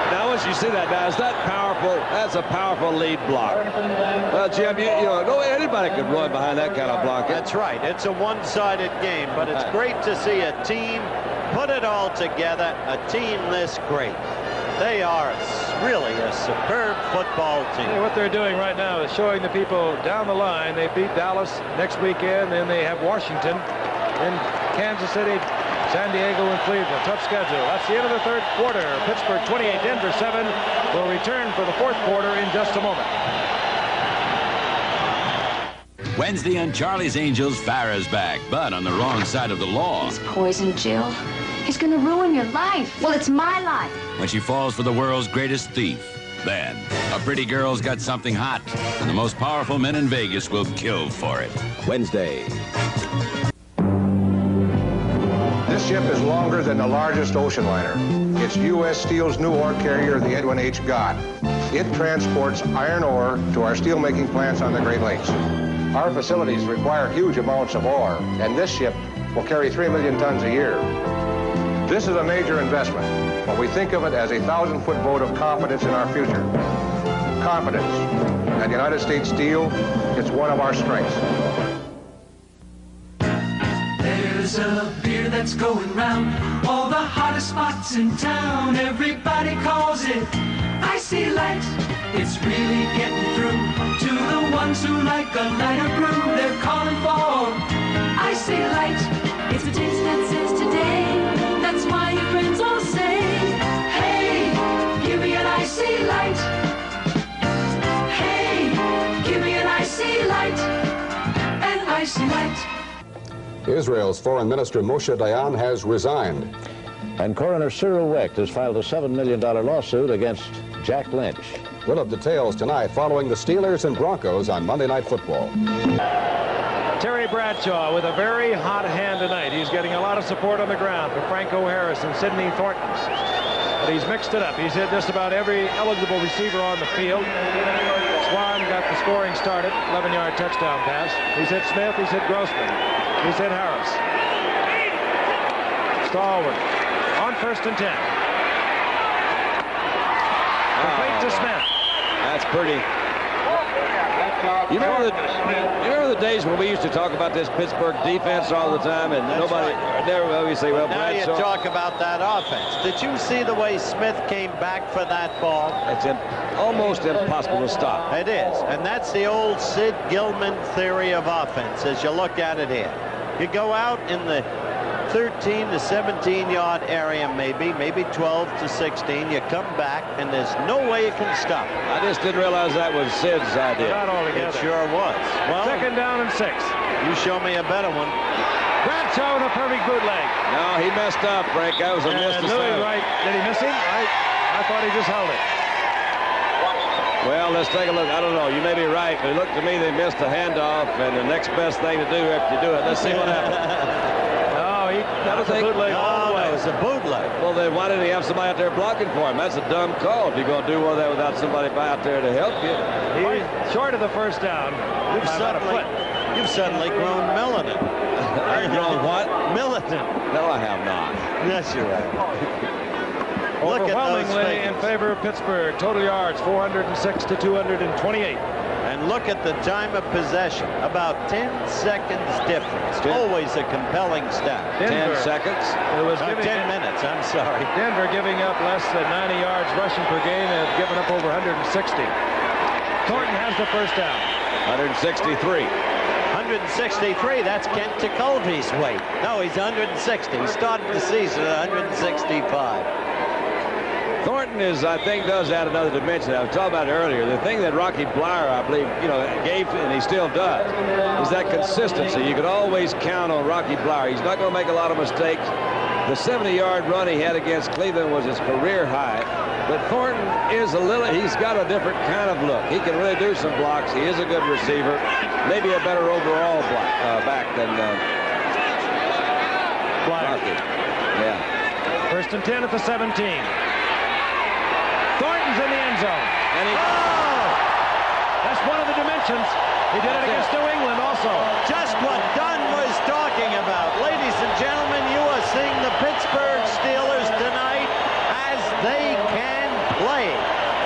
Speaker 8: Now, once you see that, now, is that powerful? That's a powerful lead block. Well, Jim, anybody could run behind that kind of block.
Speaker 3: That's right. It's a one-sided game, but it's great to see a team put it all together, a team this great. They are really a superb football team.
Speaker 7: Hey, what they're doing right now is showing the people down the line. They beat Dallas next weekend, then they have Washington, then Kansas City, San Diego, and Cleveland. Tough schedule. That's the end of the 3rd quarter. Pittsburgh 28, Denver 7. Will return for the 4th quarter in just a moment.
Speaker 10: Wednesday on Charlie's Angels, Farrah's back, but on the wrong side of the law.
Speaker 2: He's poison, Jill. He's going to ruin your life. Well, it's my life.
Speaker 10: When she falls for the world's greatest thief. Then, a pretty girl's got something hot, and the most powerful men in Vegas will kill for it.
Speaker 9: Wednesday. This ship is longer than the largest ocean liner. It's U.S. Steel's new ore carrier, the Edwin H. Gott. It transports iron ore to our steelmaking plants on the Great Lakes. Our facilities require huge amounts of ore, and this ship will carry 3 million tons a year. This is a major investment, but we think of it as a 1,000-foot vote of confidence in our future. Confidence. At United States Steel, it's one of our strengths.
Speaker 22: There's a beer that's going round all the hottest spots in town. Everybody calls it Icy Light. It's really getting through to the ones who like a lighter brew. They're calling for Icy Light. It's a taste that says today. That's why your friends all say, hey, give me an Icy Light. Hey, give me an Icy Light. An Icy Light.
Speaker 23: Israel's Foreign Minister Moshe Dayan has resigned.
Speaker 24: And coroner Cyril Wecht has filed a $7 million lawsuit against Jack Lynch.
Speaker 23: We'll have details tonight following the Steelers and Broncos on Monday Night Football.
Speaker 7: Terry Bradshaw with a very hot hand tonight. He's getting a lot of support on the ground from Franco Harris and Sidney Thornton. but he's mixed it up. He's hit just about every eligible receiver on the field. Swan got the scoring started, 11-yard touchdown pass. He's hit Smith, he's hit Grossman, he's hit Harris. Stallworth on 1st and 10. Complete to Smith.
Speaker 8: That's pretty. You remember the days when we used to talk about this Pittsburgh defense all the time, and nobody, never obviously, well,
Speaker 3: now
Speaker 8: Bradshaw.
Speaker 3: You talk about that offense. Did you see the way Smith came back for that ball?
Speaker 8: It's almost impossible to stop.
Speaker 3: It is, and that's the old Sid Gilman theory of offense as you look at it here. You go out in the 13 to 17-yard area, maybe 12 to 16. You come back, and there's no way you can stop it.
Speaker 8: I just didn't realize that was Sid's idea.
Speaker 7: Not altogether.
Speaker 3: It sure was. Well,
Speaker 7: 2nd down and 6.
Speaker 3: You show me a better one.
Speaker 7: Bradshaw with a perfect bootleg.
Speaker 8: No, he messed up, Frank. That was a missed
Speaker 7: Louis Wright. Did he miss him? I thought he just held it.
Speaker 8: Well, let's take a look. I don't know. You may be right, but it looked to me they missed the handoff, and the next best thing to do after you do it. Let's see what happens.
Speaker 7: That was a bootleg all the way.
Speaker 3: It was a bootleg.
Speaker 8: Well, then why didn't he have somebody out there blocking for him? That's a dumb call if you're going to do all that without somebody out there to help you.
Speaker 7: He's short of the 1st down.
Speaker 3: You've suddenly grown militant.
Speaker 8: I've grown what?
Speaker 3: Militant.
Speaker 8: No, I have not.
Speaker 3: Yes, you have.
Speaker 7: Overwhelmingly in favor of Pittsburgh. Total yards, 406 to 228.
Speaker 3: And look at the time of possession. About 10 seconds difference. Always a compelling stat.
Speaker 8: 10 seconds?
Speaker 7: It was
Speaker 3: 10 minutes, I'm sorry.
Speaker 7: Denver giving up less than 90 yards rushing per game and have given up over 160. Thornton has the 1st down.
Speaker 8: 163.
Speaker 3: 163, that's Kent Tekulve's weight. No, he's 160. He started the season at 165.
Speaker 8: Thornton I think, does add another dimension. I was talking about it earlier. The thing that Rocky Blyer, I believe, gave, and he still does, is that consistency. You could always count on Rocky Blyer. He's not going to make a lot of mistakes. The 70-yard run he had against Cleveland was his career high. But Thornton he's got a different kind of look. He can really do some blocks. He is a good receiver. Maybe a better overall back than Rocky. Yeah.
Speaker 7: 1st and 10 at the 17. Thornton's in the end zone.
Speaker 8: And
Speaker 7: that's one of the dimensions. He did it against New England also.
Speaker 3: Just what Dunn was talking about. Ladies and gentlemen, you are seeing the Pittsburgh Steelers tonight as they can play.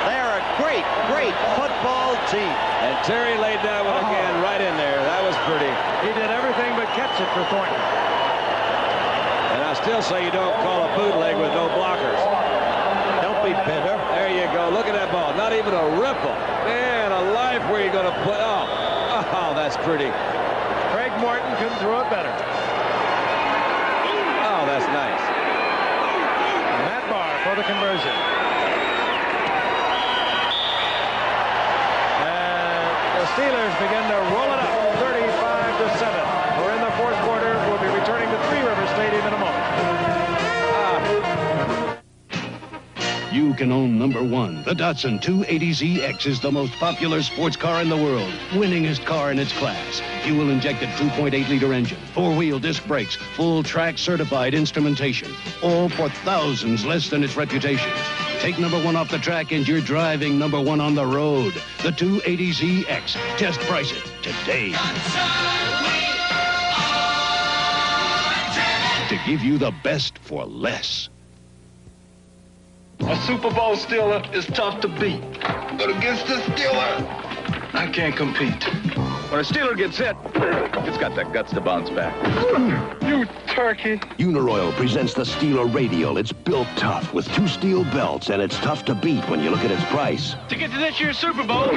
Speaker 3: They're a great, great football team.
Speaker 8: And Terry laid that one again right in there. That was pretty.
Speaker 7: He did everything but catch it for Thornton.
Speaker 8: And I still say you don't call a bootleg with no blockers.
Speaker 3: Don't be bitter.
Speaker 8: There you go. Look at that ball. Not even a ripple. Man, a life where you're going to play. Oh, that's pretty.
Speaker 7: Craig Morton couldn't throw it better.
Speaker 8: Oh, that's nice.
Speaker 7: Matt Barr for the conversion. And the Steelers begin to roll it up, 35-7. We're in the 4th quarter. We'll be returning to Three Rivers Stadium in a moment.
Speaker 17: You can own #1. The Datsun 280ZX is the most popular sports car in the world. Winningest car in its class. Fuel-injected 2.8-liter engine, 4-wheel disc brakes, full track certified instrumentation. All for thousands less than its reputation. Take #1 off the track and you're driving #1 on the road. The 280ZX. Just price it today. To give you the best for less.
Speaker 1: A Super Bowl Steeler is tough to beat. But against the Steeler, I can't compete. When a Steeler gets hit, it's got the guts to bounce back. You turkey.
Speaker 17: Uniroyal presents the Steeler Radial. It's built tough with 2 steel belts, and it's tough to beat when you look at its price.
Speaker 1: To get to this year's Super Bowl,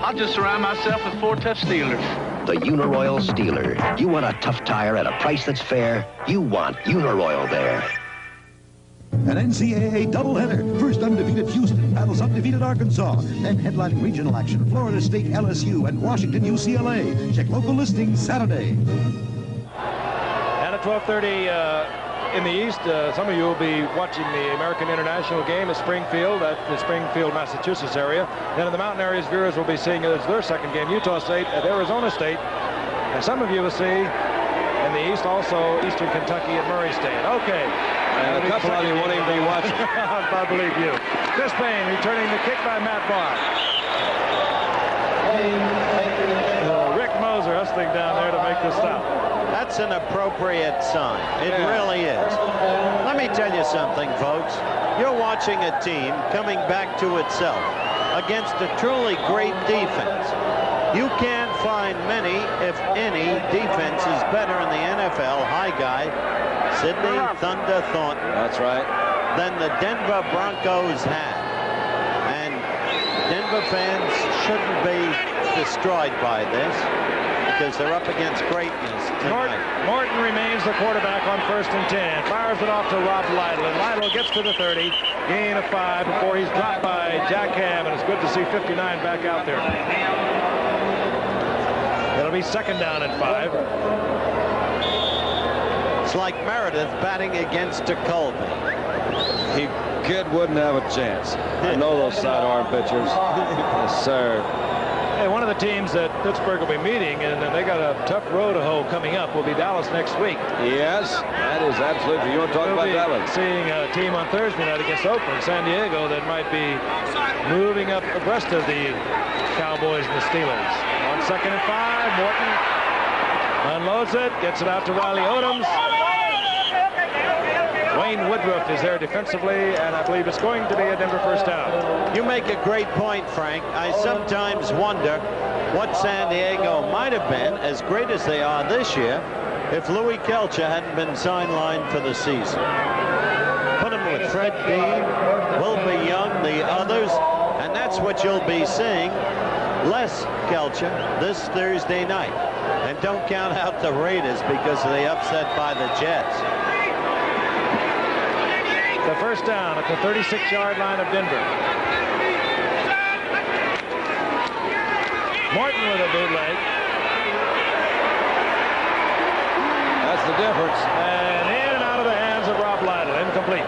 Speaker 1: I'll just surround myself with 4 tough Steelers.
Speaker 13: The Uniroyal Steeler. You want a tough tire at a price that's fair? You want Uniroyal there.
Speaker 12: An NCAA doubleheader. First undefeated Houston battles undefeated Arkansas. Then headlining regional action, Florida State LSU and Washington UCLA. Check local listings Saturday.
Speaker 7: And at 12:30 in the East, some of you will be watching the American International game at Springfield, at the Springfield, Massachusetts area. Then in the mountain areas, viewers will be seeing their 2nd game, Utah State at Arizona State. And some of you will see in the East also Eastern Kentucky at Murray State. Okay.
Speaker 8: And a couple of you won't even be watching.
Speaker 7: I believe you. Chris Payne returning the kick by Matt Barr. Rick Moser hustling down there to make the stop.
Speaker 3: That's an appropriate sign. It really is. Let me tell you something, folks. You're watching a team coming back to itself against a truly great defense. You can't find many, if any, defenses better in the NFL, high guy, Sidney Thunder Thornton.
Speaker 8: That's right.
Speaker 3: Than the Denver Broncos had. And Denver fans shouldn't be destroyed by this because they're up against greatness tonight.
Speaker 7: Morton remains the quarterback on 1st and 10. Fires it off to Rob Lytle, and Lytle gets to the 30. Gain of 5 before he's dropped by Jack Ham, and it's good to see 59 back out there. It'll be 2nd down and 5.
Speaker 3: It's like Meredith batting against a Colby.
Speaker 8: Kid wouldn't have a chance. I know those sidearm pitchers. Yes, sir.
Speaker 7: Hey, one of the teams that Pittsburgh will be meeting, and they got a tough road to hoe coming up, will be Dallas next week.
Speaker 8: Yes, that is absolutely. You want to talk about Dallas?
Speaker 7: Seeing a team on Thursday night against Oakland, San Diego, that might be moving up abreast of the Cowboys and the Steelers. On 2nd and 5, Morton unloads it, gets it out to Riley Odoms. Wayne Woodruff is there defensively, and I believe it's going to be a Denver 1st down.
Speaker 3: You make a great point, Frank. I sometimes wonder what San Diego might have been, as great as they are this year, if Louis Kelcher hadn't been sidelined for the season. Put him with Fred Dean, Wilbur Young, the others, and that's what you'll be seeing. Less Kelcher this Thursday night. And don't count out the Raiders because of the upset by the Jets.
Speaker 7: The 1st down at the 36-yard line of Denver. Morton with a bootleg.
Speaker 8: That's the difference.
Speaker 7: And in and out of the hands of Rob Lytle. Incomplete.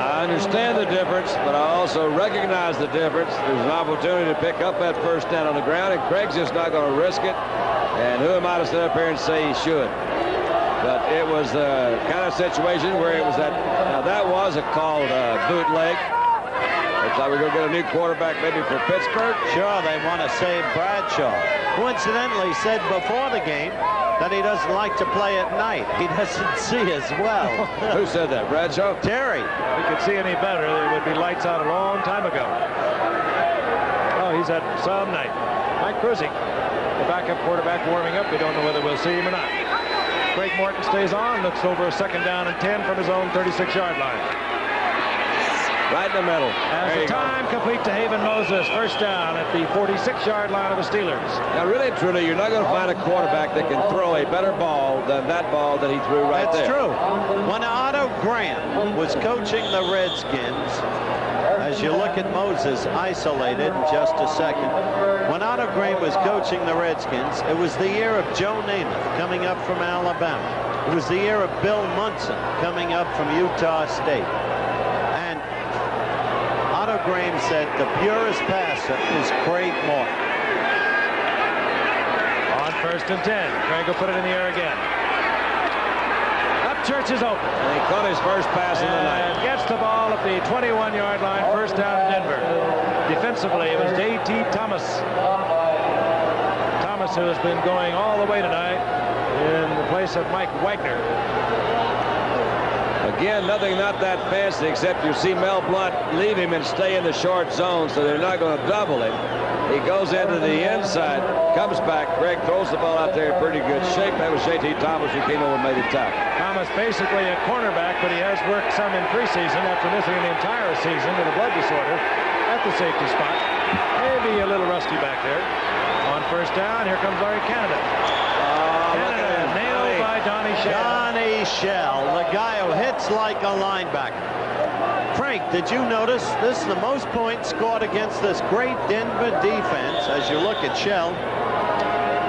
Speaker 8: I understand the difference, but I also recognize the difference. There's an opportunity to pick up that 1st down on the ground, and Craig's just not going to risk it. And who am I to stand up here and say he should? But it was the kind of situation where it was that, now that was a called bootleg. Looks like we're going to get a new quarterback maybe for Pittsburgh.
Speaker 3: Sure, they want to save Bradshaw. Coincidentally said before the game that he doesn't like to play at night. He doesn't see as well.
Speaker 8: Who said that, Bradshaw?
Speaker 3: Terry.
Speaker 7: If he could see any better, there would be lights out a long time ago. Oh, he's had some night. Mike Krusik, the backup quarterback, warming up. We don't know whether we'll see him or not. Craig Morton stays on, looks over a 2nd down and 10 from his own 36-yard line.
Speaker 8: Right in the middle.
Speaker 7: As the time complete to Haven Moses, 1st down at the 46-yard line of the Steelers.
Speaker 8: Now, really, truly, you're not going to find a quarterback that can throw a better ball than that ball that he threw right there.
Speaker 3: That's true. When Otto Graham was coaching the Redskins, as you look at Moses isolated in just a second, when Otto Graham was coaching the Redskins, it was the year of Joe Namath coming up from Alabama. It was the year of Bill Munson coming up from Utah State. And Otto Graham said the purest passer is Craig Morton.
Speaker 7: On 1st and 10, Franco put it in the air again. Church is open.
Speaker 8: And he caught his first pass of the night.
Speaker 7: Gets the ball at the 21-yard line, 1st down Denver. Defensively, it was J.T. Thomas. Thomas, who has been going all the way tonight in the place of Mike Wagner.
Speaker 8: Again, nothing not that fancy, except you see Mel Blount leave him and stay in the short zone, so they're not going to double him. He goes into the inside, comes back. Greg throws the ball out there in pretty good shape. That was J.T. Thomas who came over and made it tackle.
Speaker 7: Thomas basically a cornerback, but he has worked some in preseason after missing the entire season with a blood disorder at the safety spot. Maybe a little rusty back there. On 1st down, here comes Larry Canada. Canada nailed by Donnie Shell.
Speaker 3: Donnie Shell, the guy who hits like a linebacker. Frank, did you notice this is the most points scored against this great Denver defense, as you look at Shell,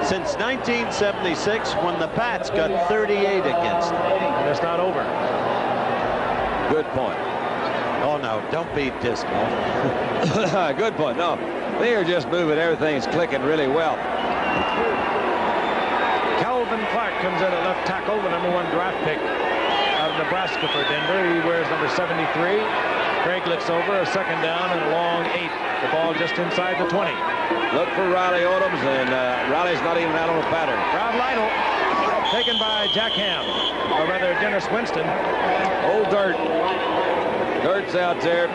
Speaker 3: since 1976 when the Pats got 38 against them.
Speaker 7: And it's not over.
Speaker 8: Good point.
Speaker 3: Oh, no, don't be dismal.
Speaker 8: Good point. No, they are just moving. Everything's clicking really well.
Speaker 7: Calvin Clark comes in at left tackle, the #1 draft pick Nebraska for Denver. He wears number 73. Craig looks over, a second down and a long 8. The ball just inside the 20.
Speaker 8: Look for Riley Odoms, and Riley's not even out on the pattern.
Speaker 7: Rob Lytle, taken by Jack Ham, or rather Dennis Winston.
Speaker 8: Old Dirt. Dirt's out there.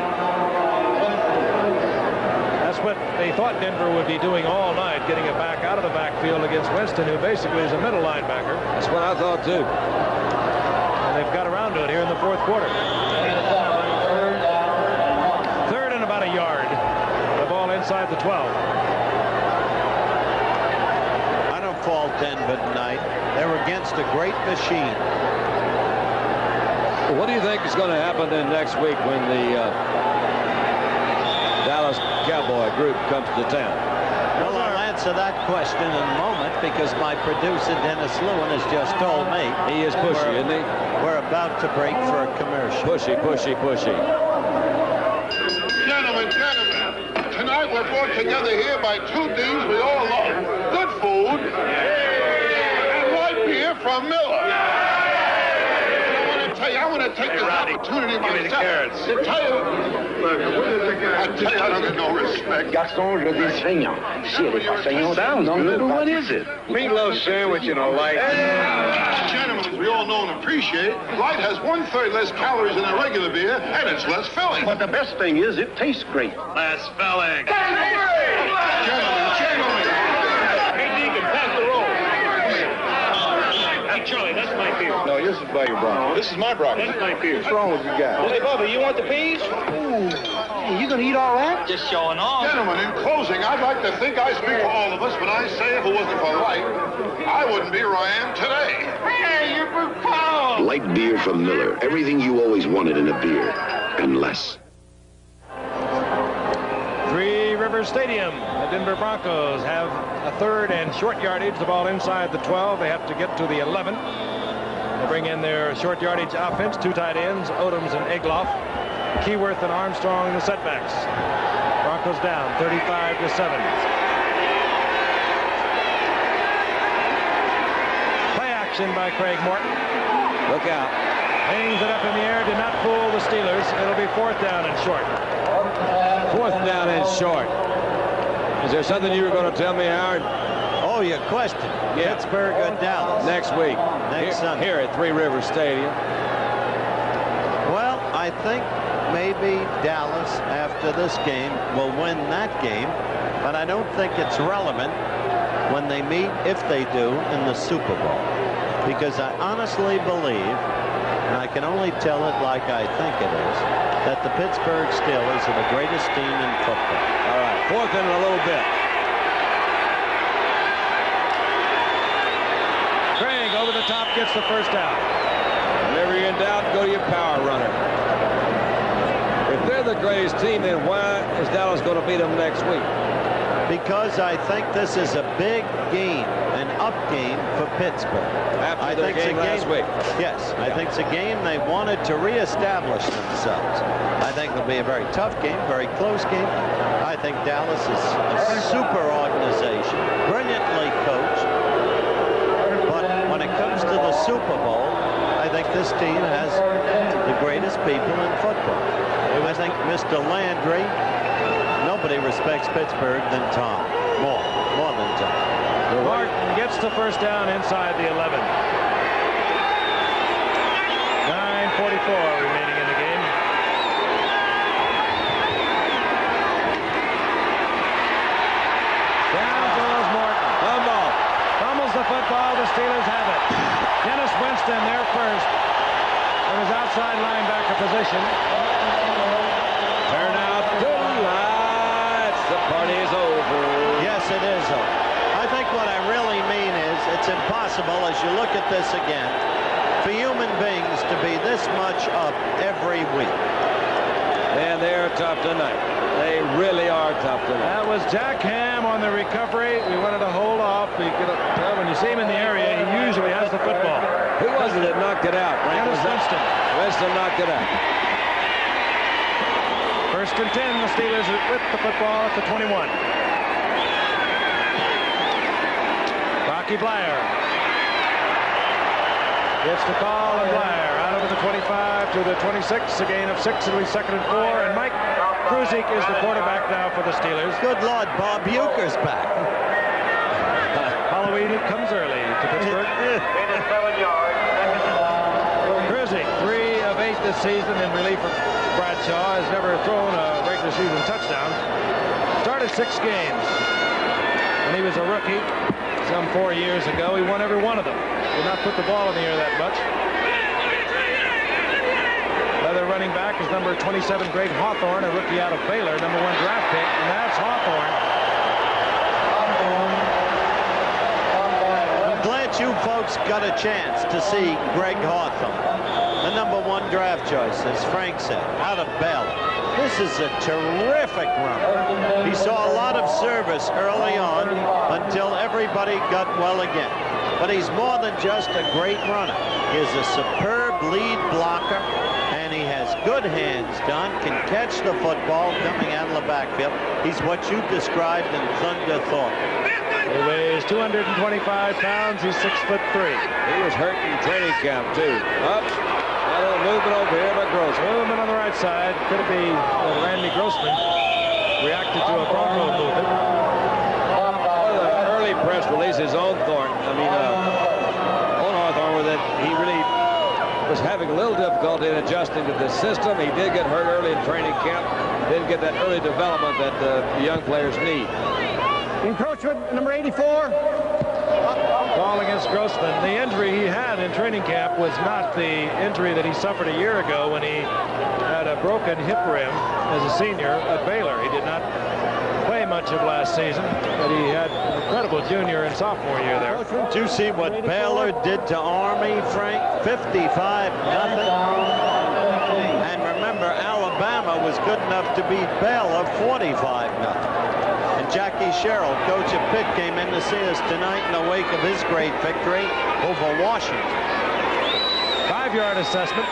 Speaker 7: That's what they thought Denver would be doing all night, getting it back out of the backfield against Winston, who basically is a middle linebacker.
Speaker 8: That's what I thought, too.
Speaker 7: And they've got around to it here in the fourth quarter. Third and about a yard. The ball inside the 12.
Speaker 3: I don't fault Denver tonight. They were against a great machine.
Speaker 8: What do you think is going to happen then next week when the Dallas Cowboy group comes to town?
Speaker 3: Well, I'll answer that question in a moment because my producer, Dennis Lewin, has just told me.
Speaker 8: He is pushy, isn't he?
Speaker 3: We're about to break for a commercial.
Speaker 8: Pushy, pushy, pushy.
Speaker 14: Gentlemen, tonight we're brought together here by two teams we all love. Good food and light beer from Miller. I want to take this opportunity myself to tell you. I tell you, I don't get no respect.
Speaker 15: Garçon, je dis saignant. Si elle est pas saignante, what is it?
Speaker 14: Meatloaf sandwich and a light. Gentlemen, as we all know and appreciate, light has 1/3 less calories than a regular beer, and it's less filling.
Speaker 15: But the best thing is it tastes great.
Speaker 14: Less filling. Gentlemen. Hey, Deacon, pass the roll. Hey, Charlie, that's my beer.
Speaker 15: No, this is by your Bronco.
Speaker 14: This is my broccoli.
Speaker 15: That's my beer. What's wrong with you guys?
Speaker 14: Hey, Bubba, you want the peas?
Speaker 15: Ooh, you gonna eat all that?
Speaker 14: Just showing off. Gentlemen, in closing, I'd like to think I speak for all of us when I say if it wasn't for light, I wouldn't be where I am today. Hey, you're profound.
Speaker 17: Light beer from Miller. Everything you always wanted in a beer, and less.
Speaker 7: Three Rivers Stadium. The Denver Broncos have a third and short yardage. The ball inside the 12. They have to get to the 11. They bring in their short yardage offense. Two tight ends, Odoms and Egloff. Keyworth and Armstrong in the setbacks. Broncos down 35-7. Play action by Craig Morton.
Speaker 8: Look out.
Speaker 7: Hangs it up in the air. Did not fool the Steelers. It'll be fourth down and short.
Speaker 8: Fourth down and short. Is there something you were going to tell me, Howard?
Speaker 3: Oh, your question. Yeah. Pittsburgh or Dallas?
Speaker 8: Next week.
Speaker 3: Next Sunday.
Speaker 8: Here at Three Rivers Stadium.
Speaker 3: Well, I think maybe Dallas, after this game, will win that game. But I don't think it's relevant when they meet, if they do, in the Super Bowl. Because I honestly believe, and I can only tell it like I think it is, that the Pittsburgh Steelers are the greatest team in football.
Speaker 8: All right, fourth in a little bit.
Speaker 7: Craig over the top gets the first down.
Speaker 8: Whenever you're in doubt, go to your power runner. If they're the greatest team, then why is Dallas going to beat them next week?
Speaker 3: Because I think this is a big game, an up game for Pittsburgh.
Speaker 8: After their game last week.
Speaker 3: Yes, I think it's a game they wanted to reestablish themselves. I think it'll be a very tough game, very close game. I think Dallas is a super organization, brilliantly coached. But when it comes to the Super Bowl, I think this team has the greatest people in football. I think Mr. Landry, nobody respects Pittsburgh than Tom. More than Tom.
Speaker 7: Martin gets the first down inside the 11. 9:44 remaining in the game. Down goes Morton. Fumbles the football. The Steelers have it. Dennis Winston there first in his outside linebacker position.
Speaker 8: Turn out the lights. The party is over.
Speaker 3: Yes, it is over. I think what I really mean is it's impossible, as you look at this again, for human beings to be this much up every week.
Speaker 8: And they're tough tonight. They really are tough tonight.
Speaker 7: That was Jack Ham on the recovery. We wanted to hold off. When you see him in the area, he usually has the football.
Speaker 8: Who was it that knocked it out?
Speaker 7: Dennis Winston.
Speaker 8: Winston knocked it out.
Speaker 7: First and 10, the Steelers with the football at the 21. Rocky Blyer gets the call, and Blyer out over the 25 to the 26, a gain of 6. It'll be 2nd and 4. And Mike Kruzik is the quarterback now for the Steelers.
Speaker 3: Good Lord, Bob Uecker's back.
Speaker 7: Halloween comes early to Pittsburgh. Kruzik, 3 of 8 this season in relief of Bradshaw, has never thrown a regular season touchdown. Started 6 games. When he was a rookie, some 4 years ago, he won every one of them. Did not put the ball in the air that much. Other running back is number 27, Greg Hawthorne, a rookie out of Baylor, number 1 draft pick, and that's Hawthorne.
Speaker 3: I'm glad you folks got a chance to see Greg Hawthorne, the number 1 draft choice, as Frank said, out of Baylor. This is a terrific run. He saw a lot of service early on until everybody got well again. But he's more than just a great runner. He is a superb lead blocker, and he has good hands, Don, can catch the football coming out of the backfield. He's what you described in Thunder Thought.
Speaker 7: He weighs 225 pounds. He's 6'3".
Speaker 8: He was hurt in training camp, too. Up. A little movement over here by Grossman.
Speaker 7: Movement on the right side. Could it be Randy Grossman reacted to a Bronco movement?
Speaker 8: Well, the early press releases on Hawthorne. On Hawthorne, with it, he really was having a little difficulty in adjusting to the system. He did get hurt early in training camp. Didn't get that early development that the young players need.
Speaker 11: Encroachment, number 84.
Speaker 7: Ball against Grossman. The injury he had in training camp was not the injury that he suffered a year ago when he had a broken hip rim as a senior at Baylor. He did not play much of last season, but he had an incredible junior and sophomore year there.
Speaker 3: Did you see what Baylor did to Army, Frank? 55-0. And remember, Alabama was good enough to beat Baylor 45-0. Jackie Sherrill, coach of Pitt, came in to see us tonight in the wake of his great victory over Washington.
Speaker 7: 5-yard assessment.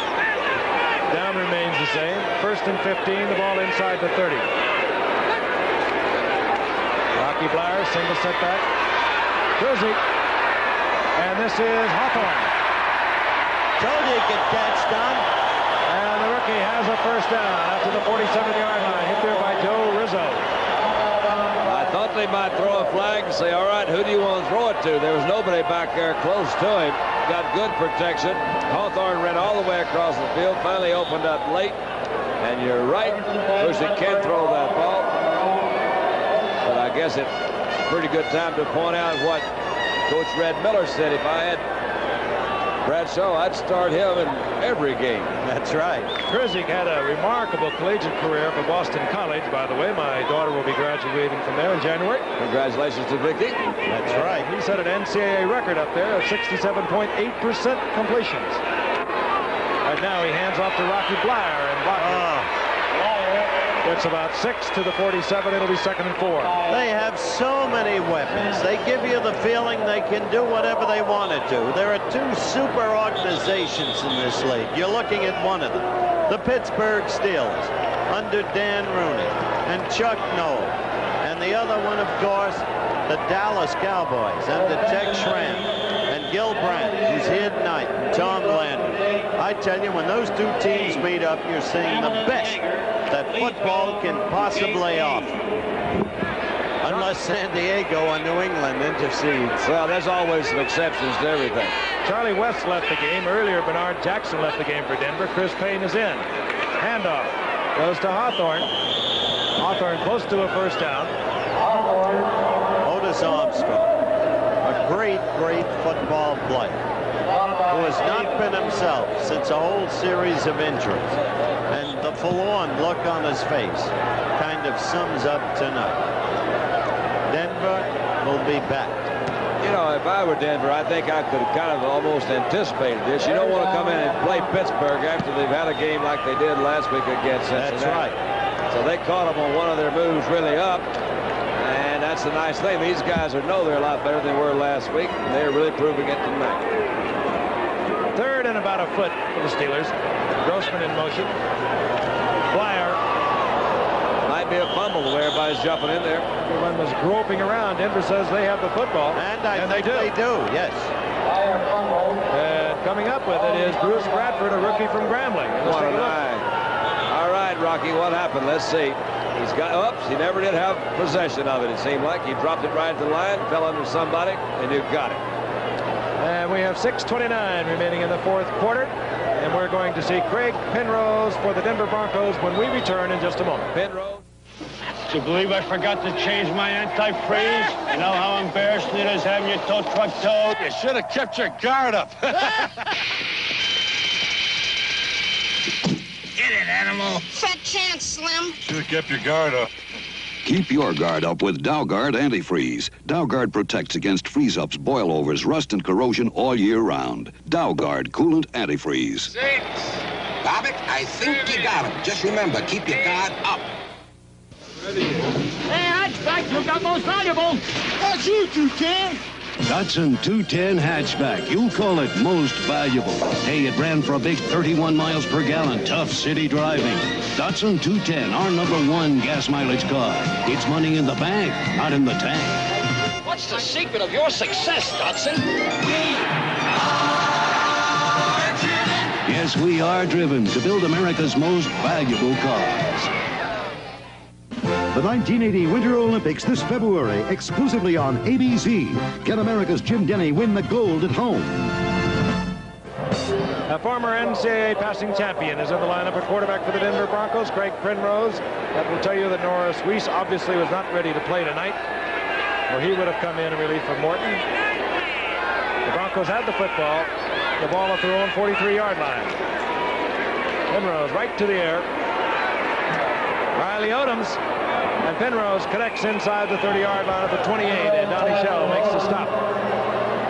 Speaker 7: Down remains the same. 1st and 15, the ball inside the 30. Rocky Bleier, single setback. Kruzik. And this is Hawthorne.
Speaker 3: Told you he could catch, Don.
Speaker 7: And the rookie has a 1st down after the 47-yard line. Hit there by Joe Rizzo.
Speaker 8: I thought they might throw a flag and say, all right, who do you want to throw it to? There was nobody back there close to him. Got good protection. Hawthorne ran all the way across the field, finally opened up late. And you're right, Kruzik can throw that ball. But I guess it's a pretty good time to point out what Coach Red Miller said. If I had Bradshaw, I'd start him in every game.
Speaker 3: That's right.
Speaker 7: Kruzik had a remarkable collegiate career for Boston College, by the way. My daughter will be graduating from there in January.
Speaker 8: Congratulations to Vicky.
Speaker 7: That's right. He set an NCAA record up there of 67.8% completions. And now he hands off to Rocky Bleier and It's about 6 to the 47. It'll be 2nd and 4.
Speaker 3: They have so many weapons. They give you the feeling they can do whatever they want to do. There are 2 super organizations in this league. You're looking at one of them, the Pittsburgh Steelers, under Dan Rooney and Chuck Noll. And the other one, of course, the Dallas Cowboys under Tex Schramm and Gil Brandt, who's here tonight, and Tom Landry. I tell you, when those 2 teams meet up, you're seeing the best that football can possibly offer. Unless San Diego or New England intercedes.
Speaker 8: Well, there's always some exceptions to everything.
Speaker 7: Charlie West left the game. Earlier, Bernard Jackson left the game for Denver. Chris Payne is in. Handoff goes to Hawthorne. Hawthorne close to a 1st down.
Speaker 3: Otis Armstrong, a great, great football player who has not been himself since a whole series of injuries. And the forlorn look on his face kind of sums up tonight. Denver will be back.
Speaker 8: You know, if I were Denver, I think I could have kind of almost anticipated this. You don't want to come in and play Pittsburgh after they've had a game like they did last week against Cincinnati.
Speaker 3: That's right.
Speaker 8: So they caught them on one of their moves really up. And that's the nice thing. These guys know they're a lot better than they were last week. And they're really proving it tonight.
Speaker 7: 3rd and about a foot for the Steelers. Grossman in motion. Bleier.
Speaker 8: Might be a fumble the way everybody's jumping in there.
Speaker 7: Everyone was groping around. Denver says they have the football.
Speaker 3: And I think they do, yes.
Speaker 7: And coming up with it is Bruce Bradford, a rookie from Grambling.
Speaker 8: What a night. All right, Rocky, what happened? Let's see. He's got, oops, he never did have possession of it, it seemed like. He dropped it right at the line, fell under somebody, and you got it.
Speaker 7: And we have 6:29 remaining in the fourth quarter. And we're going to see Craig Penrose for the Denver Broncos when we return in just a moment.
Speaker 8: Penrose.
Speaker 16: Do you believe I forgot to change my antifreeze? You know how embarrassing it is having your tow truck towed?
Speaker 14: You should have kept your guard up.
Speaker 18: Get it, animal. Fat chance, Slim.
Speaker 14: Should have kept your guard up.
Speaker 12: Keep your guard up with Dowguard Antifreeze. Dowguard protects against freeze-ups, boilovers, rust, and corrosion all year round. Dowguard Coolant Antifreeze.
Speaker 19: Bobbitt, I think you got him. Just remember, keep your guard up.
Speaker 16: Hey, hatchback, you got most valuable.
Speaker 18: That's you, 210.
Speaker 17: Datsun 210 hatchback. You'll call it most valuable. Hey, it ran for a big 31 miles per gallon. Tough city driving. Datsun 210, our #1 gas mileage car. It's money in the bank, not in the tank.
Speaker 18: What's the secret of your success, Datsun?
Speaker 17: Yes, we are driven to build America's most valuable cars.
Speaker 12: The 1980 Winter Olympics this February, exclusively on ABC. Can America's Jim Denny win the gold at home?
Speaker 7: A former NCAA passing champion is in the lineup at quarterback for the Denver Broncos, Craig Penrose. That will tell you that Norris Weiss obviously was not ready to play tonight, or he would have come in relief of Morton. The Broncos had the football, the ball at their own 43-yard line. Penrose right to the air. Riley Odoms. And Penrose connects inside the 30-yard line at the 28, and Donnie Shell makes the stop.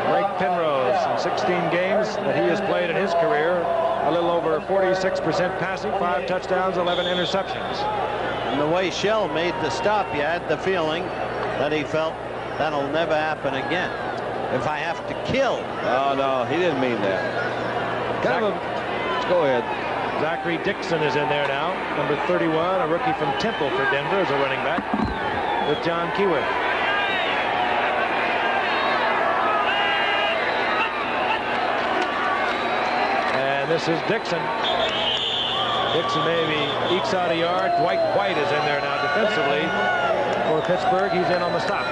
Speaker 7: Craig Penrose, in 16 games that he has played in his career, a little over 46% passing, 5 touchdowns, 11 interceptions.
Speaker 3: And the way Shell made the stop, you had the feeling that he felt that'll never happen again. If I have to kill.
Speaker 8: Oh, no, he didn't mean that. Kind of a, go ahead.
Speaker 7: Zachary Dixon is in there now, number 31, a rookie from Temple for Denver as a running back, with John Keyworth. And this is Dixon. Dixon maybe ekes out a yard. Dwight White is in there now defensively for Pittsburgh. He's in on the stop.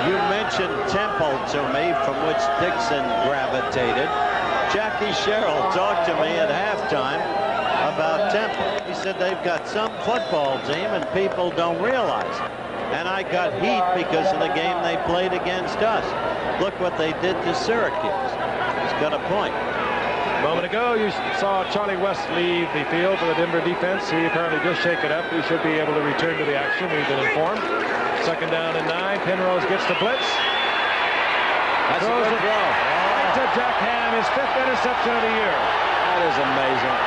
Speaker 3: You mentioned Temple to me, from which Dixon gravitated. Jackie Sherrill talked to me at halftime about Temple. He said they've got some football team and people don't realize it. And I got heat because of the game they played against us. Look what they did to Syracuse. He's got a point.
Speaker 7: A moment ago, you saw Charlie West leave the field for the Denver defense. He apparently just shaken up. He should be able to return to the action. We've been informed. 2nd down and 9. Penrose gets the blitz.
Speaker 8: That's a good throw.
Speaker 7: Right to Jack Ham, his 5th interception of the year.
Speaker 8: That is amazing.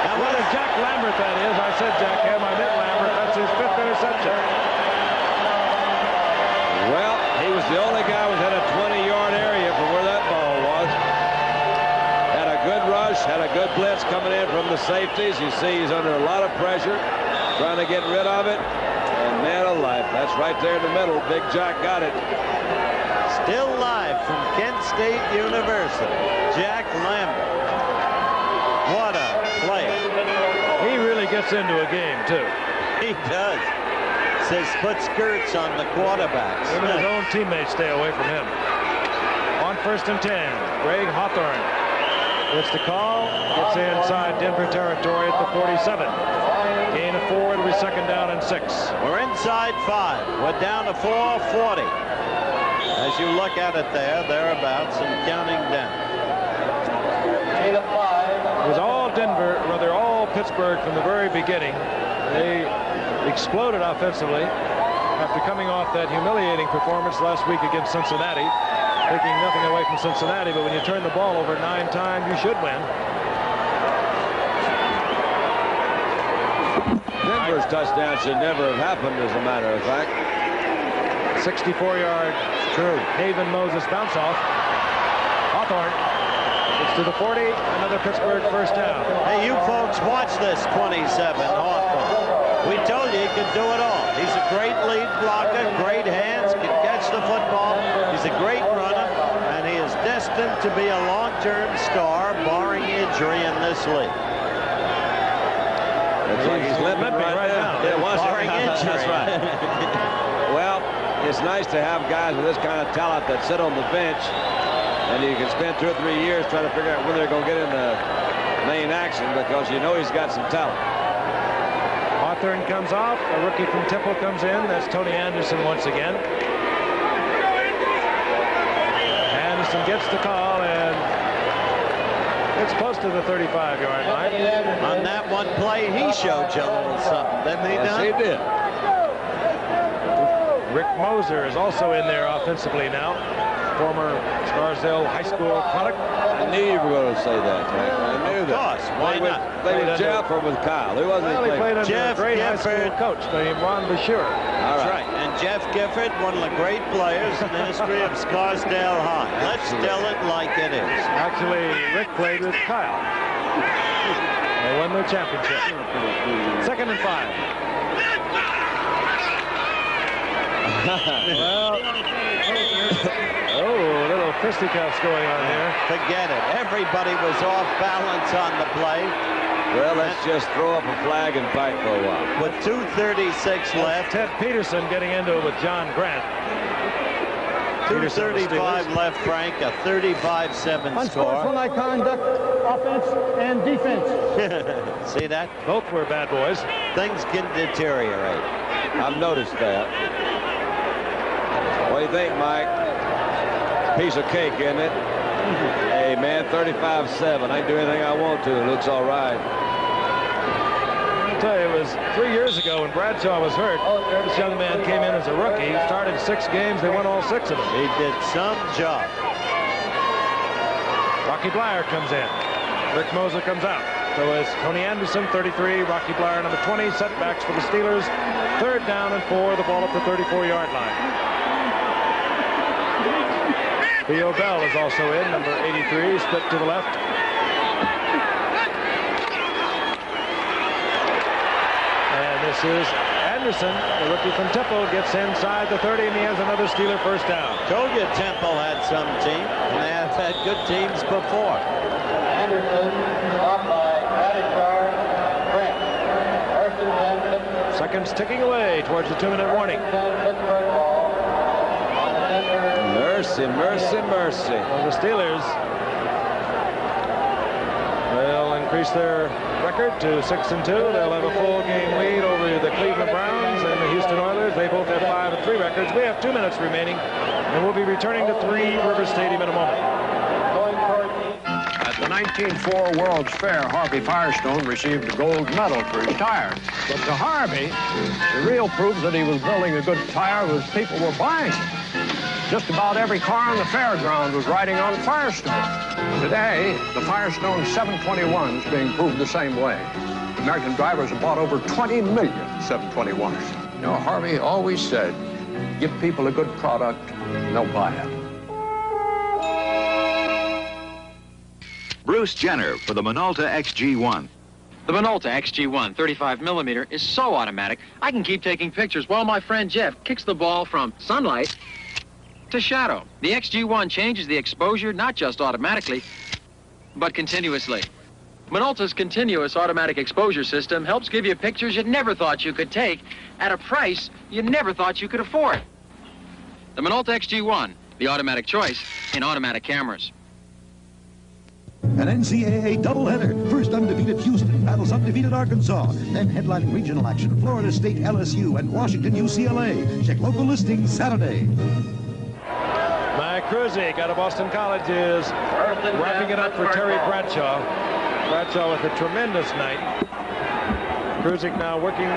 Speaker 7: Now, what is Jack Lambert, that is? I said Jack Ham, I meant Lambert. That's his 5th interception.
Speaker 8: Well, he was the only guy within a 20-yard area from where that ball was. Had a good rush, had a good blitz coming in from the safeties. You see he's under a lot of pressure, trying to get rid of it. And man alive, that's right there in the middle. Big Jack got it.
Speaker 3: Still live from Kent State University, Jack Lambert. What a player.
Speaker 7: He really gets into a game, too.
Speaker 3: He does. Says put skirts on the quarterbacks.
Speaker 7: Even his own teammates stay away from him. On 1st and 10, Greg Hawthorne gets the call, gets inside Denver territory at the 47. Gain of 4, it'll be 2nd down and 6.
Speaker 3: We're inside 5. We're down to 4:40. As you look at it there, thereabouts, and counting down.
Speaker 7: It was all Denver, rather all Pittsburgh from the very beginning. They exploded offensively after coming off that humiliating performance last week against Cincinnati. Taking nothing away from Cincinnati, but when you turn the ball over 9 times, you should win.
Speaker 8: Denver's touchdown should never have happened, as a matter of fact.
Speaker 7: 64-yard true. Haven Moses bounce off. Hawthorne gets to the 40. Another Pittsburgh 1st down.
Speaker 3: Hey, you folks, watch this 27 Hawthorne. We told you he could do it all. He's a great lead blocker, great hands, can catch the football. He's a great runner, and he is desperate destined to be a long-term star, barring injury in this league.
Speaker 8: Looks like he's limping right now.
Speaker 3: Yeah, barring injury.
Speaker 8: That's right. Well, it's nice to have guys with this kind of talent that sit on the bench, and you can spend 2 or 3 years trying to figure out when they're going to get in the main action, because you know he's got some talent.
Speaker 7: Hawthorne comes off. A rookie from Temple comes in. That's Tony Anderson once again. Anderson gets the call, and it's close to the 35-yard line.
Speaker 3: On that one play, he showed you a little something, didn't he, Don?
Speaker 8: Yes, he did.
Speaker 7: Rick Moser is also in there offensively now. Former Scarsdale High School product.
Speaker 8: I knew you were going to say that, Frank. I knew that.
Speaker 3: Of course, why not?
Speaker 8: They with Jeff or with Kyle? Who wasn't
Speaker 7: Well, he played under
Speaker 3: Jeff
Speaker 7: a great high
Speaker 3: Gifford.
Speaker 7: school coach named Ron Bashir.
Speaker 3: That's right. And Jeff Gifford, one of the great players in the history of Scarsdale High. Let's tell it like it is.
Speaker 7: Actually, Rick played with Kyle. They won the championship. 2nd and 5. Well, a little fisticuffs going on there.
Speaker 3: Forget it. Everybody was off balance on the play.
Speaker 8: Well, let's just throw up a flag and fight for a while.
Speaker 3: With 2:36 left.
Speaker 7: Ted Peterson getting into it with John Grant.
Speaker 3: 2:35 left, Frank. A 35-7 score.
Speaker 11: Unsportsmanlike conduct, offense and defense.
Speaker 3: See that?
Speaker 7: Both were bad boys.
Speaker 3: Things can deteriorate.
Speaker 8: I've noticed that. What do you think, Mike? Piece of cake, isn't it? Hey, man, 35-7. I can do anything I want to. It looks all right.
Speaker 7: I'll tell you, it was 3 years ago when Bradshaw was hurt. This young man came in as a rookie. He started 6 games. They won all 6 of them.
Speaker 3: He did some job.
Speaker 7: Rocky Blyer comes in. Rick Moser comes out. So is Tony Anderson, 33. Rocky Blyer, number 20. Setbacks for the Steelers. 3rd down and 4. The ball at the 34-yard line. Theo Bell is also in, number 83, split to the left. And this is Anderson, the rookie from Temple, gets inside the 30, and he has another Steeler first down.
Speaker 3: Told you Temple had some team, and they have had good teams before.
Speaker 11: Anderson, off by Bradshaw, Grant.
Speaker 7: Seconds ticking away towards the 2-minute warning.
Speaker 8: Mercy, mercy, mercy.
Speaker 7: Well, the Steelers will increase their record to 6-2. They'll have a full game lead over the Cleveland Browns and the Houston Oilers. They both have 5-3 records. We have 2 minutes remaining, and we'll be returning to 3 River Stadium in a moment.
Speaker 4: At the 1904 World's Fair, Harvey Firestone received a gold medal for his tire. But to Harvey, the real proof that he was building a good tire was people were buying it. Just about every car on the fairground was riding on Firestone. Today, the Firestone 721 is being proved the same way. American drivers have bought over 20 million 721s. You know, Harvey always said, give people a good product, and they'll buy it.
Speaker 6: Bruce Jenner for the Minolta XG1.
Speaker 20: The Minolta XG1 35mm is so automatic, I can keep taking pictures while my friend Jeff kicks the ball from sunlight to shadow. The XG1 changes the exposure not just automatically, but continuously. Minolta's continuous automatic exposure system helps give you pictures you never thought you could take at a price you never thought you could afford. The Minolta XG1, the automatic choice in automatic cameras.
Speaker 12: An NCAA doubleheader. First undefeated Houston battles undefeated Arkansas. Then headlining regional action, Florida State LSU and Washington UCLA. Check local listings Saturday.
Speaker 7: Mike Kruzek out of Boston College is wrapping it up for Terry Bradshaw. Bradshaw with a tremendous night. Kruzek now working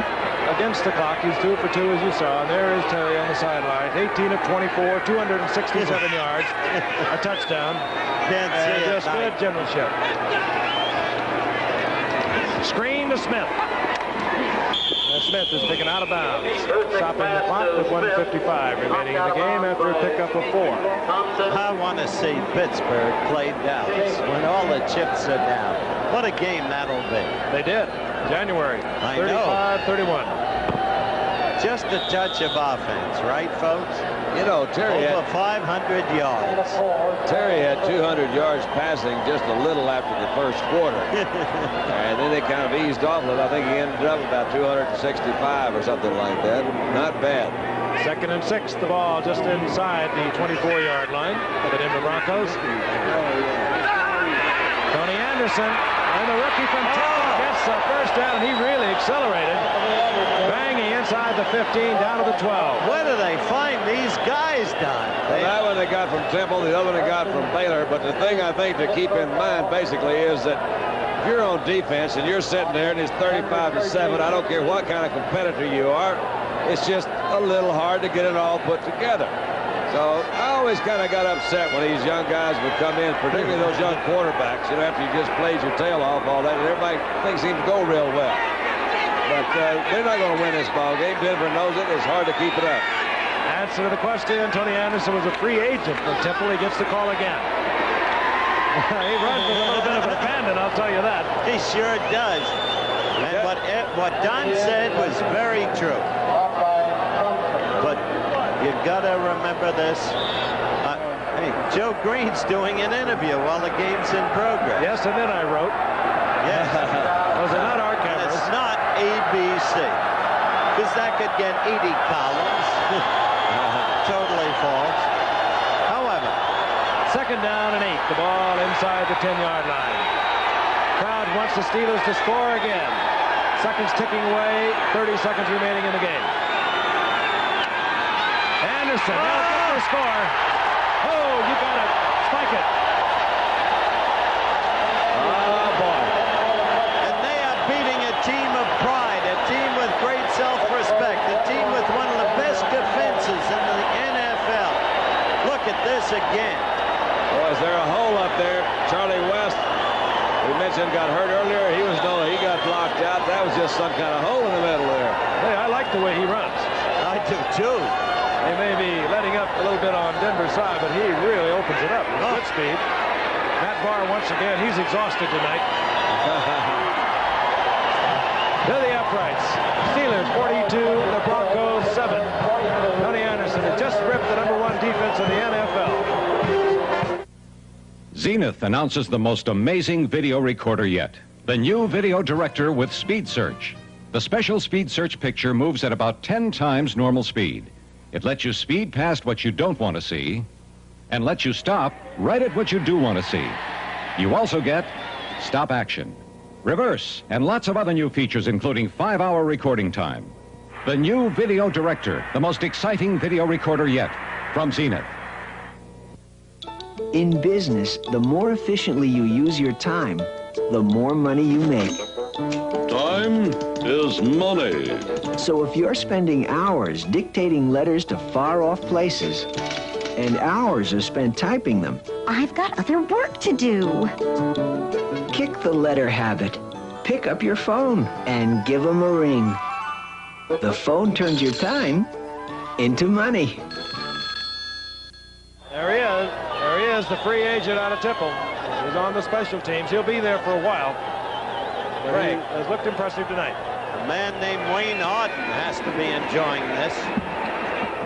Speaker 7: against the clock. He's 2 for 2, as you saw. And there is Terry on the sideline. 18 of 24, 267 yards, a touchdown.
Speaker 3: Can't see
Speaker 7: and just good generalship. Screen to Smith. Smith is taken out of bounds. Stopping the clock with 1:55 remaining in the game after a pickup of 4.
Speaker 3: I want to see Pittsburgh play Dallas when all the chips are down. What a game that'll be.
Speaker 7: They did. January 35-31.
Speaker 3: Just a touch of offense, right, folks?
Speaker 8: You know, Terry
Speaker 3: over
Speaker 8: had
Speaker 3: 500 yards.
Speaker 8: Terry had 200 yards passing just a little after the first quarter. And then they kind of eased off a little. I think he ended up about 265 or something like that. Not bad.
Speaker 7: 2nd and 6, the ball just inside the 24-yard line of the Denver Broncos. Tony Anderson, and the rookie from Temple gets a first down, and he really accelerated. Banging inside the 15, down to the 12.
Speaker 3: Where do they find these guys, Don?
Speaker 8: That one they got from Temple, the other one they got from Baylor. But the thing I think to keep in mind, basically, is that if you're on defense and you're sitting there and it's 35-7, I don't care what kind of competitor you are, it's just a little hard to get it all put together. So I always kind of got upset when these young guys would come in, particularly those young quarterbacks, you know, after you just played your tail off, all that, and everybody things seem to go real well. But they're not going to win this ball game. Denver knows it. It's hard to keep it up.
Speaker 7: Answer to the question, Tony Anderson was a free agent from Temple. He gets the call again. He runs with a little bit of an abandon, I'll tell you that.
Speaker 3: He sure does. And what Don said was very true. But you've got to remember this. Hey, Joe Green's doing an interview while the game's in progress.
Speaker 7: Yes, and then I wrote.
Speaker 3: Yes.
Speaker 7: Those are not our cameras.
Speaker 3: It's not ABC. Because that could get Edie Collins. Totally false. However.
Speaker 7: 2nd down and 8. The ball inside the 10-yard line. Crowd wants the Steelers to score again. Seconds ticking away. 30 seconds remaining in the game. Anderson, they'll get the score. Oh, you got it. Spike it.
Speaker 8: Oh, boy.
Speaker 3: And they are beating a team of pride, a team with great self-respect, a team with one of the best defenses in the NFL. Look at this again.
Speaker 8: Oh, is there a hole up there? Charlie West, we mentioned, got hurt earlier. He got blocked out. That was just some kind of hole in the middle there.
Speaker 7: Hey, I like the way he runs.
Speaker 3: I do, too.
Speaker 7: They may be letting up a little bit on Denver's side, but he really opens it up with good speed. Matt Barr, once again, he's exhausted tonight. To the uprights. Steelers 42, the Broncos 7. Tony Anderson had just ripped the #1 defense in the NFL.
Speaker 2: Zenith announces the most amazing video recorder yet. The new video director with Speed Search. The special Speed Search picture moves at about 10 times normal speed. It lets you speed past what you don't want to see and lets you stop right at what you do want to see. You also get stop action, reverse, and lots of other new features, including 5-hour recording time. The new Video Director, the most exciting video recorder yet, from Zenith.
Speaker 5: In business, the more efficiently you use your time, the more money you make.
Speaker 10: Time is money.
Speaker 5: So if you're spending hours dictating letters to far-off places, and hours are spent typing them,
Speaker 21: I've got other work to do.
Speaker 5: Kick the letter habit. Pick up your phone and give them a ring. The phone turns your time into money.
Speaker 7: There he is. There he is, the free agent out of Temple. He's on the special teams. He'll be there for a while. But he has looked impressive tonight.
Speaker 3: A man named Wayne Harden has to be enjoying this.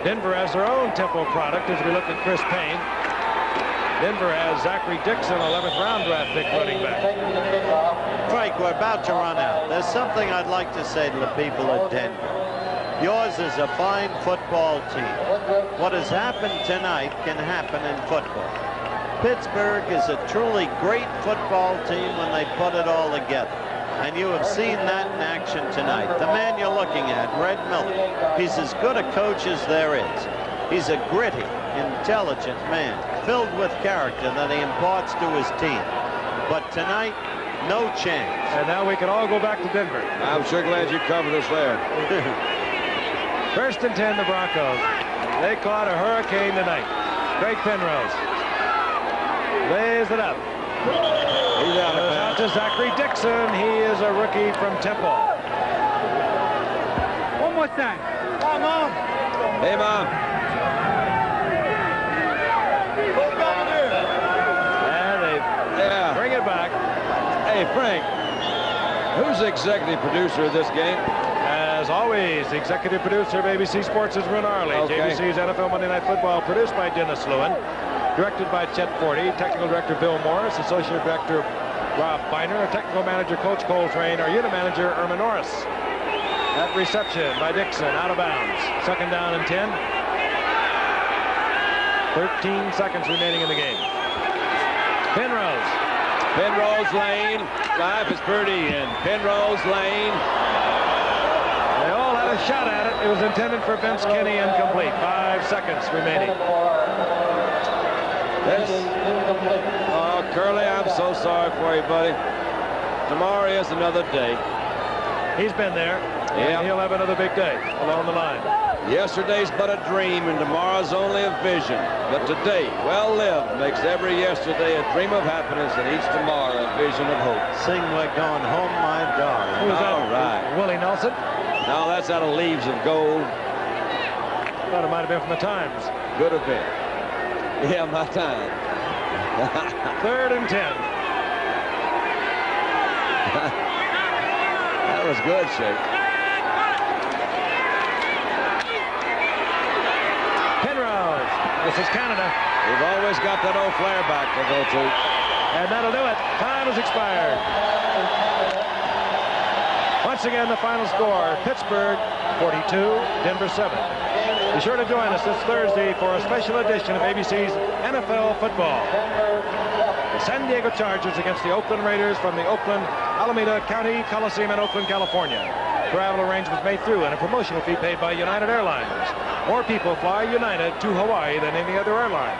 Speaker 7: Denver has their own Temple product as we look at Chris Payne. Denver has Zachary Dixon, 11th round draft pick running back.
Speaker 3: Frank, we're about to run out. There's something I'd like to say to the people of Denver. Yours is a fine football team. What has happened tonight can happen in football. Pittsburgh is a truly great football team when they put it all together. And you have seen that in action tonight. The man you're looking at, Red Miller, he's as good a coach as there is. He's a gritty, intelligent man, filled with character that he imparts to his team. But tonight, no chance.
Speaker 7: And now we can all go back to Denver.
Speaker 8: I'm sure glad you covered us there.
Speaker 7: 1st and 10, the Broncos. They caught a hurricane tonight. Greg Penrose lays it up.
Speaker 8: He's
Speaker 7: out to Zachary Dixon. He is a rookie from Temple.
Speaker 11: One more time. Come on.
Speaker 8: Hey, Mom.
Speaker 7: And they bring it back.
Speaker 8: Hey, Frank, who's the executive producer of this game?
Speaker 7: As always, the executive producer of ABC Sports is Ron Arledge.
Speaker 8: Okay.
Speaker 7: ABC's NFL Monday Night Football, produced by Dennis Lewin, directed by Chet Forty, technical director Bill Morris, associate director Rob Biner, technical manager Coach Coltrane, our unit manager Irma Norris. At reception by Dixon, out of bounds. Second down and 10. 13 seconds remaining in the game. Penrose.
Speaker 3: Penrose lane. Life is pretty in Penrose lane.
Speaker 7: They all had a shot at it. It was intended for Vince Kinney, incomplete. 5 seconds remaining.
Speaker 3: Oh, Curly, I'm so sorry for you, buddy. Tomorrow is another day.
Speaker 7: He's been there.
Speaker 3: Yeah.
Speaker 7: He'll have another big day along the line.
Speaker 3: Yesterday's but a dream, and tomorrow's only a vision. But today, well lived, makes every yesterday a dream of happiness, and each tomorrow a vision of hope.
Speaker 8: Sing like going home, my darling.
Speaker 7: Who was that?
Speaker 3: All right.
Speaker 7: Willie Nelson?
Speaker 3: No, that's out of Leaves of Gold.
Speaker 7: Thought it might have been from the Times.
Speaker 3: Could have been. Yeah, my time.
Speaker 7: 3rd and 10.
Speaker 3: That was good, Shake.
Speaker 7: Penrose. This is Canada.
Speaker 3: We've always got that old flare back to go to.
Speaker 7: And that'll do it. Time has expired. Once again, the final score, Pittsburgh 42, Denver 7. Be sure to join us this Thursday for a special edition of ABC's NFL Football. The San Diego Chargers against the Oakland Raiders from the Oakland Alameda County Coliseum in Oakland, California. Travel arrangements made through and a promotional fee paid by United Airlines. More people fly United to Hawaii than any other airline.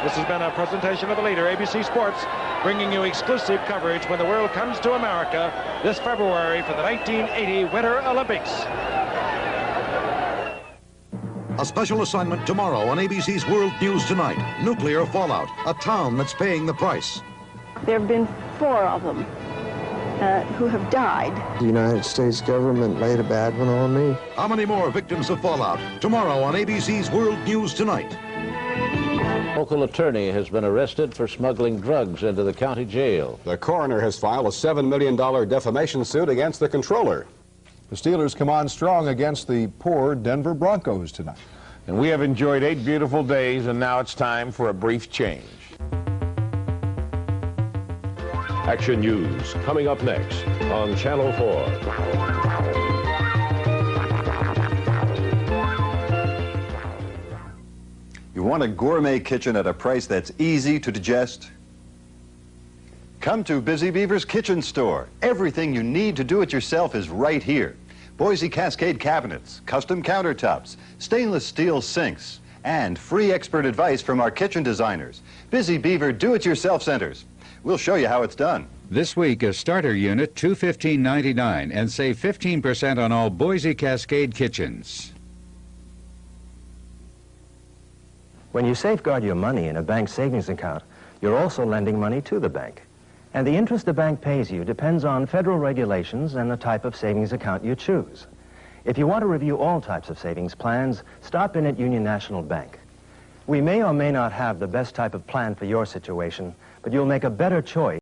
Speaker 7: This has been a presentation of the leader, ABC Sports, bringing you exclusive coverage when the world comes to America this February for the 1980 Winter Olympics.
Speaker 12: A special assignment tomorrow on ABC's World News Tonight. Nuclear fallout. A town that's paying the price.
Speaker 9: There have been 4 of them who have died.
Speaker 22: The United States government laid a bad one on me.
Speaker 12: How many more victims of fallout? Tomorrow on ABC's World News Tonight.
Speaker 23: Local attorney has been arrested for smuggling drugs into the county jail.
Speaker 24: The coroner has filed a $7 million defamation suit against the controller.
Speaker 25: The Steelers come on strong against the poor Denver Broncos tonight.
Speaker 26: And we have enjoyed 8 beautiful days, and now it's time for a brief change.
Speaker 27: Action News coming up next on Channel 4.
Speaker 28: You want a gourmet kitchen at a price that's easy to digest? Come to Busy Beaver's Kitchen Store. Everything you need to do it yourself is right here. Boise Cascade cabinets, custom countertops, stainless steel sinks, and free expert advice from our kitchen designers. Busy Beaver Do-It-Yourself Centers. We'll show you how it's done.
Speaker 29: This week, a starter unit, $215.99, and save 15% on all Boise Cascade kitchens.
Speaker 30: When you safeguard your money in a bank savings account, you're also lending money to the bank. And the interest the bank pays you depends on federal regulations and the type of savings account you choose. If you want to review all types of savings plans, stop in at Union National Bank. We may or may not have the best type of plan for your situation, but you'll make a better choice